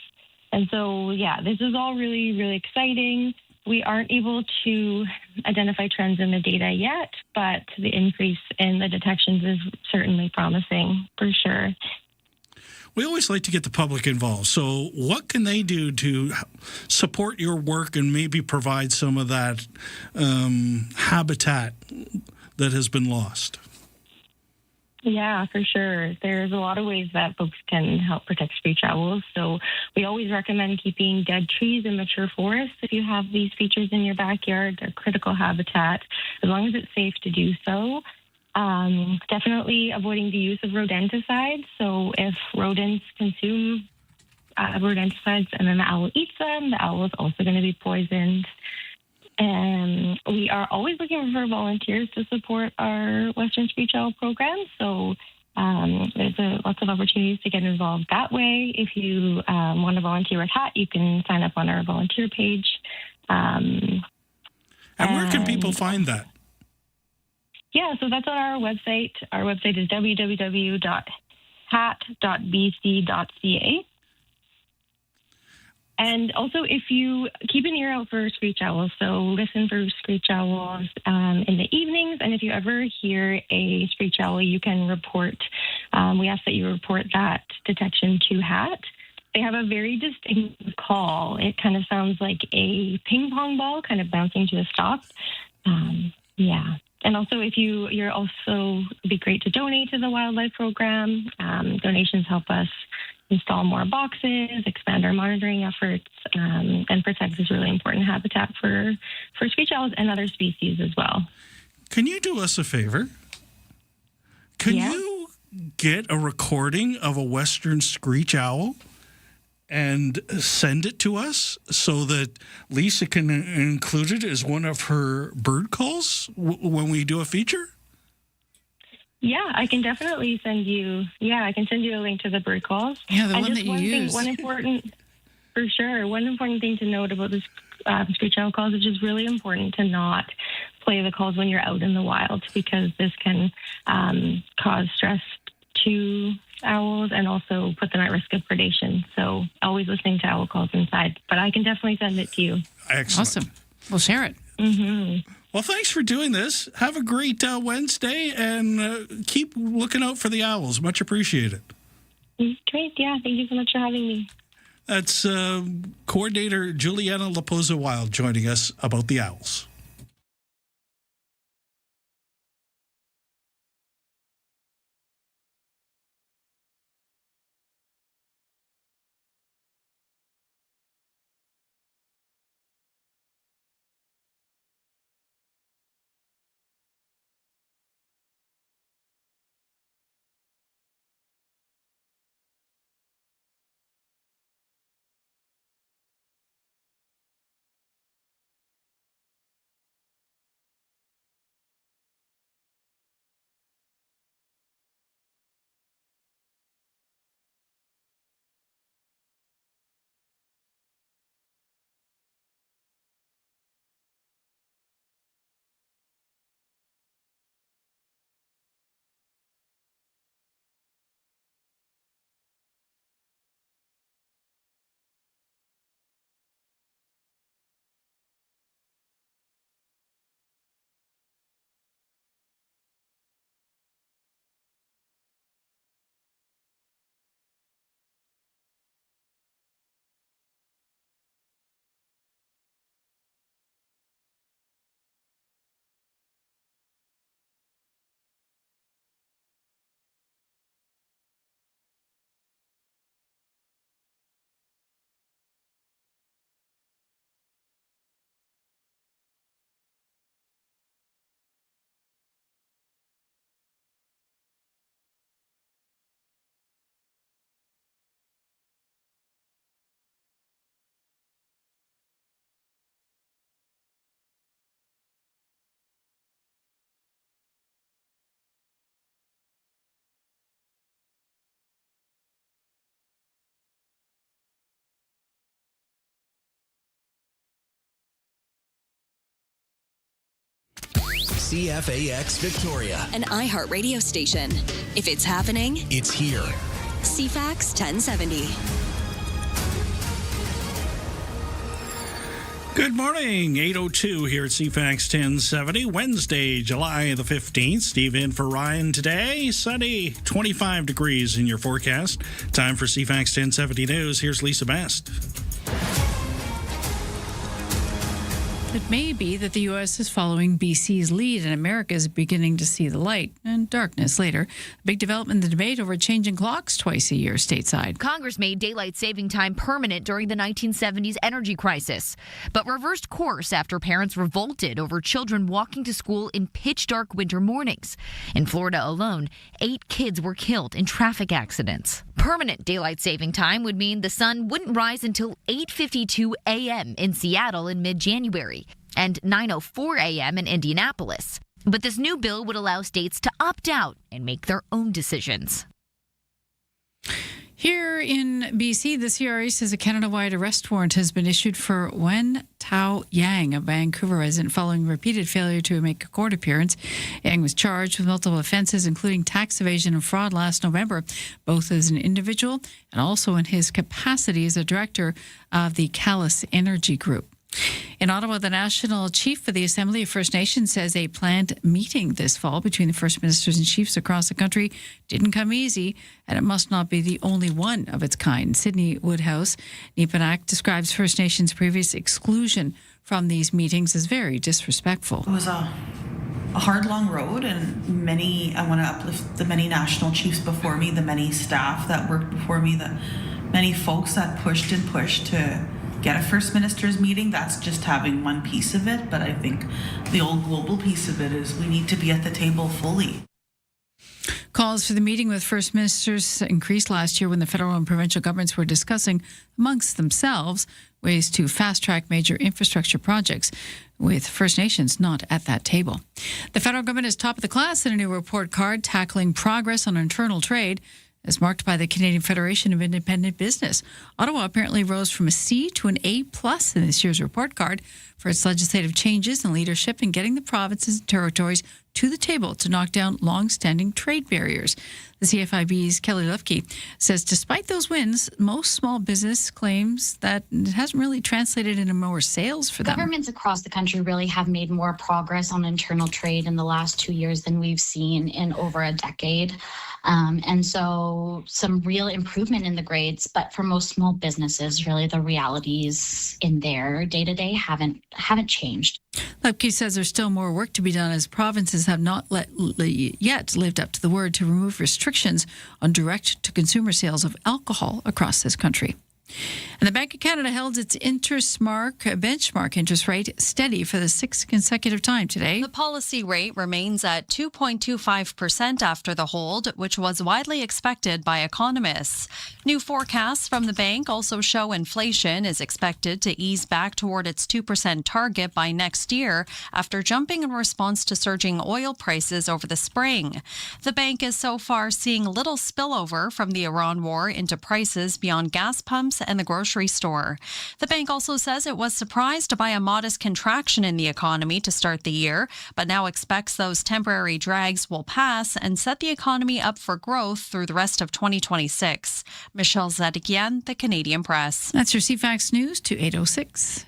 And so, yeah, this is all really, really exciting. We aren't able to identify trends in the data yet, but the increase in the detections is certainly promising, for sure. We always like to get the public involved. So what can they do to support your work and maybe provide some of that habitat that has been lost? Yeah, for sure. There's a lot of ways that folks can help protect screech owls. So we always recommend keeping dead trees in mature forests if you have these features in your backyard. They're critical habitat, as long as it's safe to do so. Definitely avoiding the use of rodenticides. So if rodents consume rodenticides and then the owl eats them, the owl is also going to be poisoned. And we are always looking for volunteers to support our Western Screech Owl program. So there's lots of opportunities to get involved that way. If you want to volunteer with HAT, you can sign up on our volunteer page. And where can people find that? Yeah, so that's on our website. Our website is www.hat.bc.ca. And also, if you keep an ear out for screech owls, so listen for screech owls in the evenings. And if you ever hear a screech owl, you can report. We ask that you report that detection to HAT. They have a very distinct call. It kind of sounds like a ping pong ball kind of bouncing to a stop. Yeah. And also, if you're also, it'd be great to donate to the wildlife program. Donations help us install more boxes, expand our monitoring efforts, and protect this really important habitat for screech owls and other species as well. Can you do us a favor? Can you get a recording of a western screech owl and send it to us so that Lisa can include it as one of her bird calls when we do a feature? Yeah, I can definitely send you. Yeah, I can send you a link to the bird calls. Yeah, the and one just that you use. One important thing to note about this screech owl calls is just really important to not play the calls when you're out in the wild, because this can cause stress to owls and also put them at risk of predation. So always listening to owl calls inside. But I can definitely send it to you. Excellent. Awesome. We'll share it. Mm-hmm. Well, thanks for doing this. Have a great Wednesday, and keep looking out for the owls. Much appreciated. Great. Yeah, thank you so much for having me. That's Coordinator Juliana Laposa Wild joining us about the owls. CFAX Victoria. An iHeart radio station. If it's happening, It's here. CFAX 1070. Good morning, 8:02 here at CFAX 1070, Wednesday, July the 15th. Steve in for Ryan today. Sunny, 25 degrees in your forecast. Time for CFAX 1070 News. Here's Lisa Best. It may be that the U.S. is following BC's lead and America is beginning to see the light and darkness later. A big development in the debate over changing clocks twice a year stateside. Congress made daylight saving time permanent during the 1970s energy crisis, but reversed course after parents revolted over children walking to school in pitch dark winter mornings. In Florida alone, 8 kids were killed in traffic accidents. Permanent daylight saving time would mean the sun wouldn't rise until 8:52 a.m. in Seattle in mid-January and 9:04 a.m. in Indianapolis. But this new bill would allow states to opt out and make their own decisions. Here in BC, the CRA says a Canada-wide arrest warrant has been issued for Wen Tao Yang, a Vancouver resident, following repeated failure to make a court appearance. Yang was charged with multiple offenses, including tax evasion and fraud last November, both as an individual and also in his capacity as a director of the Calais Energy Group. In Ottawa, the National Chief for the Assembly of First Nations says a planned meeting this fall between the First Ministers and chiefs across the country didn't come easy, and it must not be the only one of its kind. Sydney Woodhouse Nipanak describes First Nations' previous exclusion from these meetings as very disrespectful. It was a hard, long road, and I want to uplift the many national chiefs before me, the many staff that worked before me, the many folks that pushed and pushed to get a First Minister's meeting. That's just having one piece of it, but I think the old global piece of it is we need to be at the table fully. Calls for the meeting with First Ministers increased last year when the federal and provincial governments were discussing amongst themselves ways to fast-track major infrastructure projects, with First Nations not at that table. The federal government is top of the class in a new report card tackling progress on internal trade, as marked by the Canadian Federation of Independent Business. Ottawa apparently rose from a C to an A+ in this year's report card for its legislative changes and leadership in getting the provinces and territories to the table to knock down long-standing trade barriers. The CFIB's Kelly Lufke says despite those wins, most small business claims that it hasn't really translated into more sales for them. Governments across the country really have made more progress on internal trade in the last 2 years than we've seen in over a decade. And so some real improvement in the grades, but for most small businesses, really the realities in their day-to-day haven't changed. Lupke says there's still more work to be done as provinces have not yet lived up to the word to remove restrictions on direct-to-consumer sales of alcohol across this country. And the Bank of Canada held its benchmark interest rate steady for the sixth consecutive time today. The policy rate remains at 2.25% after the hold, which was widely expected by economists. New forecasts from the bank also show inflation is expected to ease back toward its 2% target by next year after jumping in response to surging oil prices over the spring. The bank is so far seeing little spillover from the Iran war into prices beyond gas pumps and the grocery store. The bank also says it was surprised by a modest contraction in the economy to start the year, but now expects those temporary drags will pass and set the economy up for growth through the rest of 2026. Michelle Zadikian, The Canadian Press. That's your CFAX News to 8:06.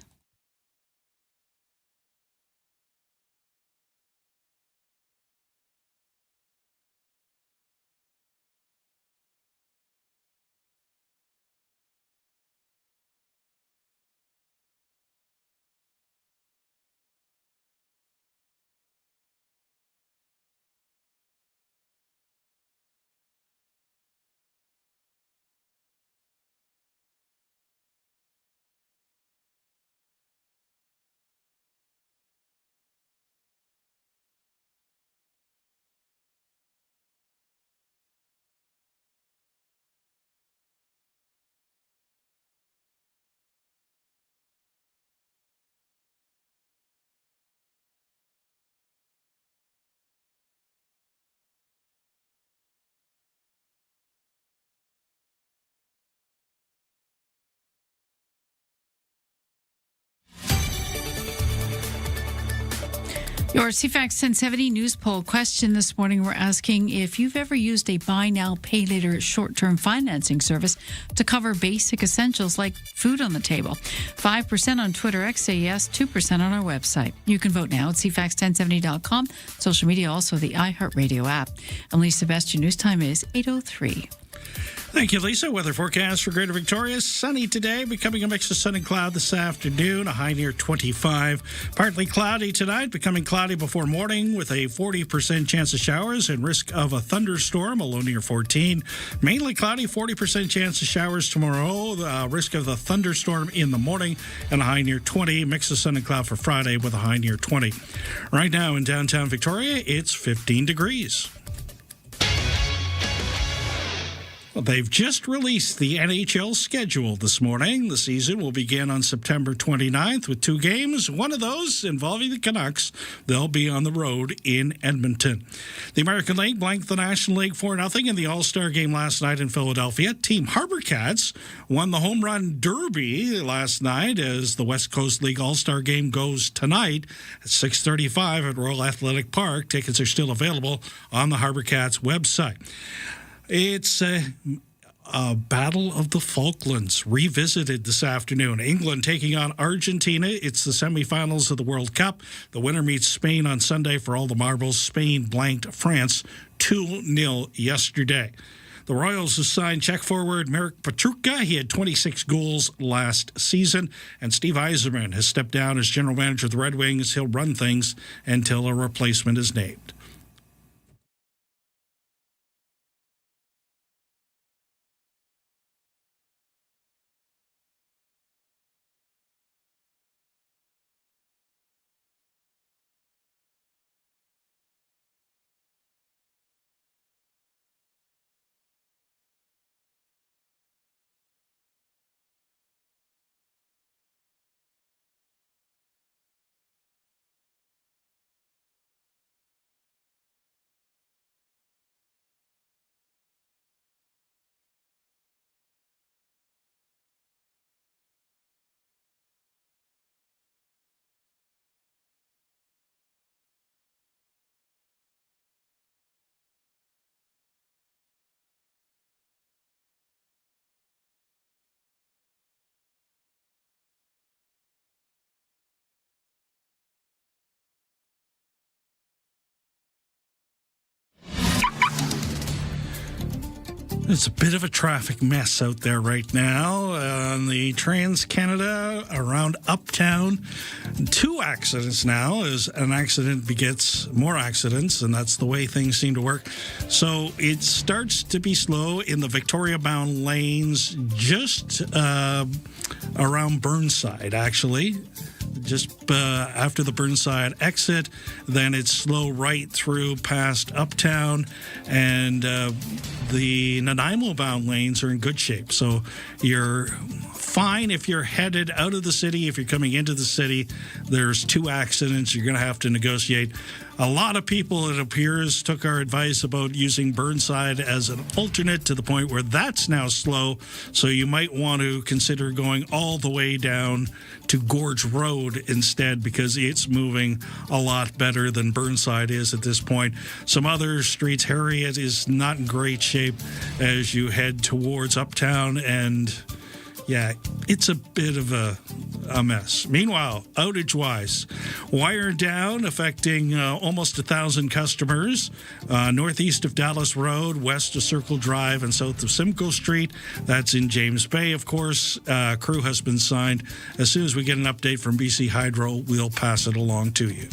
Your CFAX 1070 news poll question this morning, we're asking if you've ever used a buy now, pay later short-term financing service to cover basic essentials like food on the table. 5% on Twitter X say yes, 2% on our website. You can vote now at CFAX1070.com. Social media, also the iHeartRadio app. I'm Lisa Best. Your news time is 8:03. Thank you, Lisa. Weather forecast for Greater Victoria. Sunny today, becoming a mix of sun and cloud this afternoon, a high near 25. Partly cloudy tonight, becoming cloudy before morning with a 40% chance of showers and risk of a thunderstorm, a low near 14. Mainly cloudy, 40% chance of showers tomorrow, risk of the thunderstorm in the morning, and a high near 20. Mix of sun and cloud for Friday with a high near 20. Right now in downtown Victoria, it's 15 degrees. They've just released the NHL schedule this morning. The season will begin on September 29th with 2 games. One of those involving the Canucks. They'll be on the road in Edmonton. The American League blanked the National League 4-0 in the All-Star game last night in Philadelphia. Team Harbor Cats won the Home Run Derby last night as the West Coast League All-Star game goes tonight at 6:35 at Royal Athletic Park. Tickets are still available on the Harbor Cats website. It's a Battle of the Falklands revisited this afternoon. England taking on Argentina. It's the semifinals of the World Cup. The winner meets Spain on Sunday for all the marbles. Spain blanked France 2-0 yesterday. The Royals have signed check forward Marek Petruka. He had 26 goals last season. And Steve Yzerman has stepped down as general manager of the Red Wings. He'll run things until a replacement is named. It's a bit of a traffic mess out there right now on the Trans-Canada around Uptown. 2 accidents now, as an accident begets more accidents, and that's the way things seem to work. So it starts to be slow in the Victoria-bound lanes just around Burnside, actually. Just after the Burnside exit, then it's slow right through past Uptown, and the Nanaimo-bound lanes are in good shape. So you're fine if you're headed out of the city. If you're coming into the city, there's 2 accidents. You're going to have to negotiate. A lot of people, it appears, took our advice about using Burnside as an alternate to the point where that's now slow. So you might want to consider going all the way down to Gorge Road instead, because it's moving a lot better than Burnside is at this point. Some other streets, Harriet is not in great shape as you head towards Uptown, and yeah, it's a bit of a mess. Meanwhile, outage-wise, wire down affecting almost 1,000 customers northeast of Dallas Road, west of Circle Drive, and south of Simcoe Street. That's in James Bay, of course. Crew has been signed. As soon as we get an update from BC Hydro, we'll pass it along to you.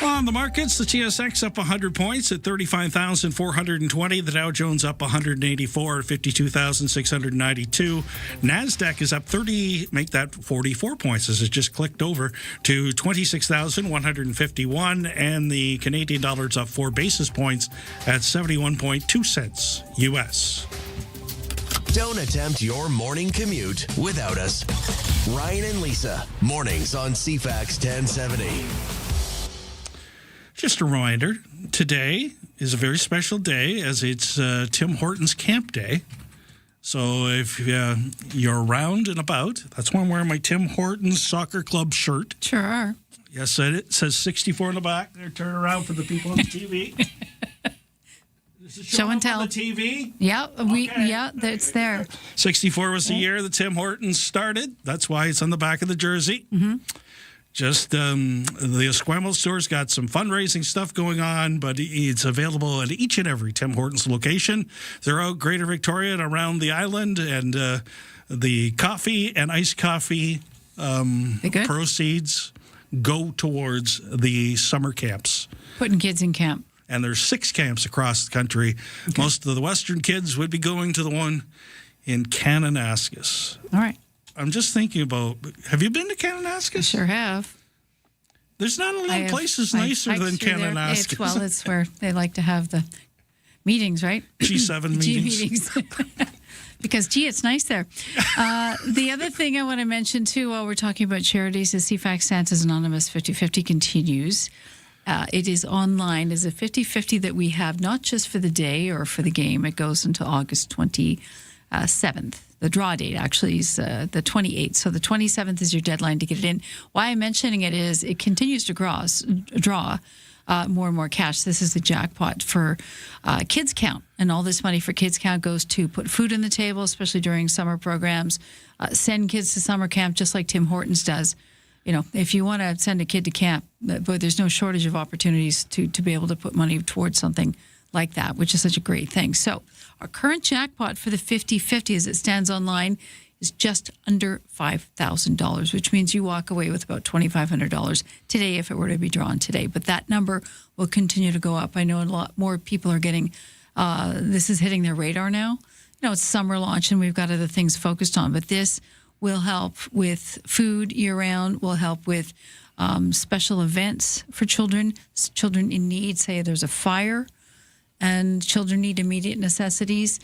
On the markets, the TSX up 100 points at 35,420. The Dow Jones up 184 at 52,692. NASDAQ is up 30, make that 44 points as it just clicked over to 26,151. And the Canadian dollar is up 4 basis points at 71.2 cents U.S. Don't attempt your morning commute without us. Ryan and Lisa, mornings on CFAX 1070. Just a reminder, today is a very special day as it's Tim Hortons Camp Day. So if you're around and about, that's why I'm wearing my Tim Hortons Soccer Club shirt. Sure are. Yes, it says 64 in the back. There, turn around for the people on the TV. Show and tell. On the TV? Yeah, it's there. 64 was the year that Tim Hortons started. That's why it's on the back of the jersey. Mm-hmm. Just the Esquimalt store's got some fundraising stuff going on, but it's available at each and every Tim Hortons location throughout Greater Victoria and around the island. And the coffee and iced coffee proceeds go towards the summer camps. Putting kids in camp. And there's 6 camps across the country. Okay. Most of the Western kids would be going to the one in Kananaskis. All right. I'm just thinking about, have you been to Kananaskis? I sure have. There's not a lot of places nicer than Kananaskis. It's where they like to have the meetings, right? G7 meetings. Because, it's nice there. The other thing I want to mention, too, while we're talking about charities, is CFAX Santa's Anonymous 50/50 continues. It is online as a 50/50 that we have not just for the day or for the game. It goes until August 27th. The draw date actually is the 28th. So the 27th is your deadline to get it in. Why I'm mentioning it is it continues to draw more and more cash. This is the jackpot for Kids Count. And all this money for Kids Count goes to put food on the table, especially during summer programs, send kids to summer camp just like Tim Hortons does. if you want to send a kid to camp, but there's no shortage of opportunities to be able to put money towards something like that, which is such a great thing. So our current jackpot for the 50-50 as it stands online is just under $5,000, which means you walk away with about $2,500 today if it were to be drawn today. But that number will continue to go up. I know a lot more people are getting, this is hitting their radar now. It's summer launch and we've got other things focused on, but this will help with food year-round, will help with special events for children in need. Say there's a fire and children need immediate necessities,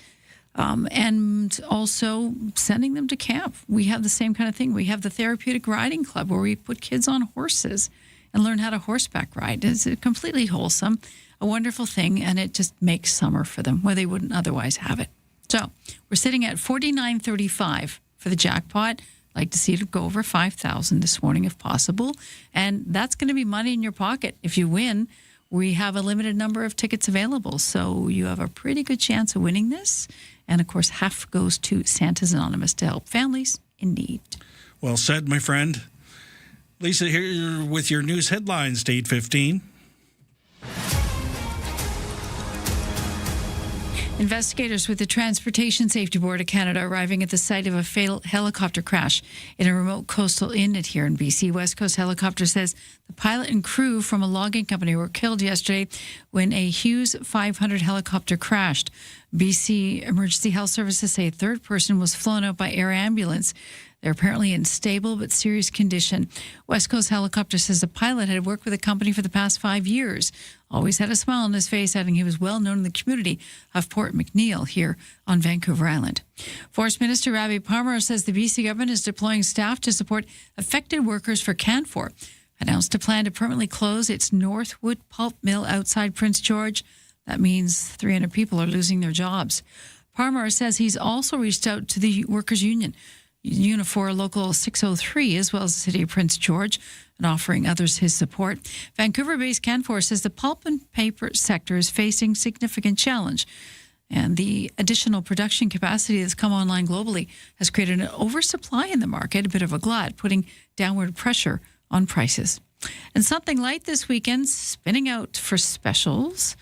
and also sending them to camp. We have the same kind of thing. We have the Therapeutic Riding Club where we put kids on horses and learn how to horseback ride. It's completely wholesome, a wonderful thing, and it just makes summer for them where they wouldn't otherwise have it. So we're sitting at $49.35 for the jackpot. I'd like to see it go over $5,000 this morning if possible. And that's going to be money in your pocket. If you win, we have a limited number of tickets available. So you have a pretty good chance of winning this. And of course, half goes to Santa's Anonymous to help families in need. Well said, my friend. Lisa, here with your news headlines, to 8:15. Investigators with the Transportation Safety Board of Canada arriving at the site of a fatal helicopter crash in a remote coastal inlet here in BC. West Coast Helicopter says the pilot and crew from a logging company were killed yesterday when a Hughes 500 helicopter crashed. BC Emergency Health Services say a third person was flown out by air ambulance. They're apparently in stable but serious condition. West Coast Helicopter says the pilot had worked with the company for the past 5 years. Always had a smile on his face, adding he was well known in the community of Port McNeill here on Vancouver Island. Forest Minister Ravi Parmar says the BC government is deploying staff to support affected workers for Canfor. Announced a plan to permanently close its Northwood pulp mill outside Prince George. That means 300 people are losing their jobs. Parmar says he's also reached out to the Workers' Union, Unifor Local 603, as well as the City of Prince George, and offering others his support. Vancouver-based Canfor says the pulp and paper sector is facing significant challenge, and the additional production capacity that's come online globally has created an oversupply in the market, a bit of a glut, putting downward pressure on prices. And something light this weekend, spinning out for specials,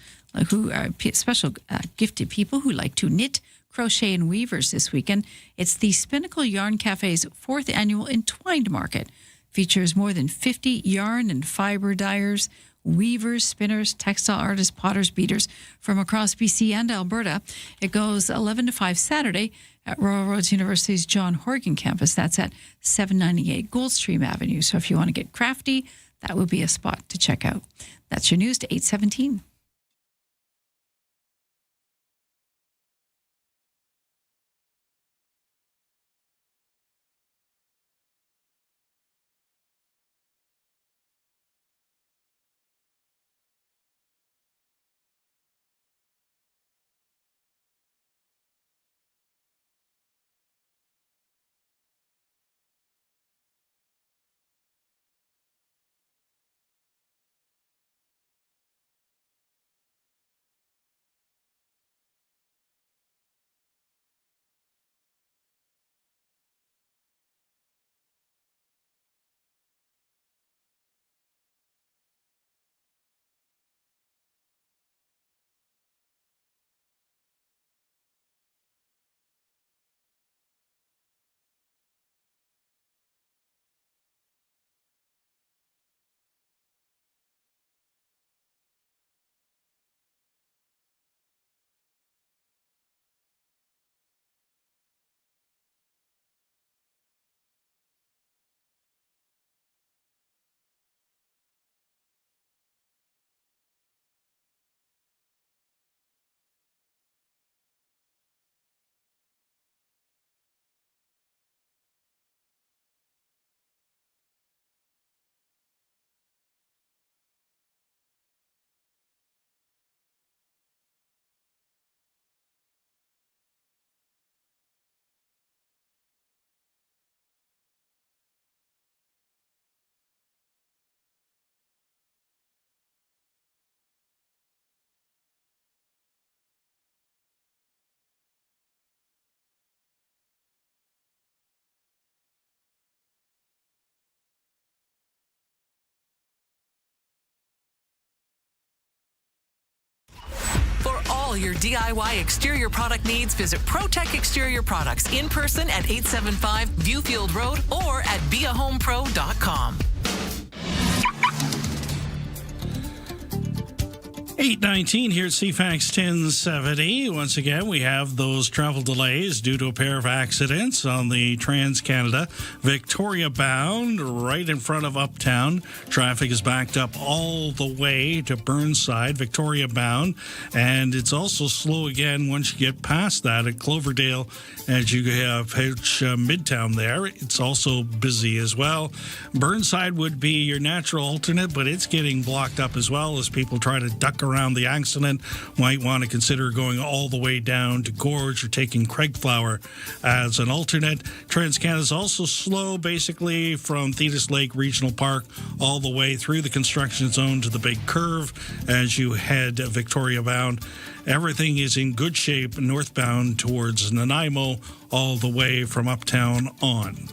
special gifted people who like to knit, crochet, and weavers this weekend. It's the Spinnacle Yarn Cafe's 4th annual Entwined Market. Features more than 50 yarn and fiber dyers, weavers, spinners, textile artists, potters, beaters from across BC and Alberta. It goes 11 to 5 Saturday at Royal Roads University's John Horgan campus. That's at 798 Goldstream Avenue. So if you want to get crafty, that would be a spot to check out. That's your news to 8:17. all your DIY exterior product needs, visit ProTech Exterior Products in person at 875 Viewfield Road or at beahomepro.com. 8:19 here at CFAX 1070. Once again, we have those travel delays due to a pair of accidents on the Trans-Canada Victoria bound right in front of Uptown. Traffic is backed up all the way to Burnside, Victoria bound, and it's also slow again once you get past that at Cloverdale as you approach Midtown there. It's also busy as well. Burnside would be your natural alternate, but it's getting blocked up as well as people try to duck around the accident. Might want to consider going all the way down to Gorge or taking Craigflower as an alternate. Trans-Canada is also slow, basically from Thetis Lake Regional Park all the way through the construction zone to the big curve as you head Victoria bound. Everything is in good shape northbound towards Nanaimo all the way from Uptown on.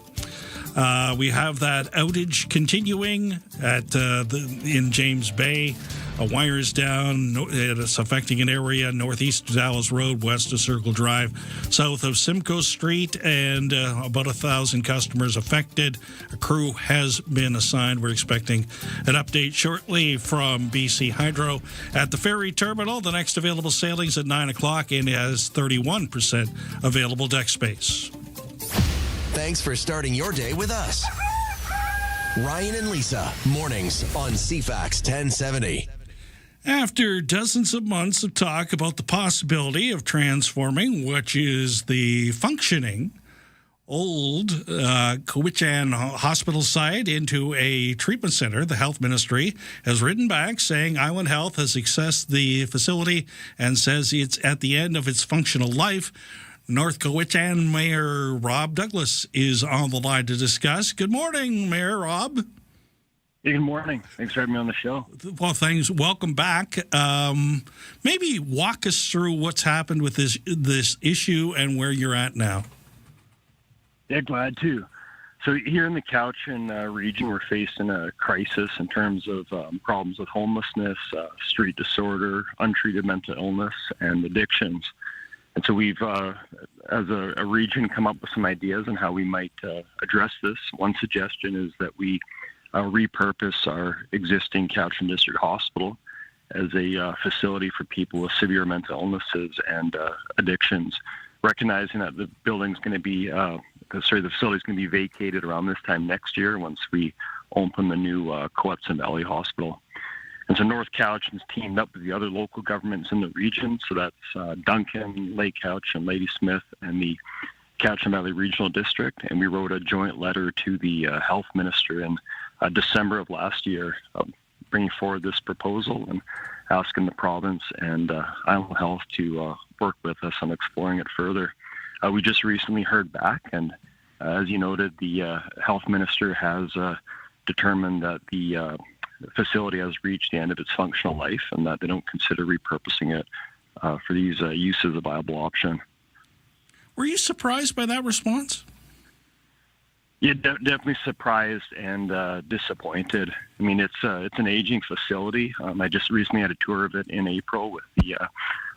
We have that outage continuing at in James Bay. A wire is down. It's affecting an area northeast of Dallas Road, west of Circle Drive, south of Simcoe Street, and about 1,000 customers affected. A crew has been assigned. We're expecting an update shortly from BC Hydro. At the ferry terminal, the next available sailings at 9 o'clock and has 31% available deck space. Thanks for starting your day with us. Ryan and Lisa, mornings on CFAX 1070. After dozens of months of talk about the possibility of transforming, which is the functioning old Cowichan Hospital site into a treatment center, the Health Ministry has written back saying Island Health has assessed the facility and says it's at the end of its functional life. North Cowichan Mayor Rob Douglas is on the line to discuss. Good morning, Mayor Rob. Hey, good morning. Thanks for having me on the show. Well, thanks. Welcome back. Maybe walk us through what's happened with this issue and where you're at now. Yeah, glad to. So here in the Cowichan region, we're facing a crisis in terms of problems with homelessness, street disorder, untreated mental illness, and addictions. And so we've, as a region, come up with some ideas on how we might address this. One suggestion is that we repurpose our existing Cowichan District Hospital as a facility for people with severe mental illnesses and addictions, recognizing that the building's going to be, the facility's going to be vacated around this time next year once we open the new Coetson Valley Hospital. And so North Cowichan's teamed up with the other local governments in the region, so that's Duncan, Lake Cowichan, Ladysmith, and the Cowichan Valley Regional District, and we wrote a joint letter to the Health Minister in December of last year, bringing forward this proposal and asking the province and Island Health to work with us on exploring it further. We just recently heard back, and as you noted, the Health Minister has determined that the facility has reached the end of its functional life and that they don't consider repurposing it for these uses a viable option. Were you surprised by that response? Yeah, definitely surprised and disappointed. I mean, it's an aging facility. I just recently had a tour of it in April with the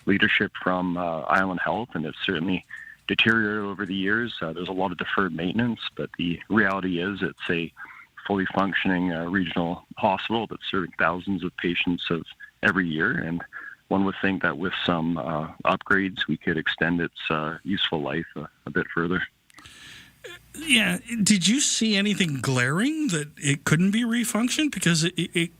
leadership from Island Health, and it's certainly deteriorated over the years. There's a lot of deferred maintenance, but the reality is it's a fully functioning regional hospital that's serving thousands of patients every year, and one would think that with some upgrades we could extend its useful life a bit further. Yeah. Did you see anything glaring that it couldn't be refunctioned? Because it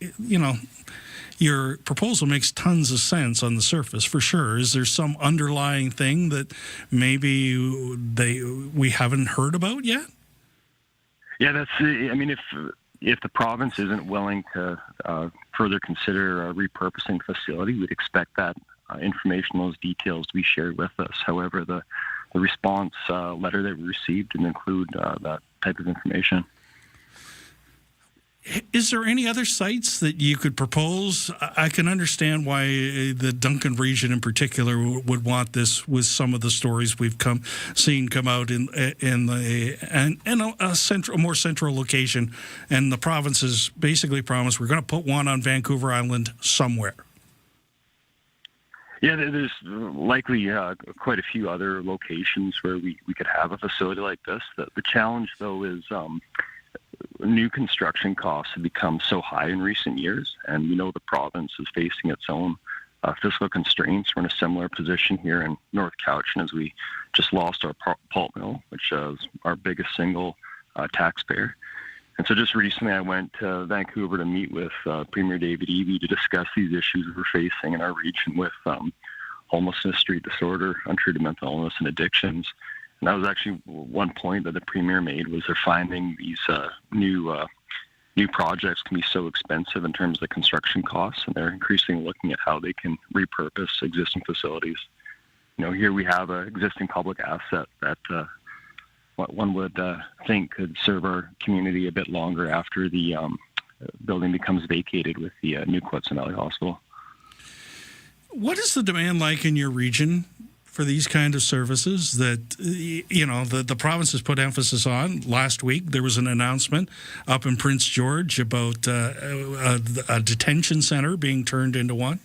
your proposal makes tons of sense on the surface, for sure. Is there some underlying thing that maybe we haven't heard about yet? Yeah, that's. I mean, if the province isn't willing to further consider repurposing the facility, we'd expect that information, those details, to be shared with us. However, the response letter that we received didn't include that type of information. Is there any other sites that you could propose? I can understand why the Duncan region in particular would want this, with some of the stories we've seen come out in a more central location, and the province has basically promised we're going to put one on Vancouver Island somewhere. Yeah, there's likely quite a few other locations where we could have a facility like this. The challenge, though, is new construction costs have become so high in recent years, and we know the province is facing its own fiscal constraints. We're in a similar position here in North Cowichan as we just lost our pulp mill, which is our biggest single taxpayer. And so just recently I went to Vancouver to meet with Premier David Eby to discuss these issues we're facing in our region with homelessness, street disorder, untreated mental illness, and addictions. And that was actually one point that the Premier made, was they're finding these new projects can be so expensive in terms of the construction costs, and they're increasingly looking at how they can repurpose existing facilities. Here we have an existing public asset that what one would think could serve our community a bit longer after the building becomes vacated with the new Quetzal Valley Hospital. What is the demand like in your region for these kind of services that, the province has put emphasis on? Last week, there was an announcement up in Prince George about a detention center being turned into one.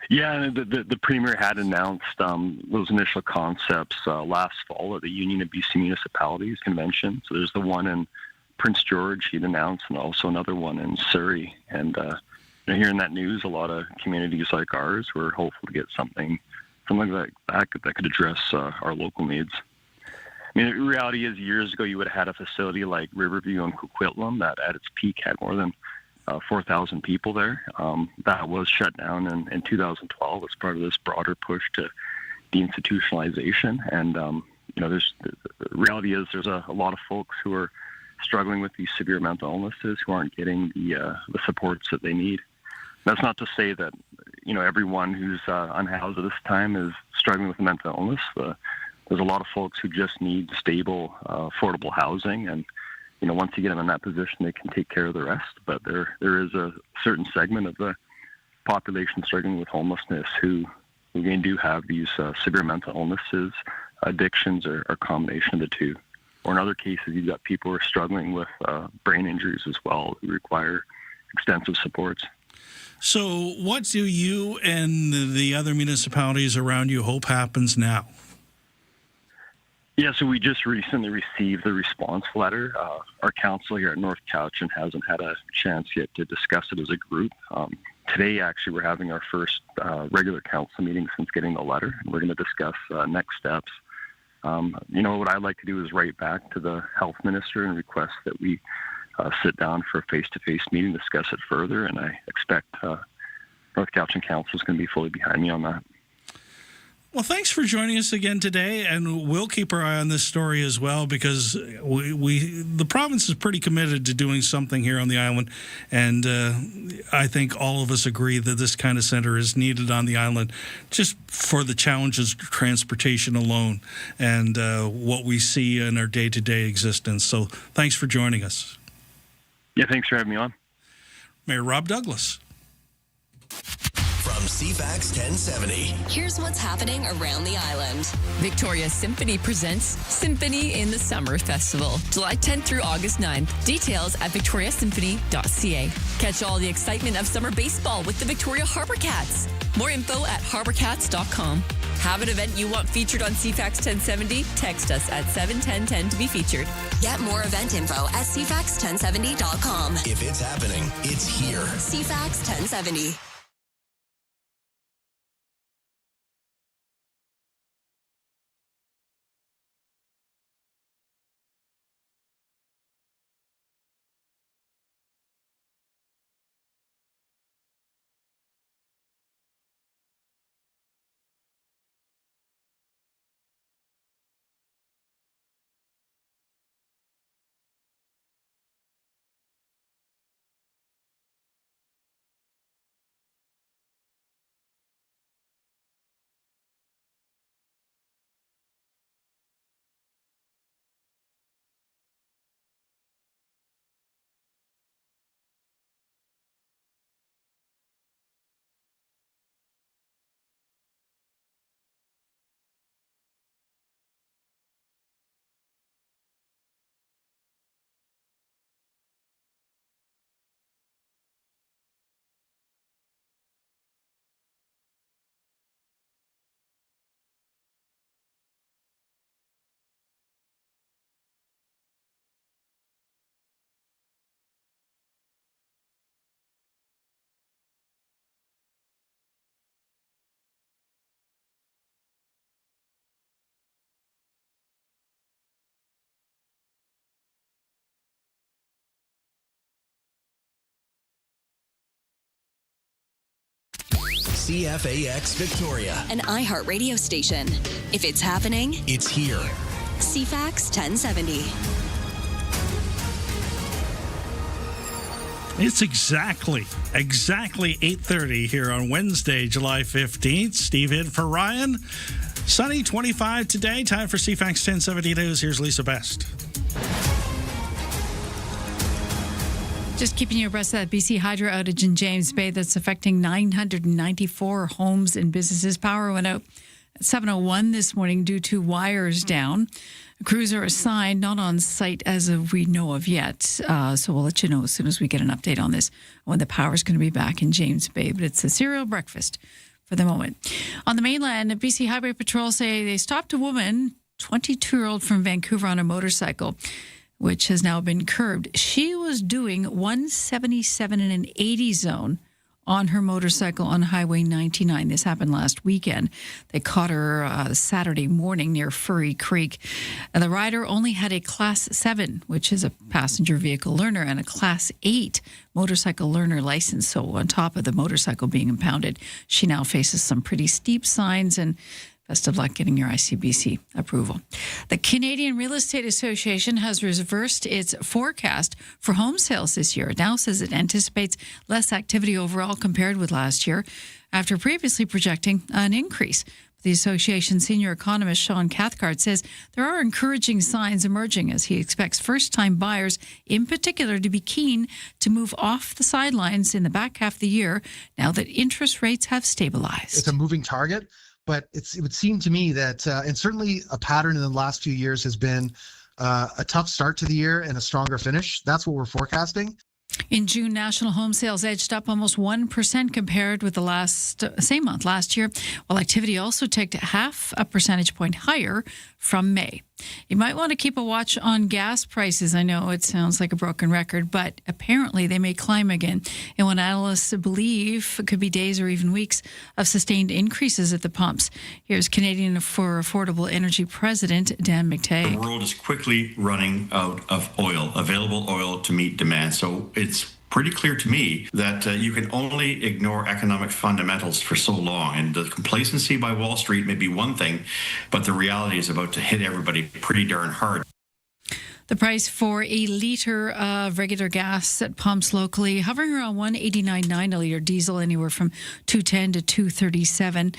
Yeah, the Premier had announced those initial concepts last fall at the Union of BC Municipalities Convention. So there's the one in Prince George he'd announced, and also another one in Surrey. And hearing that news, a lot of communities like ours were hopeful to get something like that could address our local needs. I mean, the reality is, years ago, you would have had a facility like Riverview and Coquitlam that at its peak had more than 4,000 people there. That was shut down in 2012 as part of this broader push to deinstitutionalization. And, the reality is there's a lot of folks who are struggling with these severe mental illnesses who aren't getting the supports that they need. That's not to say that, everyone who's unhoused at this time is struggling with mental illness. There's a lot of folks who just need stable, affordable housing, and once you get them in that position, they can take care of the rest. But there is a certain segment of the population struggling with homelessness who again do have these severe mental illnesses, addictions, or a combination of the two. Or in other cases, you've got people who are struggling with brain injuries as well, who require extensive supports. So what do you and the other municipalities around you hope happens now? Yeah, so we just recently received the response letter. Our council here at North Cowichan hasn't had a chance yet to discuss it as a group. Today, actually, we're having our first regular council meeting since getting the letter, and we're going to discuss next steps. What I'd like to do is write back to the health minister and request that we sit down for a face-to-face meeting, discuss it further, and I expect North Cowichan Council is going to be fully behind me on that. Well, thanks for joining us again today, and we'll keep our eye on this story as well, because the province is pretty committed to doing something here on the island, and I think all of us agree that this kind of center is needed on the island just for the challenges of transportation alone and what we see in our day-to-day existence. So thanks for joining us. Yeah, thanks for having me on. Mayor Rob Douglas. From CFAX 1070. Here's what's happening around the island. Victoria Symphony presents Symphony in the Summer Festival, July 10th through August 9th. Details at victoriasymphony.ca. Catch all the excitement of summer baseball with the Victoria Harbour Cats. More info at harbourcats.com. Have an event you want featured on CFAX 1070? Text us at 71010 to be featured. Get more event info at CFAX1070.com. If it's happening, it's here. CFAX 1070. CFAX Victoria. An iHeart radio station. If it's happening, It's here. CFAX 1070. It's exactly 8:30 here on Wednesday, July 15th. Steve in for Ryan. Sunny, 25 today. Time for CFAX 1070 News. Here's Lisa Best. Just keeping you abreast of that BC Hydro outage in James Bay that's affecting 994 homes and businesses. Power went out at 7:01 this morning due to wires down. Crews are assigned, not on site as of we know of yet. So we'll let you know as soon as we get an update on this, when the power is going to be back in James Bay. But it's a cereal breakfast for the moment. On the mainland, BC Highway Patrol say they stopped a woman, 22-year-old from Vancouver, on a motorcycle, which has now been curbed. She was doing 177 in an 80 zone on her motorcycle on Highway 99. This happened last weekend. They caught her Saturday morning near Furry Creek. And the rider only had a Class 7, which is a passenger vehicle learner, and a Class 8 motorcycle learner license. So on top of the motorcycle being impounded, she now faces some pretty steep fines, and best of luck getting your ICBC approval. The Canadian Real Estate Association has reversed its forecast for home sales this year. It now says it anticipates less activity overall compared with last year, after previously projecting an increase. The association's senior economist, Sean Cathcart, says there are encouraging signs emerging as he expects first-time buyers in particular to be keen to move off the sidelines in the back half of the year now that interest rates have stabilized. It's a moving target. But it would seem to me that, and certainly a pattern in the last few years has been a tough start to the year and a stronger finish. That's what we're forecasting. In June, national home sales edged up almost 1% compared with the same month last year, while activity also ticked half a percentage point higher from May. You might want to keep a watch on gas prices. I know it sounds like a broken record, but apparently they may climb again. And what analysts believe it could be days or even weeks of sustained increases at the pumps. Here's Canadian for Affordable Energy President Dan McTay. The world is quickly running out of oil, available oil to meet demand. So it's pretty clear to me that you can only ignore economic fundamentals for so long. And the complacency by Wall Street may be one thing, but the reality is about to hit everybody pretty darn hard. The price for a litre of regular gas at pumps locally hovering around $1.89.9 a litre, diesel anywhere from $2.10 to $2.37.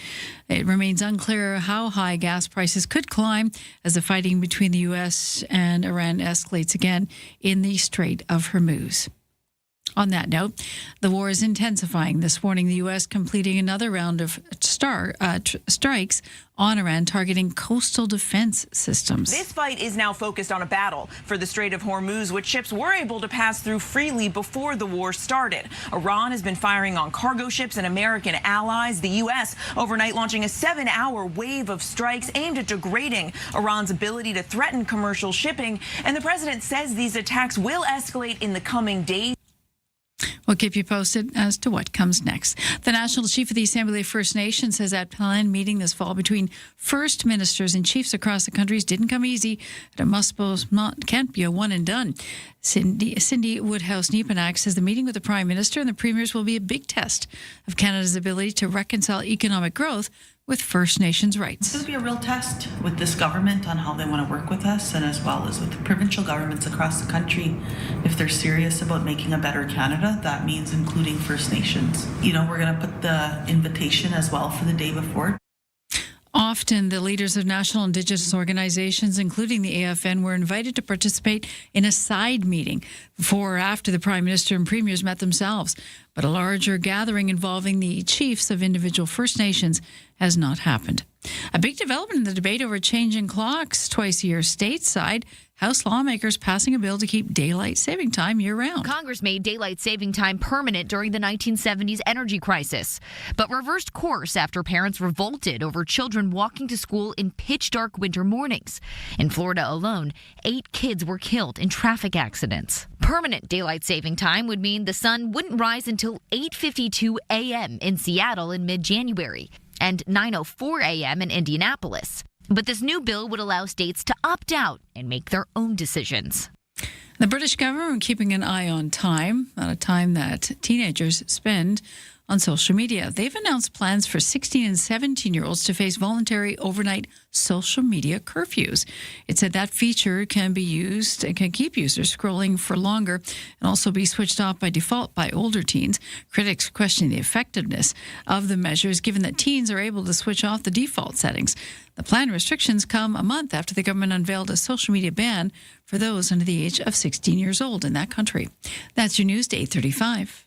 It remains unclear how high gas prices could climb as the fighting between the U.S. and Iran escalates again in the Strait of Hormuz. On that note, the war is intensifying. This morning, the U.S. completing another round of strikes on Iran targeting coastal defense systems. This fight is now focused on a battle for the Strait of Hormuz, which ships were able to pass through freely before the war started. Iran has been firing on cargo ships and American allies. The U.S. overnight launching a 7-hour wave of strikes aimed at degrading Iran's ability to threaten commercial shipping. And the president says these attacks will escalate in the coming days. We'll keep you posted as to what comes next. The National Chief of the Assembly of First Nations says that planned meeting this fall between First Ministers and chiefs across the countries didn't come easy. It can't be a one and done. Cindy Woodhouse-Nepanak says the meeting with the Prime Minister and the Premiers will be a big test of Canada's ability to reconcile economic growth with First Nations rights. It's going to be a real test with this government on how they want to work with us, and as well as with the provincial governments across the country. If they're serious about making a better Canada, that means including First Nations. We're going to put the invitation as well for the day before. Often, the leaders of national Indigenous organizations, including the AFN, were invited to participate in a side meeting before or after the Prime Minister and Premiers met themselves. But a larger gathering involving the chiefs of individual First Nations has not happened. A big development in the debate over changing clocks twice a year stateside. House lawmakers passing a bill to keep daylight saving time year-round. Congress made daylight saving time permanent during the 1970s energy crisis, but reversed course after parents revolted over children walking to school in pitch-dark winter mornings. In Florida alone, 8 kids were killed in traffic accidents. Permanent daylight saving time would mean the sun wouldn't rise until 8:52 a.m. in Seattle in mid-January and 9:04 a.m. in Indianapolis. But this new bill would allow states to opt out and make their own decisions. The British government keeping an eye on time, not a time that teenagers spend on social media. They've announced plans for 16 and 17-year-olds to face voluntary overnight social media curfews. It said that feature can keep users scrolling for longer and also be switched off by default by older teens. Critics question the effectiveness of the measures, given that teens are able to switch off the default settings. The planned restrictions come a month after the government unveiled a social media ban for those under the age of 16 years old in that country. That's your news to 8:35.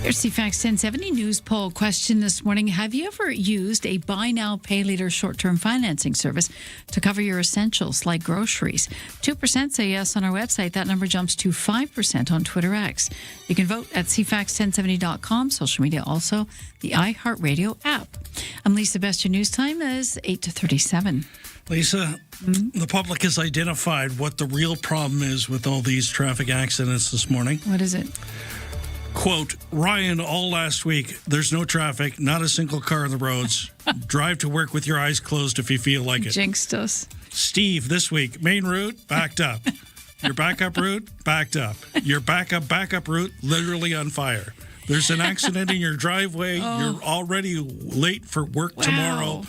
Here's CFAX 1070 news poll question this morning. Have you ever used a buy now, pay later short-term financing service to cover your essentials like groceries? 2% say yes on our website. That number jumps to 5% on Twitter X. You can vote at CFAX1070.com, social media, also the iHeartRadio app. I'm Lisa Best. Your news time is 8:37. Lisa, the public has identified what the real problem is with all these traffic accidents this morning. What is it? Quote, Ryan, all last week, there's no traffic, not a single car on the roads. Drive to work with your eyes closed if you feel like it. Jinxed us. Steve, this week, main route, backed up. Your backup route, backed up. Your backup route, literally on fire. There's an accident in your driveway. Oh. You're already late for work tomorrow.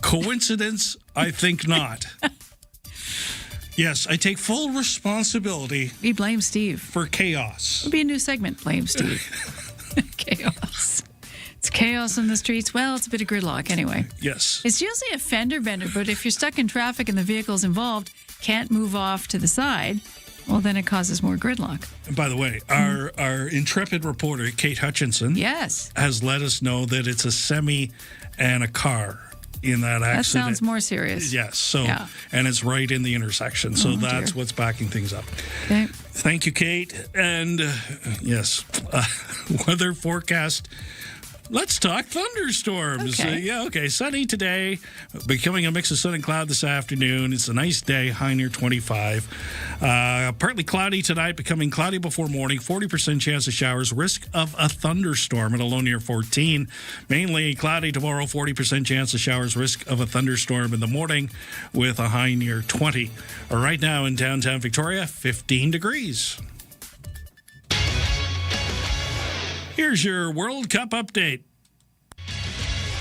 Coincidence? I think not. Yes, I take full responsibility. We blame Steve. For chaos. It'll be a new segment, Blame Steve. Chaos. It's chaos in the streets. Well, it's a bit of gridlock anyway. Yes. It's usually a fender bender, but if you're stuck in traffic and the vehicles involved can't move off to the side, well, then it causes more gridlock. And by the way, our intrepid reporter, Kate Hutchinson, has let us know that it's a semi and a car in that accident. That sounds more serious. Yes. So, and it's right in the intersection. So that's what's backing things up. Okay. Thank you, Kate. And yes, weather forecast. Let's talk thunderstorms. Okay. Sunny today, becoming a mix of sun and cloud this afternoon. It's a nice day, high near 25. Partly cloudy tonight, becoming cloudy before morning. 40% chance of showers. Risk of a thunderstorm at a low near 14. Mainly cloudy tomorrow, 40% chance of showers. Risk of a thunderstorm in the morning with a high near 20. Right now in downtown Victoria, 15 degrees. Here's your World Cup update.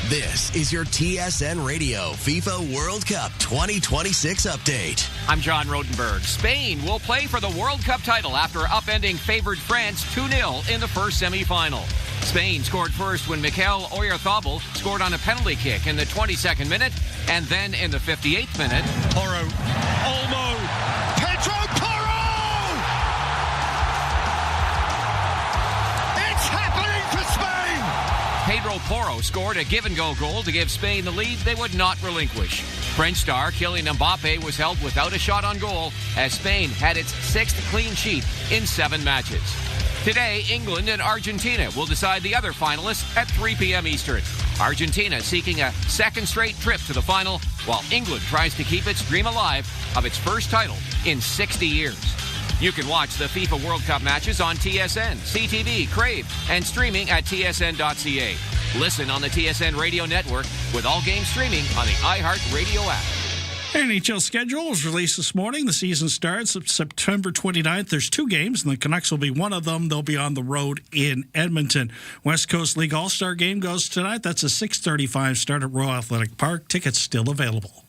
This is your TSN Radio FIFA World Cup 2026 update. I'm John Rodenberg. Spain will play for the World Cup title after upending favored France 2-0 in the first semifinal. Spain scored first when Mikel Oyarzabal scored on a penalty kick in the 22nd minute, and then in the 58th minute, Porro, Olmo, Pedro Porro! It's happening for Spain! Pedro Porro scored a give-and-go goal to give Spain the lead they would not relinquish. French star Kylian Mbappe was held without a shot on goal as Spain had its sixth clean sheet in 7 matches. Today, England and Argentina will decide the other finalists at 3 p.m. Eastern. Argentina seeking a second straight trip to the final, while England tries to keep its dream alive of its first title in 60 years. You can watch the FIFA World Cup matches on TSN, CTV, Crave, and streaming at tsn.ca. Listen on the TSN radio network with all games streaming on the iHeartRadio app. NHL schedule was released this morning. The season starts September 29th. There's 2 games, and the Canucks will be one of them. They'll be on the road in Edmonton. West Coast League All-Star game goes tonight. That's a 6:35 start at Royal Athletic Park. Tickets still available.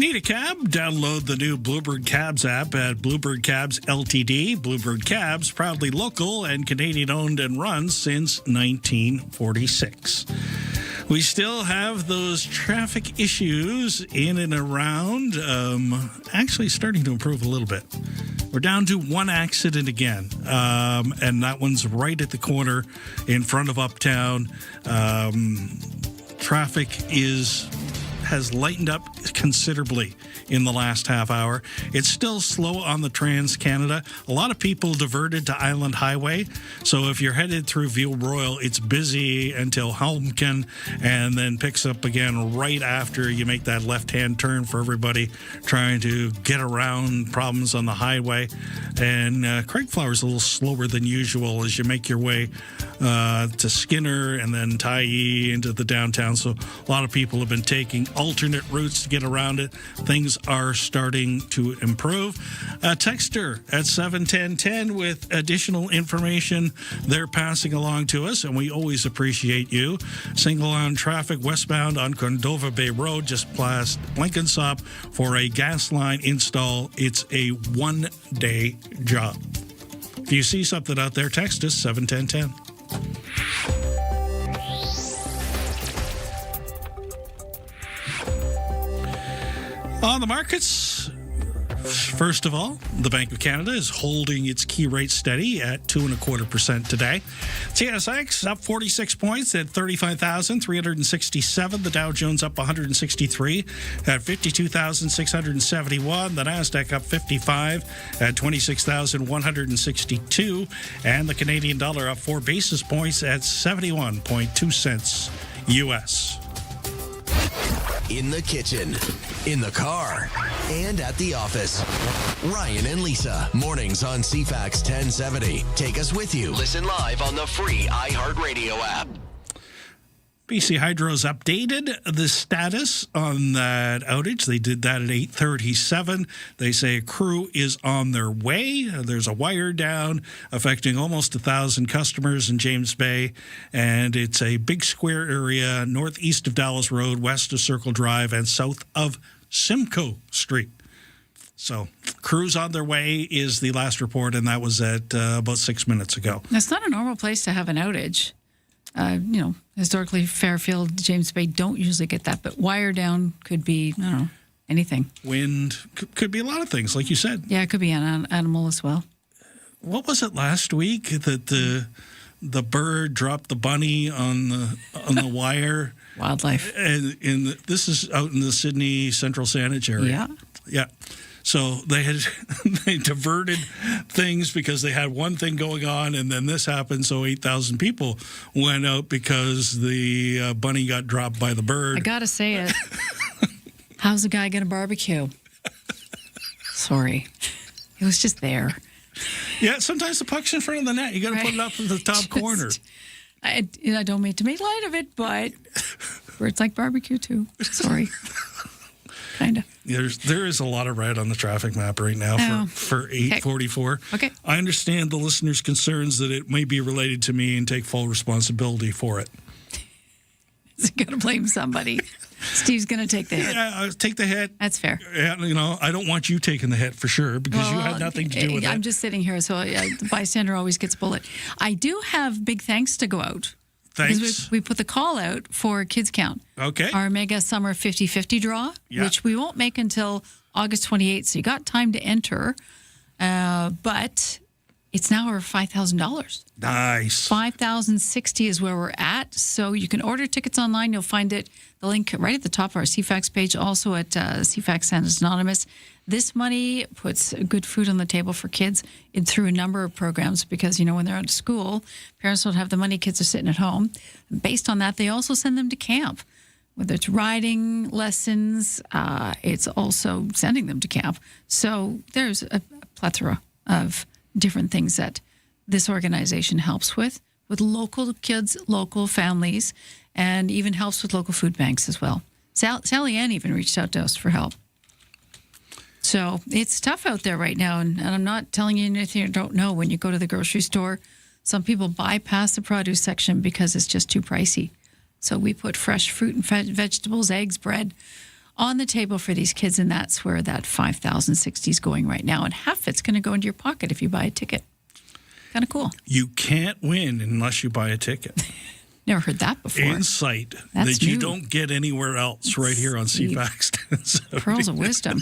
Need a cab? Download the new Bluebird Cabs app at Bluebird Cabs Ltd. Bluebird Cabs, proudly local and Canadian owned and run since 1946. We still have those traffic issues in and around, actually starting to improve a little bit. We're down to one accident again, and that one's right at the corner in front of Uptown. Traffic has lightened up considerably in the last half hour. It's still slow on the Trans-Canada. A lot of people diverted to Island Highway. So if you're headed through Ville Royal, it's busy until Helmken and then picks up again right after you make that left-hand turn for everybody trying to get around problems on the highway. And Craigflower's a little slower than usual as you make your way to Skinner and then Tyee into the downtown. So a lot of people have been taking alternate routes to get around it. Things are starting to improve. Texter at 71010 with additional information they're passing along to us, and we always appreciate you. Single on traffic westbound on Cordova Bay Road, just past Blenkinsop for a gas line install. It's a one-day job. If you see something out there, text us 71010. On the markets, first of all, the Bank of Canada is holding its key rate steady at 2.25% today. CFAX up 46 points at 35,367. The Dow Jones up 163 at 52,671. The Nasdaq up 55 at 26,162. And the Canadian dollar up 4 basis points at 71.2 cents U.S. In the kitchen, in the car, and at the office. Ryan and Lisa, mornings on CFAX 1070. Take us with you. Listen live on the free iHeartRadio app. BC Hydro's updated the status on that outage. They did that at 8:37. They say a crew is on their way. There's a wire down affecting almost 1,000 customers in James Bay, and it's a big square area northeast of Dallas Road, west of Circle Drive, and south of Simcoe Street. So crews on their way is the last report, and that was at about 6 minutes ago. That's not a normal place to have an outage. Historically, Fairfield, James Bay don't usually get that, but wire down could be, I don't know, anything. Wind, could be a lot of things, like you said. Yeah, it could be an animal as well. What was it last week that the bird dropped the bunny on the wire? Wildlife. And this is out in the Sydney Central Saanich area. Yeah. So they diverted things because they had one thing going on, and then this happened. So 8,000 people went out because the bunny got dropped by the bird. I gotta say it. How's the guy gonna barbecue? Sorry, it was just there. Yeah, sometimes the puck's in front of the net. You got to put it up in the top corner. I don't mean to make light of it, but birds like barbecue too. Sorry. Kind of. There is a lot of red on the traffic map right now for 8:44. Okay. I understand the listeners' concerns that it may be related to me and take full responsibility for it. He's going to blame somebody. Steve's going to take the hit. Yeah, take the hit. That's fair. Yeah, I don't want you taking the hit for sure because you had nothing to do with it. I'm just sitting here, so the bystander always gets bullet. I do have big thanks to go out. Thanks. Because we put the call out for Kids Count. Okay. Our Mega Summer 50-50 draw, which we won't make until August 28th. So you got time to enter. But it's now over $5,000. Nice. $5,060 is where we're at. So you can order tickets online. You'll find the link right at the top of our CFAX page, also at CFAX and Anonymous. This money puts good food on the table for kids through a number of programs because, when they're out of school, parents don't have the money, kids are sitting at home. Based on that, they also send them to camp, whether it's riding lessons, it's also sending them to camp. So there's a plethora of different things that this organization helps with local kids, local families, and even helps with local food banks as well. Sally Ann even reached out to us for help. So it's tough out there right now, and I'm not telling you anything you don't know. When you go to the grocery store, some people bypass the produce section because it's just too pricey. So we put fresh fruit and vegetables, eggs, bread on the table for these kids, and that's where that $5,060 is going right now. And half it's going to go into your pocket if you buy a ticket. Kind of cool. You can't win unless you buy a ticket. Never heard that before. Insight That's that you new. don't get anywhere else right here on CFAX 1070. Pearls of wisdom.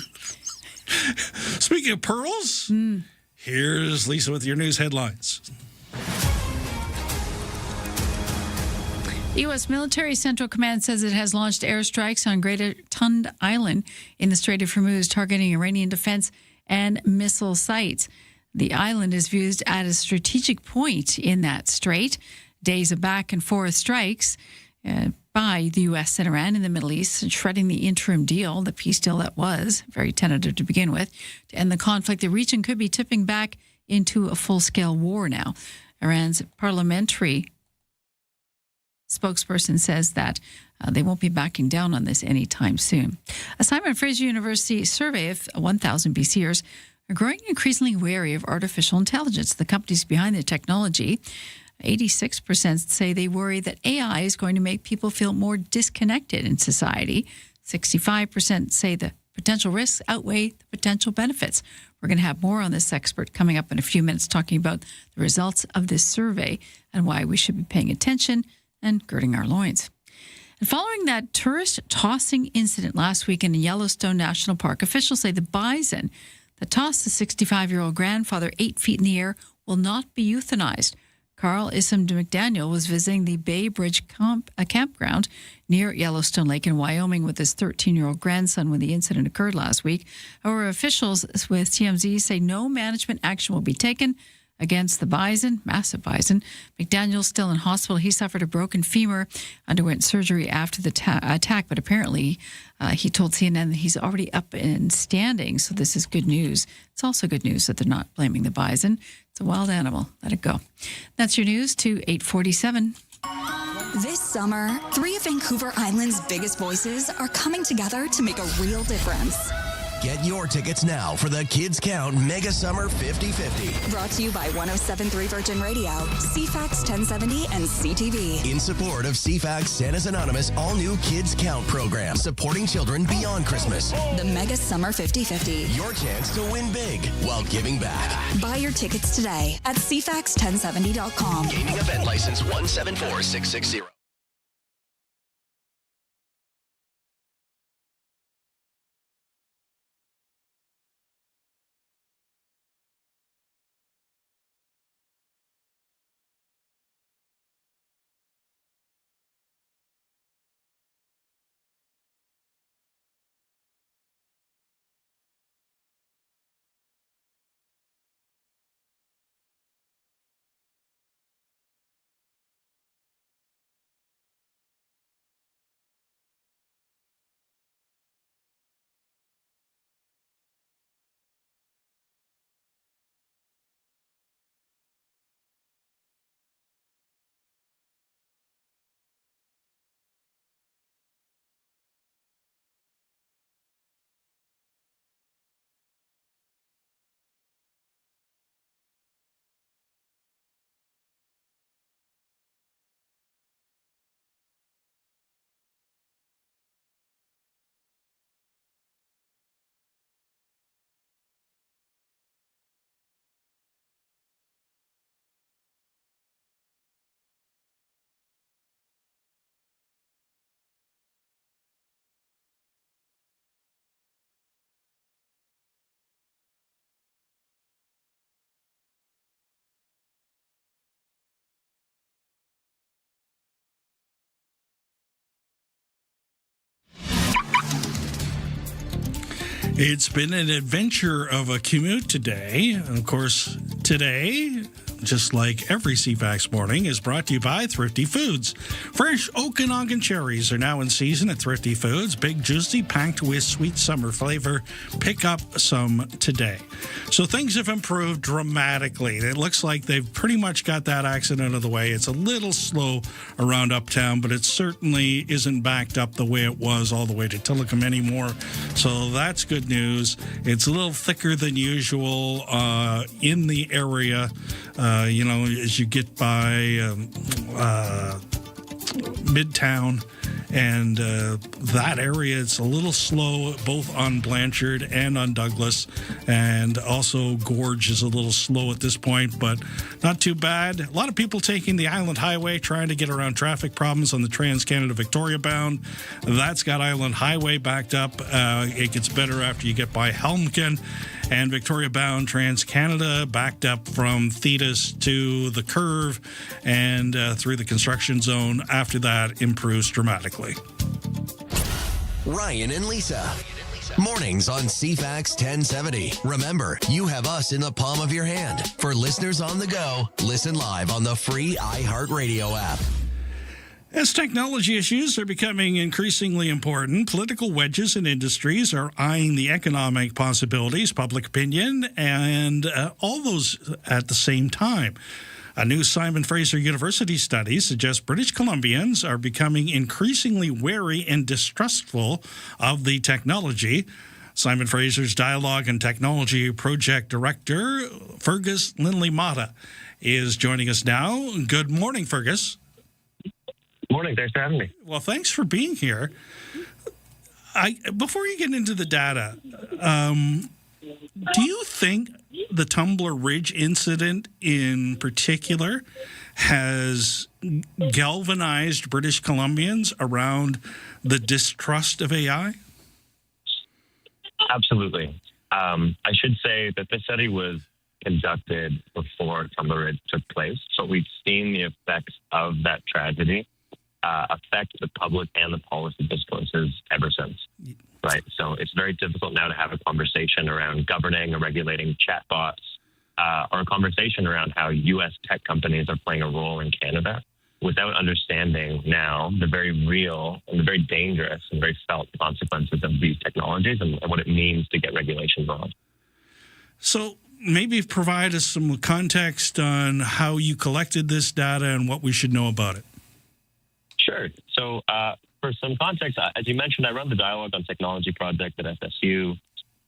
Speaking of pearls, here's Lisa with your news headlines. The U.S. Military Central Command says it has launched airstrikes on Greater Tund Island in the Strait of Hormuz, targeting Iranian defense and missile sites. The island is viewed as a strategic point in that strait. Days of back and forth strikes by the U.S. and Iran in the Middle East, shredding the interim deal, the peace deal that was very tentative to begin with, to end the conflict. The region could be tipping back into a full-scale war now. Iran's parliamentary spokesperson says that they won't be backing down on this anytime soon. A Simon Fraser University survey of 1,000 BCers are growing increasingly wary of artificial intelligence. The companies behind the technology, 86% say they worry that AI is going to make people feel more disconnected in society. 65% say the potential risks outweigh the potential benefits. We're going to have more on this expert coming up in a few minutes, talking about the results of this survey and why we should be paying attention and girding our loins. And following that tourist tossing incident last week in Yellowstone National Park, officials say the bison that tossed the 65-year-old grandfather 8 feet in the air will not be euthanized. Carl Issam McDaniel was visiting the Bay Bridge campground near Yellowstone Lake in Wyoming with his 13-year-old grandson when the incident occurred last week. However, officials with TMZ say no management action will be taken against the bison, massive bison. McDaniel's still in hospital. He suffered a broken femur, underwent surgery after the attack, but apparently he told CNN that he's already up and standing, so this is good news. It's also good news that they're not blaming the bison. It's a wild animal. Let it go. That's your news to 8:47. This summer, 3 of Vancouver Island's biggest voices are coming together to make a real difference. Get your tickets now for the Kids Count Mega Summer 50-50. Brought to you by 107.3 Virgin Radio, CFAX 1070, and CTV. In support of CFAX Santa's Anonymous all-new Kids Count program, supporting children beyond Christmas. The Mega Summer 50-50. Your chance to win big while giving back. Buy your tickets today at CFAX1070.com. Gaming event license 174660. It's been an adventure of a commute today. And of course, today, just like every CFAX morning, is brought to you by Thrifty Foods. Fresh Okanagan cherries are now in season at Thrifty Foods. Big, juicy, packed with sweet summer flavor. Pick up some today. So things have improved dramatically. It looks like they've pretty much got that accident out of the way. It's a little slow around Uptown, but it certainly isn't backed up the way it was all the way to Tillicum anymore. So that's good news. It's a little thicker than usual in the area. As you get by Midtown, and that area, it's a little slow both on Blanchard and on Douglas, and also Gorge is a little slow at this point, but not too bad. A lot of people taking the Island Highway, trying to get around traffic problems on the Trans-Canada Victoria bound. That's got Island Highway backed up. It gets better after you get by Helmken, and Victoria bound Trans-Canada backed up from Thetis to the Curve and through the construction zone. After that, improves dramatically. Ryan and Lisa. Mornings on CFAX 1070. Remember, you have us in the palm of your hand. For listeners on the go, listen live on the free iHeartRadio app. As technology issues are becoming increasingly important, political wedges and industries are eyeing the economic possibilities, public opinion, and all those at the same time. A new Simon Fraser University study suggests British Columbians are becoming increasingly wary and distrustful of the technology. Simon Fraser's Dialogue and Technology Project Director, Fergus Linley-Mata, is joining us now. Good morning, Fergus. Morning. Thanks for having me. Well, thanks for being here. Before you get into the data, do you think the Tumbler Ridge incident in particular has galvanized British Columbians around the distrust of AI? Absolutely. I should say that this study was conducted before Tumbler Ridge took place, so we've seen the effects of that tragedy affect the public and the policy discourses ever since. Right. So it's very difficult now to have a conversation around governing or regulating chatbots, or a conversation around how U.S. tech companies are playing a role in Canada without understanding now the very real and the very dangerous and very felt consequences of these technologies and what it means to get regulations wrong. So maybe provide us some context on how you collected this data and what we should know about it. Sure. So for some context, as you mentioned, I run the Dialogue on Technology project at FSU,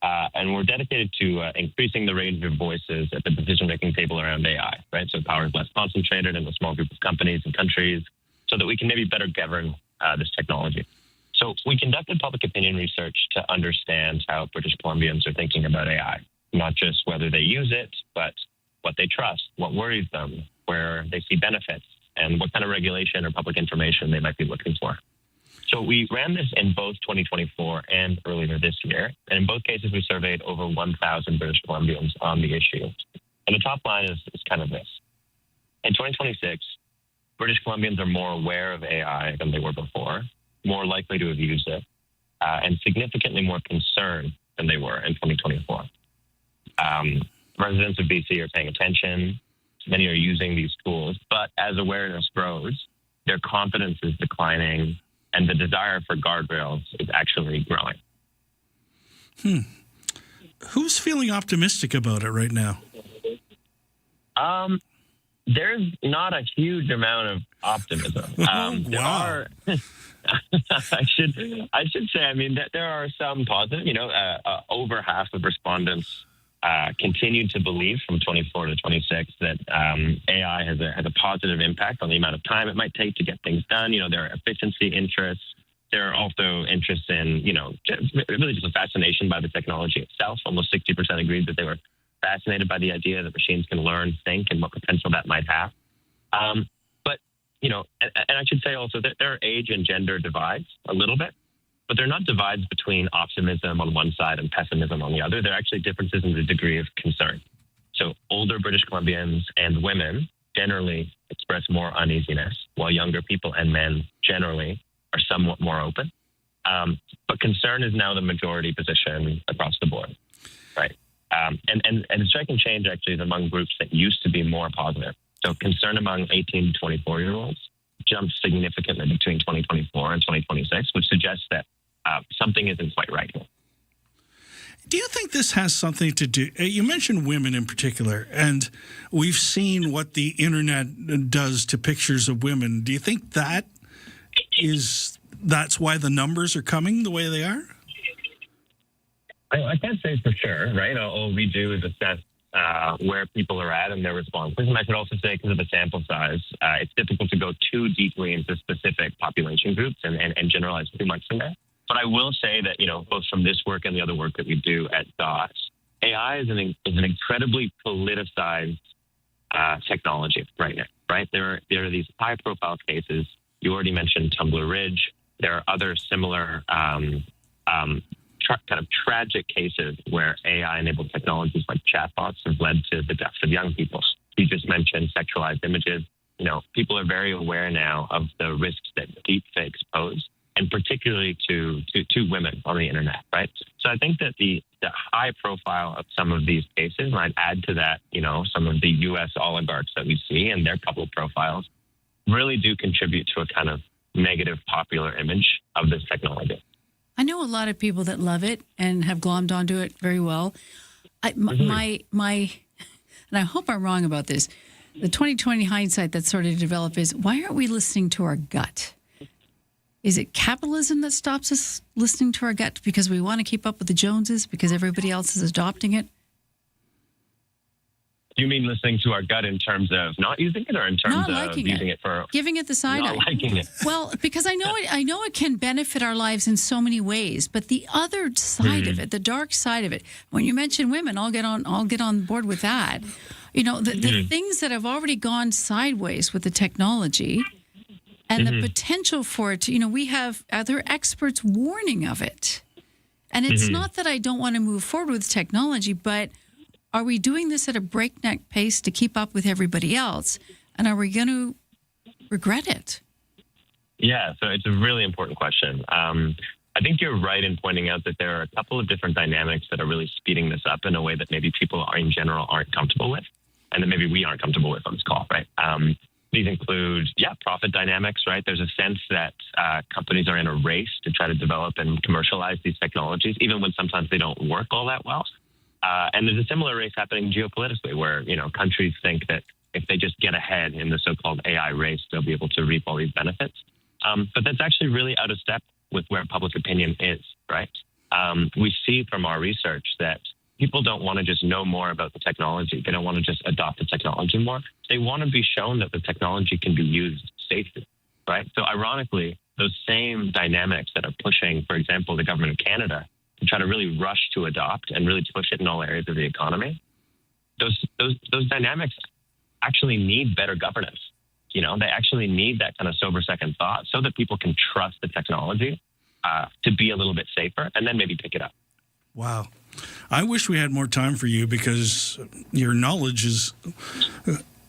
and we're dedicated to increasing the range of voices at the decision-making table around AI, right? So power is less concentrated in a small group of companies and countries so that we can maybe better govern this technology. So we conducted public opinion research to understand how British Columbians are thinking about AI, not just whether they use it, but what they trust, what worries them, where they see benefits, and what kind of regulation or public information they might be looking for. So we ran this in both 2024 and earlier this year. And in both cases, we surveyed over 1,000 British Columbians on the issue. And the top line is kind of this. In 2026, British Columbians are more aware of AI than they were before, more likely to have used it, and significantly more concerned than they were in 2024. Residents of BC are paying attention. Many are using these tools, but as awareness grows, their confidence is declining and the desire for guardrails is actually growing. Who's feeling optimistic about it right now? There's not a huge amount of optimism. Wow. I should say, I mean, that there are some positive, over half of respondents continued to believe from 24 to 26 that AI has a positive impact on the amount of time it might take to get things done. There are efficiency interests. There are also interests in, really just a fascination by the technology itself. Almost 60% agreed that they were fascinated by the idea that machines can learn, think, and what potential that might have. But, and I should say also that there are age and gender divides a little bit. But they're not divides between optimism on one side and pessimism on the other. They're actually differences in the degree of concern. So older British Columbians and women generally express more uneasiness, while younger people and men generally are somewhat more open. But concern is now the majority position across the board, right? And the striking change actually is among groups that used to be more positive. So concern among 18 to 24-year-olds jumped significantly between 2024 and 2026, which suggests that something isn't quite right here. Do you think this has something to do? You mentioned women in particular, and we've seen what the internet does to pictures of women. Do you think that's why the numbers are coming the way they are? I can't say for sure, right? All we do is assess where people are at and their responses. And I could also say, because of the sample size, it's difficult to go too deeply into specific population groups and generalize too much from there. But I will say that, both from this work and the other work that we do at DOTS, AI is an incredibly politicized technology right now, right? There are these high-profile cases. You already mentioned Tumbler Ridge. There are other similar kind of tragic cases where AI-enabled technologies like chatbots have led to the deaths of young people. You just mentioned sexualized images. People are very aware now of the risks that deepfakes pose, and particularly to women on the internet, right? So I think that the high profile of some of these cases, and I'd add to that, some of the U.S. oligarchs that we see and their public profiles, really do contribute to a kind of negative popular image of this technology. I know a lot of people that love it and have glommed onto it very well. My, and I hope I'm wrong about this, the 2020 hindsight that's sort of developed is, why aren't we listening to our gut? Is it capitalism that stops us listening to our gut because we want to keep up with the Joneses because everybody else is adopting it? Do you mean listening to our gut in terms of not using it, or in terms of using it for giving it the side eye? Not liking it. Well, because I know it can benefit our lives in so many ways, but the other side of it, the dark side of it, when you mention women, I'll get on board with that. The things that have already gone sideways with the technology and the potential for it to, we have other experts warning of it. And it's not that I don't want to move forward with technology, but are we doing this at a breakneck pace to keep up with everybody else? And are we going to regret it? Yeah, so it's a really important question. I think you're right in pointing out that there are a couple of different dynamics that are really speeding this up in a way that maybe people in general aren't comfortable with, and that maybe we aren't comfortable with on this call, right? These include, profit dynamics, right? There's a sense that companies are in a race to try to develop and commercialize these technologies, even when sometimes they don't work all that well. And there's a similar race happening geopolitically where, countries think that if they just get ahead in the so-called AI race, they'll be able to reap all these benefits. But that's actually really out of step with where public opinion is, right? We see from our research that people don't want to just know more about the technology. They don't want to just adopt the technology more. They want to be shown that the technology can be used safely, right? So ironically, those same dynamics that are pushing, for example, the government of Canada to try to really rush to adopt and really push it in all areas of the economy, those dynamics actually need better governance. They actually need that kind of sober second thought so that people can trust the technology to be a little bit safer and then maybe pick it up. Wow. I wish we had more time for you because your knowledge is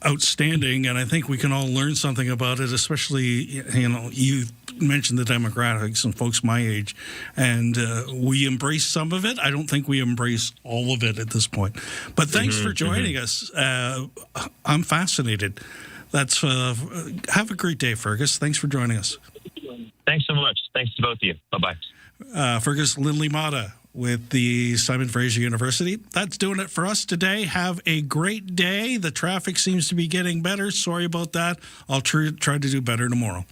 outstanding, and I think we can all learn something about it, especially, you mentioned the demographics and folks my age, and we embrace some of it. I don't think we embrace all of it at this point. But thanks for joining us. I'm fascinated. Have a great day, Fergus. Thanks for joining us. Thanks so much. Thanks to both of you. Bye-bye. Fergus Lindley-Mata with the Simon Fraser University. That's doing it for us today. Have a great day. The traffic seems to be getting better. Sorry about that. I'll try to do better tomorrow.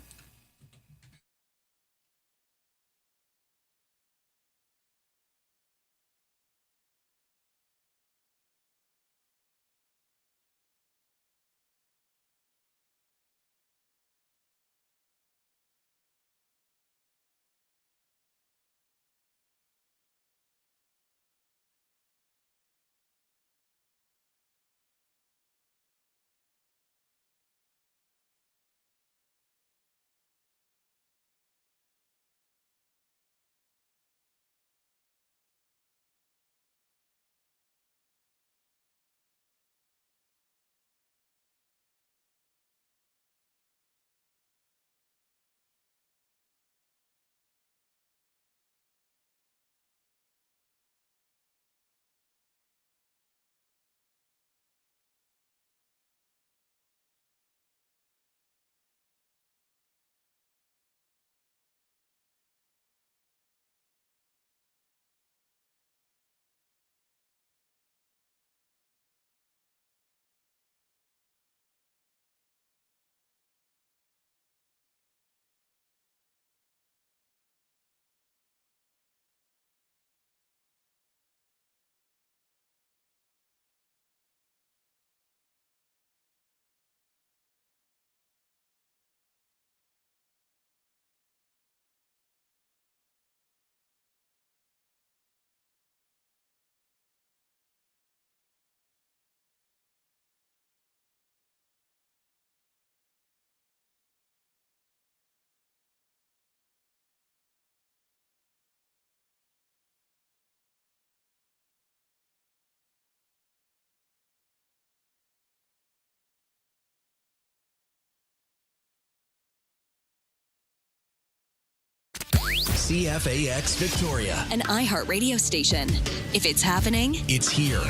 CFAX Victoria. An iHeart radio station. If it's happening, It's here.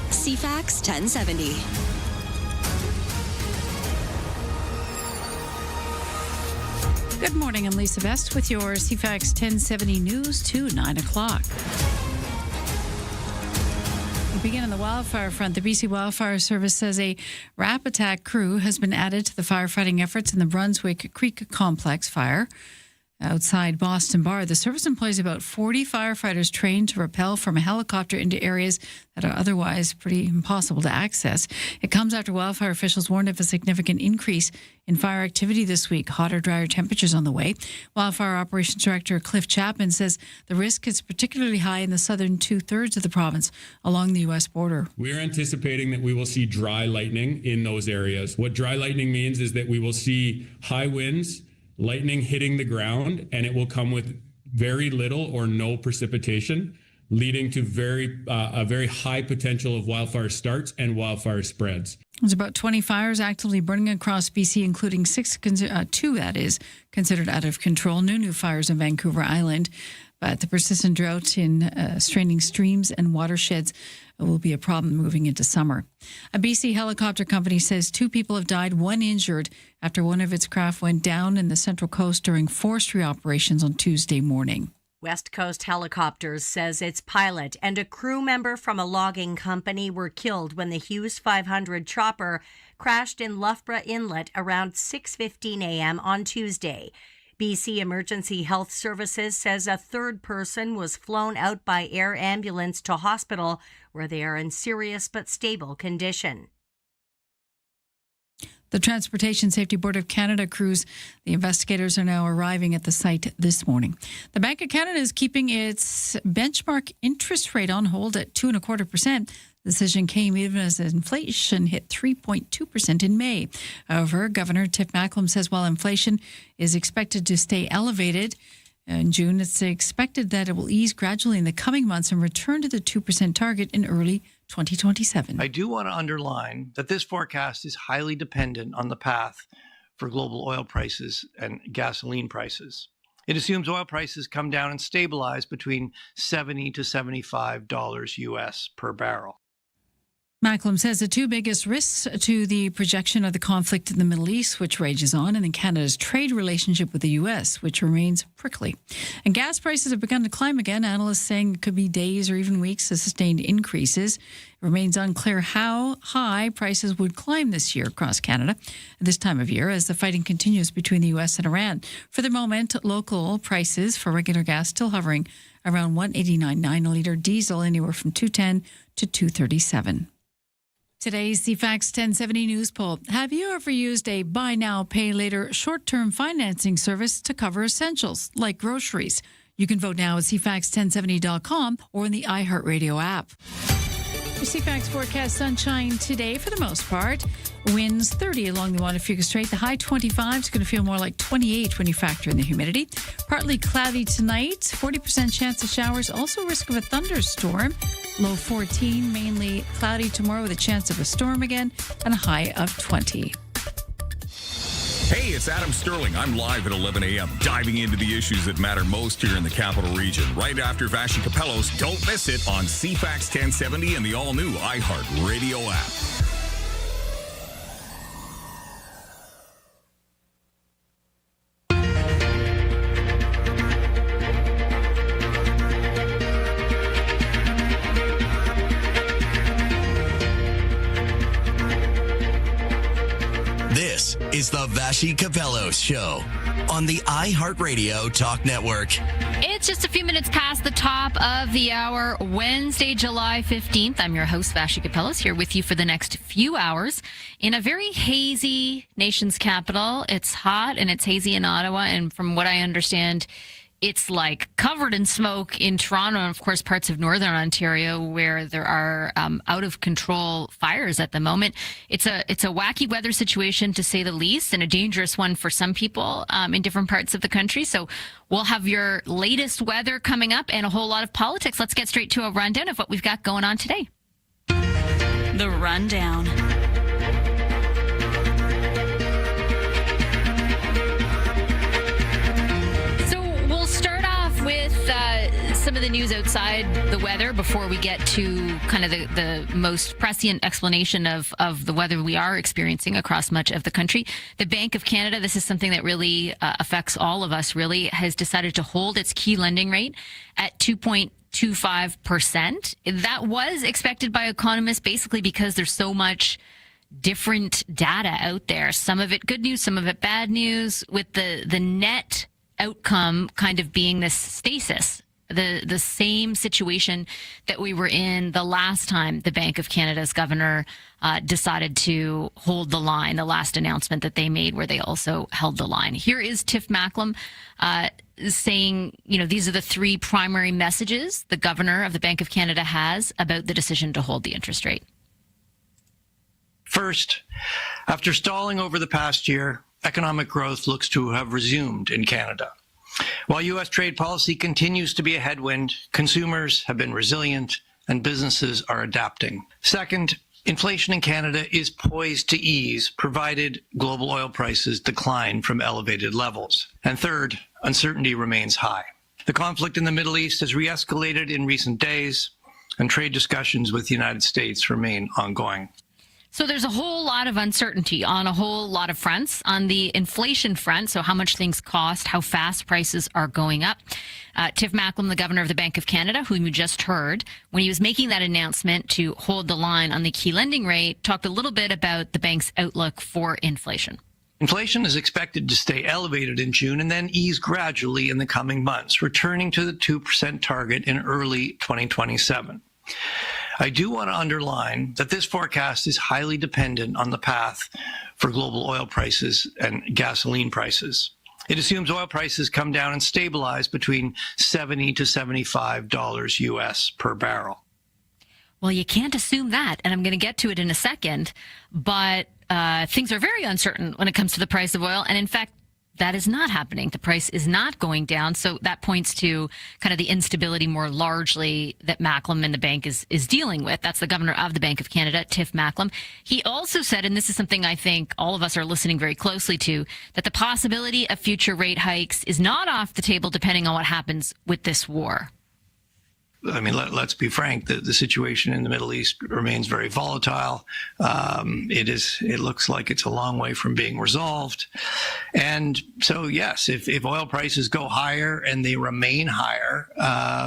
CFAX 1070. Good morning. I'm Lisa Best with your CFAX 1070 news to 9 o'clock. We begin on the wildfire front. The BC Wildfire Service says a RAP attack crew has been added to the firefighting efforts in the Brunswick Creek Complex fire outside Boston Bar. The service employs about 40 firefighters trained to rappel from a helicopter into areas that are otherwise pretty impossible to access. It comes after wildfire officials warned of a significant increase in fire activity this week. Hotter, drier temperatures on the way. Wildfire Operations Director Cliff Chapman says the risk is particularly high in the southern two-thirds of the province along the U.S. border. We're anticipating that we will see dry lightning in those areas. What dry lightning means is that we will see high winds, lightning hitting the ground, and it will come with very little or no precipitation, leading to a very high potential of wildfire starts and wildfire spreads. There's about 20 fires actively burning across BC, including two that is considered out of control. New fires on Vancouver Island. But the persistent drought in straining streams and watersheds will be a problem moving into summer. A BC helicopter company says 2 people have died, 1 injured, after one of its craft went down in the Central Coast during forestry operations on Tuesday morning. West Coast Helicopters says its pilot and a crew member from a logging company were killed when the Hughes 500 chopper crashed in Loughborough Inlet around 6:15 a.m. on Tuesday. BC Emergency Health Services says a third person was flown out by air ambulance to hospital where they are in serious but stable condition. The Transportation Safety Board of Canada crews, the investigators are now arriving at the site this morning. The Bank of Canada is keeping its benchmark interest rate on hold at 2.25%. The decision came even as inflation hit 3.2% in May. However, Governor Tiff Macklem says while inflation is expected to stay elevated in June, it's expected that it will ease gradually in the coming months and return to the 2% target in early 2027. I do want to underline that this forecast is highly dependent on the path for global oil prices and gasoline prices. It assumes oil prices come down and stabilize between $70 to $75 US per barrel. Macklem says the 2 biggest risks to the projection are the conflict in the Middle East, which rages on, and then Canada's trade relationship with the U.S., which remains prickly. And gas prices have begun to climb again. Analysts saying it could be days or even weeks of sustained increases. It remains unclear how high prices would climb this year across Canada at this time of year as the fighting continues between the U.S. and Iran. For the moment, local prices for regular gas still hovering around $1.89.9 a litre, diesel anywhere from $2.10 to $2.37. Today's CFAX 1070 news poll. Have you ever used a buy now, pay later short-term financing service to cover essentials like groceries? You can vote now at CFAX1070.com or in the iHeartRadio app. Your CFAX forecast: sunshine today for the most part. Winds 30 along the Waterfuga Strait. The high 25 is going to feel more like 28 when you factor in the humidity. Partly cloudy tonight. 40% chance of showers. Also risk of a thunderstorm. Low 14. Mainly cloudy tomorrow with a chance of a storm again. And a high of 20. Hey, it's Adam Sterling. I'm live at 11 a.m., diving into the issues that matter most here in the Capital Region. Right after Vashi Capellos, don't miss it on CFAX 1070 and the all-new iHeart Radio app. This is the Vashi Capellos Show on the iHeartRadio Talk Network. It's just a few minutes past the top of the hour, Wednesday, July 15th. I'm your host, Vashi Capellos, here with you for the next few hours in a very hazy nation's capital. It's hot and it's hazy in Ottawa, and from what I understand, it's like covered in smoke in Toronto and, of course, parts of northern Ontario where there are out of control fires at the moment. It's a wacky weather situation, to say the least, and a dangerous one for some people in different parts of the country. So we'll have your latest weather coming up and a whole lot of politics. Let's get straight to a rundown of what we've got going on today. The Rundown. of the news outside the weather before we get to kind of the most prescient explanation of the weather we are experiencing across much of the country. The Bank of Canada, this is something that really affects all of us, really, has decided to hold its key lending rate at 2.25%. That was expected by economists, basically because there's so much different data out there. Some of it good news, some of it bad news, with the net outcome kind of being this stasis, the same situation that we were in the last time the Bank of Canada's governor decided to hold the line, the last announcement that they made where they also held the line. Here is Tiff Macklem saying, these are the three primary messages the governor of the Bank of Canada has about the decision to hold the interest rate. First, after stalling over the past year, economic growth looks to have resumed in Canada. While U.S. trade policy continues to be a headwind, consumers have been resilient and businesses are adapting. Second, inflation in Canada is poised to ease, provided global oil prices decline from elevated levels. And third, uncertainty remains high. The conflict in the Middle East has re-escalated in recent days, and trade discussions with the United States remain ongoing. So there's a whole lot of uncertainty on a whole lot of fronts. On the inflation front, so how much things cost, how fast prices are going up. Tiff Macklem, the governor of the Bank of Canada, whom you just heard, when he was making that announcement to hold the line on the key lending rate, talked a little bit about the bank's outlook for inflation. Inflation is expected to stay elevated in June and then ease gradually in the coming months, returning to the 2% target in early 2027. I do want to underline that this forecast is highly dependent on the path for global oil prices and gasoline prices. It assumes oil prices come down and stabilize between $70 to $75 US per barrel. Well, you can't assume that, and I'm going to get to it in a second, but things are very uncertain when it comes to the price of oil, and in fact, that is not happening. The price is not going down. So that points to kind of the instability more largely that Macklem and the bank is dealing with. That's the governor of the Bank of Canada, Tiff Macklem. He also said, and this is something I think all of us are listening very closely to, that the possibility of future rate hikes is not off the table depending on what happens with this war. I mean, let's be frank, the situation in the Middle East remains very volatile. It looks like it's a long way from being resolved. And so, yes, if oil prices go higher and they remain higher,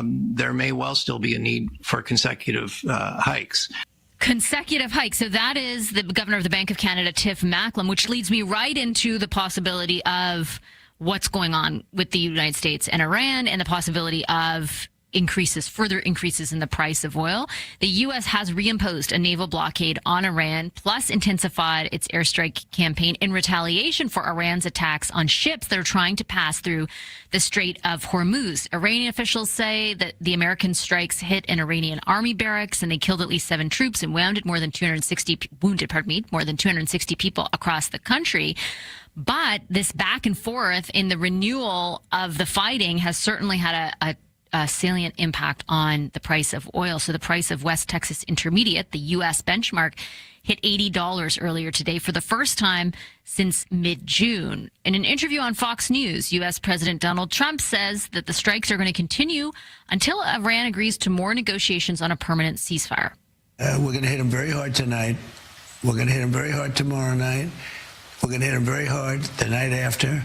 there may well still be a need for consecutive hikes. Consecutive hikes. So that is the governor of the Bank of Canada, Tiff Macklem, which leads me right into the possibility of what's going on with the United States and Iran and the possibility of further increases in the price of oil. The U.S. has reimposed a naval blockade on Iran, plus intensified its airstrike campaign in retaliation for Iran's attacks on ships that are trying to pass through the Strait of Hormuz. Iranian officials say that the American strikes hit an Iranian army barracks and they killed at least 7 troops and wounded more than 260 people across the country. But this back and forth in the renewal of the fighting has certainly had a salient impact on the price of oil. So the price of West Texas Intermediate, the U.S. benchmark, hit $80 earlier today for the first time since mid-June. In an interview on Fox News, U.S. President Donald Trump says that the strikes are going to continue until Iran agrees to more negotiations on a permanent ceasefire. We're going to hit them very hard tonight. We're going to hit them very hard tomorrow night. We're going to hit them very hard the night after.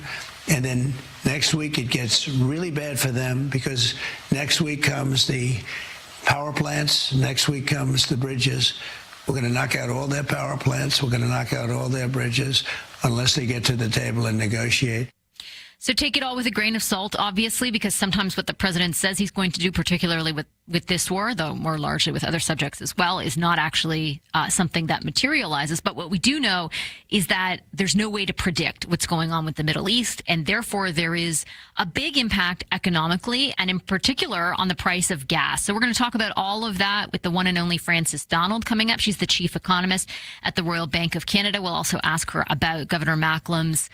And then next week it gets really bad for them because next week comes the power plants. Next week comes the bridges. We're going to knock out all their power plants. We're going to knock out all their bridges unless they get to the table and negotiate. So take it all with a grain of salt, obviously, because sometimes what the president says he's going to do, particularly with this war, though more largely with other subjects as well, is not actually something that materializes. But what we do know is that there's no way to predict what's going on with the Middle East, and therefore there is a big impact economically and in particular on the price of gas. So we're going to talk about all of that with the one and only Frances Donald coming up. She's the chief economist at the Royal Bank of Canada. We'll also ask her about Governor Macklem's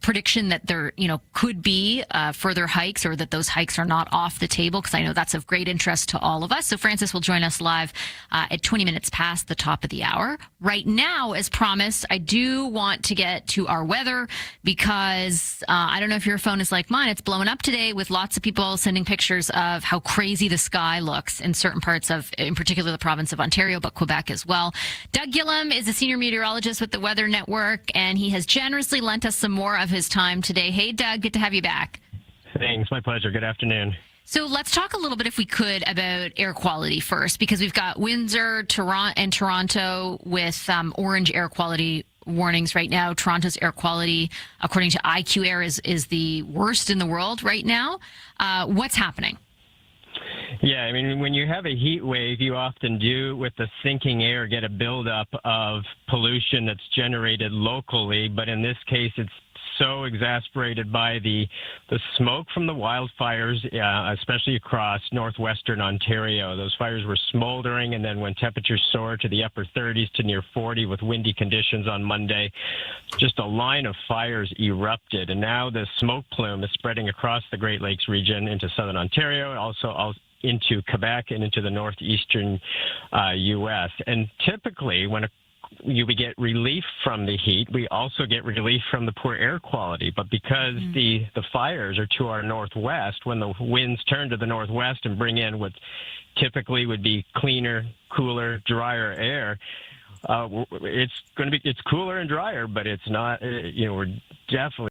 prediction that there could be further hikes or that those hikes are not off the table, because I know that's of great interest interest to all of us. So Francis will join us live at 20 minutes past the top of the hour. Right now, as promised, I do want to get to our weather because I don't know if your phone is like mine. It's blowing up today with lots of people sending pictures of how crazy the sky looks in certain parts of, in particular, the province of Ontario, but Quebec as well. Doug Gillum is a senior meteorologist with the Weather Network, and he has generously lent us some more of his time today. Hey, Doug, good to have you back. Thanks. My pleasure. Good afternoon. So let's talk a little bit, if we could, about air quality first, because we've got Windsor, Toronto with orange air quality warnings right now. Toronto's air quality, according to IQ Air, is the worst in the world right now. What's happening? Yeah, I mean, when you have a heat wave, you often do, with the sinking air, get a buildup of pollution that's generated locally. But in this case, it's so exasperated by the smoke from the wildfires, especially across northwestern Ontario. Those fires were smoldering, and then when temperatures soared to the upper 30s to near 40 with windy conditions on Monday, just a line of fires erupted. And now the smoke plume is spreading across the Great Lakes region into southern Ontario, and also into Quebec and into the northeastern U.S. And typically, when we get relief from the heat, we also get relief from the poor air quality. But because the fires are to our northwest, when the winds turn to the northwest and bring in what typically would be cleaner, cooler, drier air, it's cooler and drier, but it's not, we're definitely